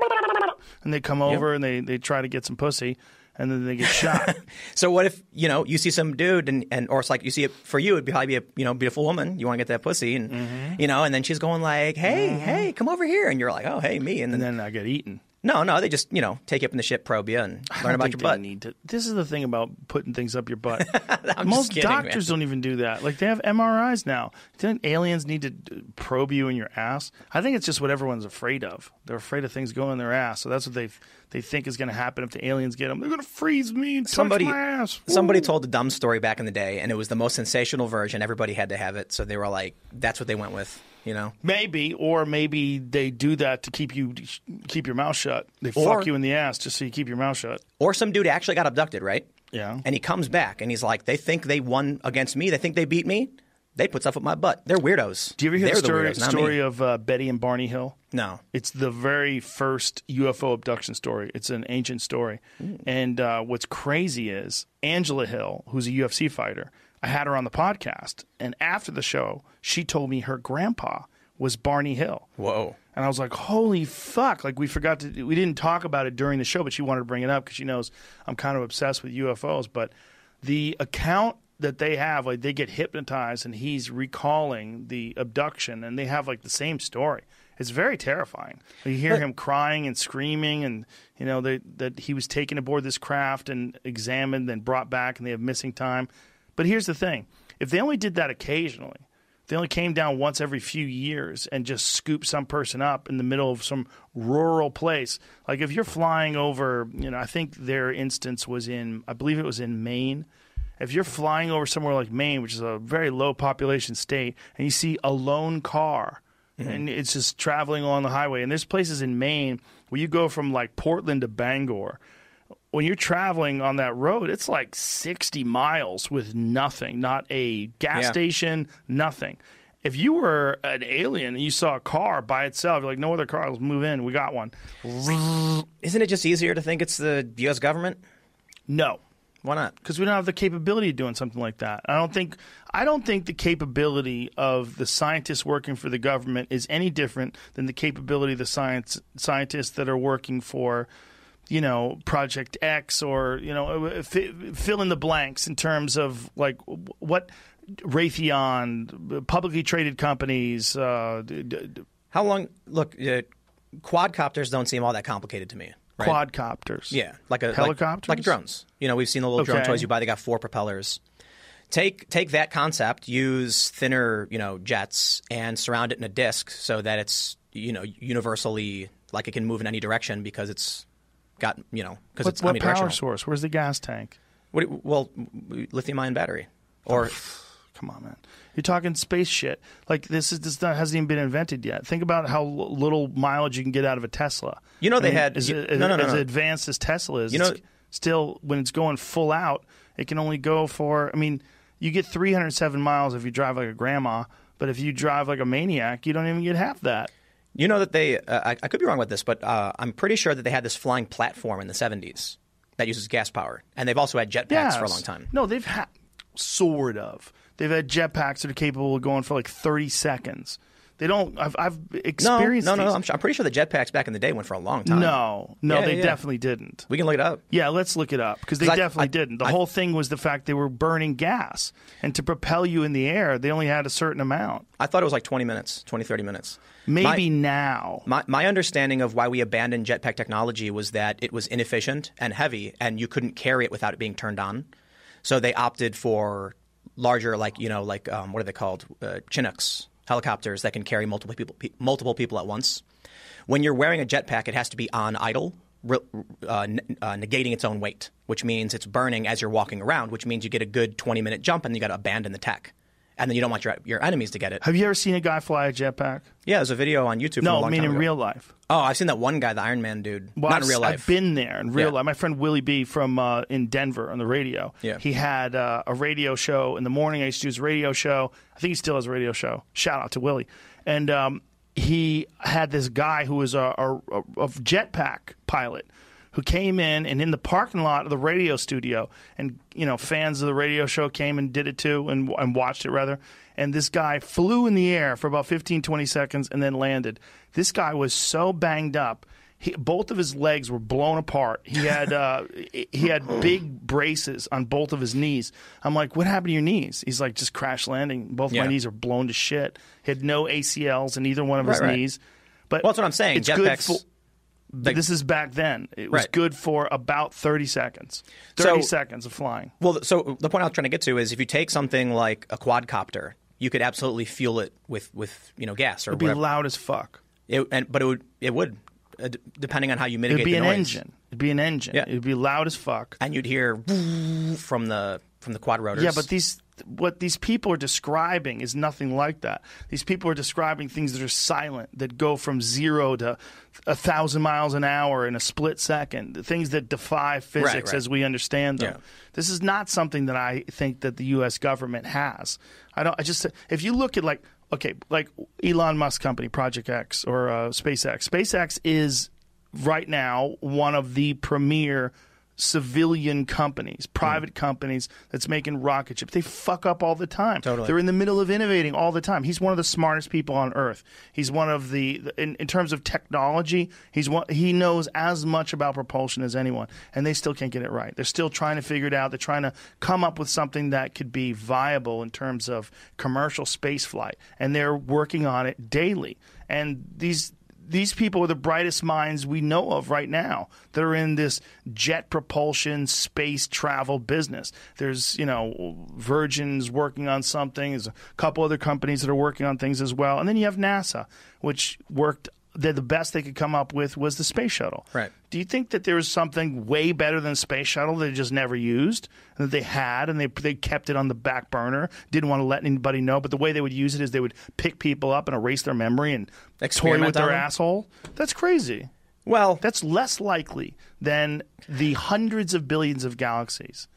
and they come over and they try to get some pussy, and then they get shot. So what if, you know, you see some dude and or it's like you see it for you, it'd probably be a, you know, beautiful woman. You want to get that pussy and, you know, and then she's going like, hey, come over here. And you're like, oh, hey, me. And then I get eaten. No, they just, you know, take you up in the ship, probe you, and learn about your butt. This is the thing about putting things up your butt. Most doctors don't even do that. Like, they have MRIs now. Don't aliens need to probe you in your ass? I think it's just what everyone's afraid of. They're afraid of things going in their ass. So that's what they think is going to happen if the aliens get them. They're going to freeze me and touch my ass. Somebody told a dumb story back in the day, and it was the most sensational version. Everybody had to have it. So they were like, that's what they went with. You know, maybe they do that to keep your mouth shut. They fuck you in the ass just so you keep your mouth shut. Or some dude actually got abducted, right? Yeah. And he comes back and he's like, they think they won against me. They think they beat me. They put stuff up my butt. They're weirdos. Do you ever hear the story of Betty and Barney Hill? No. It's the very first UFO abduction story. It's an ancient story. And what's crazy is Angela Hill, who's a UFC fighter, I had her on the podcast, and after the show, she told me her grandpa was Barney Hill. Whoa. And I was like, holy fuck. Like, we didn't talk about it during the show, but she wanted to bring it up because she knows I'm kind of obsessed with UFOs. But the account that they have, like they get hypnotized and he's recalling the abduction, and they have like the same story. It's very terrifying. You hear him crying and screaming, and you know that he was taken aboard this craft and examined and brought back, and they have missing time. But here's the thing: if they only did that occasionally, if they only came down once every few years and just scooped some person up in the middle of some rural place, like if you're flying over, you know, I think their instance was I believe it was in Maine. If you're flying over somewhere like Maine, which is a very low population state, and you see a lone car. And it's just traveling along the highway. And there's places in Maine where you go from like Portland to Bangor. When you're traveling on that road, it's like 60 miles with nothing, not a gas station, nothing. If you were an alien and you saw a car by itself, you're like, no other car, let's move in. We got one. Isn't it just easier to think it's the U.S. government? No. Why not? Because we don't have the capability of doing something like that. I don't think the capability of the scientists working for the government is any different than the capability of the scientists that are working for, you know, Project X or, you know, fill in the blanks in terms of like what Raytheon, publicly traded companies. How long? Look, quadcopters don't seem all that complicated to me. Right? Quadcopters. Yeah. Like helicopters? Like drones. You know, we've seen the little drone toys you buy. They got 4 propellers. Take that concept, use thinner, you know, jets and surround it in a disc so that it's, you know, universally, like it can move in any direction because it's got, you know, because it's omnidirectional. What power source? Where's the gas tank? Well, lithium-ion battery. Or come on, man. You're talking space shit. Like this hasn't even been invented yet. Think about how little mileage you can get out of a Tesla. You know, as advanced as Tesla is, you know, still when it's going full out, it can only go for. I mean, you get 307 miles if you drive like a grandma, but if you drive like a maniac, you don't even get half that. You know that they. I could be wrong with this, but I'm pretty sure that they had this flying platform in the 70s that uses gas power, and they've also had jetpacks for a long time. No, they've had sort of. They've had jetpacks that are capable of going for like 30 seconds. They don't. I've experienced. No. I'm pretty sure the jetpacks back in the day went for a long time. No, they definitely didn't. We can look it up. Yeah, let's look it up because they definitely didn't. The whole thing was the fact they were burning gas, and to propel you in the air, they only had a certain amount. I thought it was like 20 minutes, 30 minutes. Maybe now. My understanding of why we abandoned jetpack technology was that it was inefficient and heavy, and you couldn't carry it without it being turned on. So they opted for larger, what are they called? Chinooks, helicopters that can carry multiple people at once. When you're wearing a jetpack, it has to be on idle, negating its own weight, which means it's burning as you're walking around, which means you get a good 20-minute jump and you got to abandon the tech. And then you don't want your enemies to get it. Have you ever seen a guy fly a jetpack? Yeah, there's a video on YouTube from a long time ago. No, I mean in real life. Oh, I've seen that one guy, the Iron Man dude. Well, not in real life. I've been there in real life. My friend Willie B. from in Denver on the radio. Yeah. He had a radio show in the morning. I used to do his radio show. I think he still has a radio show. Shout out to Willie. And he had this guy who was a jetpack pilot who came in the parking lot of the radio studio, and you know, fans of the radio show came and did it too, and watched it rather. And this guy flew in the air for about 15, 20 seconds and then landed. This guy was so banged up. Both of his legs were blown apart. He had big braces on both of his knees. I'm like, what happened to your knees? He's like, just crash landing. Both my knees are blown to shit. He had no ACLs in either one of his knees. But that's what I'm saying. Jetpacks. This is back then. It was good for about 30 seconds. 30 seconds of flying. Well, so the point I was trying to get to is if you take something like a quadcopter, you could absolutely fuel it with gas or whatever. It'd be whatever. loud as fuck. But it would depending on how you mitigate the noise. It'd be an engine. Yeah. It'd be loud as fuck. And you'd hear from the quad rotors. Yeah, but what these people are describing is nothing like that. These people are describing things that are silent, that go from 0 to 1,000 miles an hour in a split second, things that defy physics as we understand them. Yeah. This is not something that I think that the U.S. government has. If you look at like Elon Musk company, Project X or SpaceX. SpaceX is right now one of the premier civilian companies, private companies that's making rocket ships. They fuck up all the time. Totally. They're in the middle of innovating all the time. He's one of the smartest people on earth. He's one of in terms of technology, he knows as much about propulsion as anyone, and they still can't get it right. They're still trying to figure it out. They're trying to come up with something that could be viable in terms of commercial space flight, and they're working on it daily. And these people are the brightest minds we know of right now that are in this jet propulsion space travel business. There's, Virgin's working on something. There's a couple other companies that are working on things as well. And then you have NASA, which worked. The best they could come up with was the space shuttle. Right. Do you think that there was something way better than space shuttle they just never used, and that they had, and they kept it on the back burner, didn't want to let anybody know, but the way they would use it is they would pick people up and erase their memory and toy with their asshole? That's crazy. Well, that's less likely than the hundreds of billions of galaxies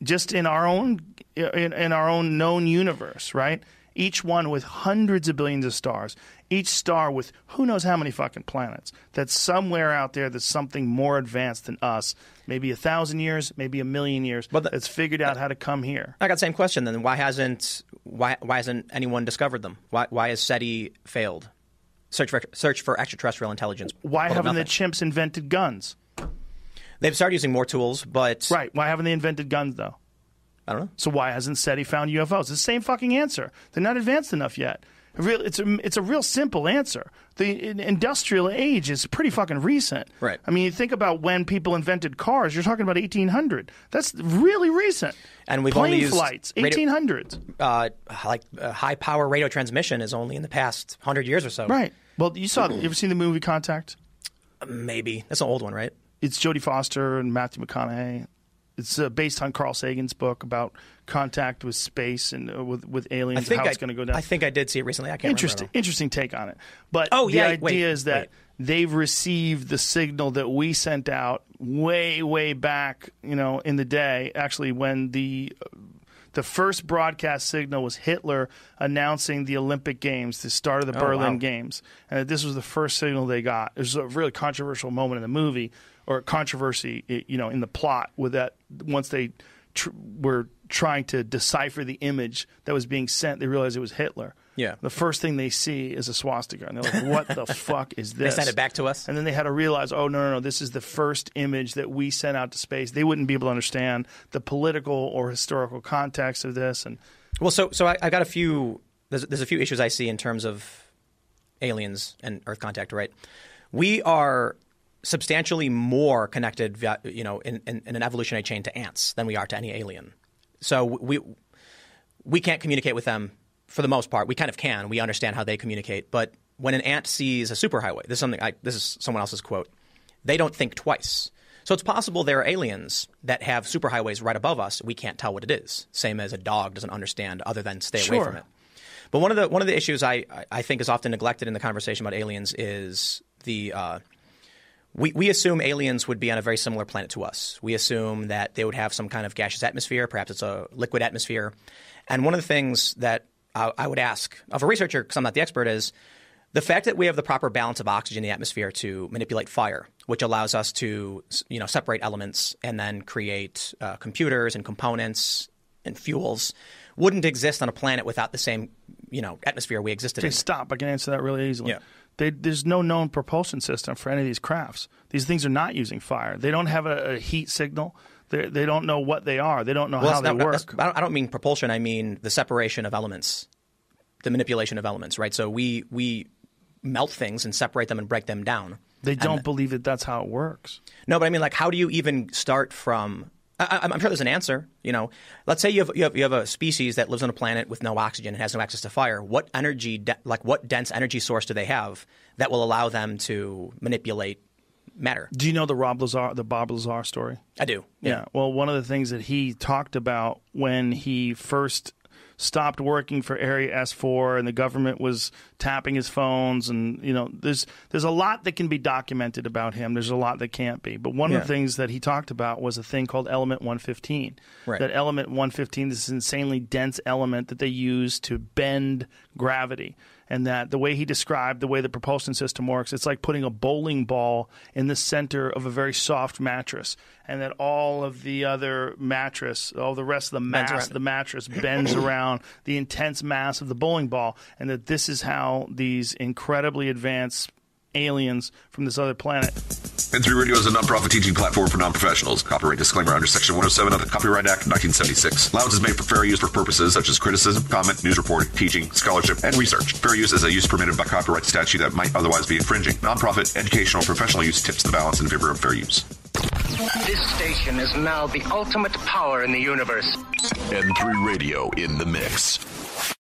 just in our own known universe, right? Each one with hundreds of billions of stars. Each star with who knows how many fucking planets. That's somewhere out there that's something more advanced than us. Maybe 1,000 years, maybe 1,000,000 years. But that's figured out how to come here. I got the same question then. Why hasn't anyone discovered them? Why has SETI failed? Search for extraterrestrial intelligence. Why haven't the chimps invented guns? They've started using more tools, but right. Why haven't they invented guns though? I don't know. So why hasn't SETI found UFOs? It's the same fucking answer. They're not advanced enough yet. It's a real simple answer. The industrial age is pretty fucking recent. Right. I mean, you think about when people invented cars. You're talking about 1800. That's really recent. And we've plane only used flights, 1800s. High power radio transmission is only in the past 100 years or so. Right. Well, you ever seen the movie Contact? Maybe. That's an old one, right? It's Jodie Foster and Matthew McConaughey. It's based on Carl Sagan's book about contact with space and with aliens and how it's going to go down. I think I did see it recently. I can't remember. Interesting take on it. But the idea is that they've received the signal that we sent out way, way back, in the day, actually when the first broadcast signal was Hitler announcing the Olympic Games, the start of the Berlin Games. And this was the first signal they got. It was a really controversial moment in the movie, or controversy, in the plot, with that once they were trying to decipher the image that was being sent, they realized it was Hitler. Yeah. The first thing they see is a swastika, and they're like, what the fuck is this? They sent it back to us? And then they had to realize, oh, no, this is the first image that we sent out to space. They wouldn't be able to understand the political or historical context of this. And well, so I got a few – there's a few issues I see in terms of aliens and Earth contact, right? We are – substantially more connected, in an evolutionary chain to ants than we are to any alien. So we can't communicate with them for the most part. We kind of can. We understand how they communicate. But when an ant sees a superhighway, this is someone else's quote, they don't think twice. So it's possible there are aliens that have superhighways right above us. We can't tell what it is. Same as a dog doesn't understand other than stay away from it. But one of the issues I think is often neglected in the conversation about aliens is the We assume aliens would be on a very similar planet to us. We assume that they would have some kind of gaseous atmosphere. Perhaps it's a liquid atmosphere. And one of the things that I would ask of a researcher, because I'm not the expert, is the fact that we have the proper balance of oxygen in the atmosphere to manipulate fire, which allows us to separate elements and then create computers and components and fuels, wouldn't exist on a planet without the same atmosphere we existed in. Stop. I can answer that really easily. Yeah. There's no known propulsion system for any of these crafts. These things are not using fire. They don't have a heat signal. They don't know what they are. They don't know how they work. I don't mean propulsion. I mean the separation of elements, the manipulation of elements, right? So we melt things and separate them and break them down. They don't believe that that's how it works. No, but I mean, how do you even start from I'm sure there's an answer. Let's say you have a species that lives on a planet with no oxygen and has no access to fire. What energy, what dense energy source do they have that will allow them to manipulate matter? Do you know the Bob Lazar story? I do. Yeah. Well, one of the things that he talked about when he first stopped working for Area S4 and the government was tapping his phones. And, there's a lot that can be documented about him. There's a lot that can't be. But one of the things that he talked about was a thing called element 115. Right. That element 115, this insanely dense element that they use to bend gravity. And that the way he described the way the propulsion system works, it's like putting a bowling ball in the center of a very soft mattress. And that all of the other mattress, all the rest of the mass of the mattress bends around the intense mass of the bowling ball. And that this is how these incredibly advanced aliens from this other planet. N3 Radio is a non-profit teaching platform for non-professionals. Copyright disclaimer under Section 107 of the Copyright Act of 1976. Allowance is made for fair use for purposes such as criticism, comment, news reporting, teaching, scholarship, and research. Fair use is a use permitted by copyright statute that might otherwise be infringing. Non-profit, educational, or professional use tips the balance in favor of fair use. This station is now the ultimate power in the universe. N3 Radio in the mix.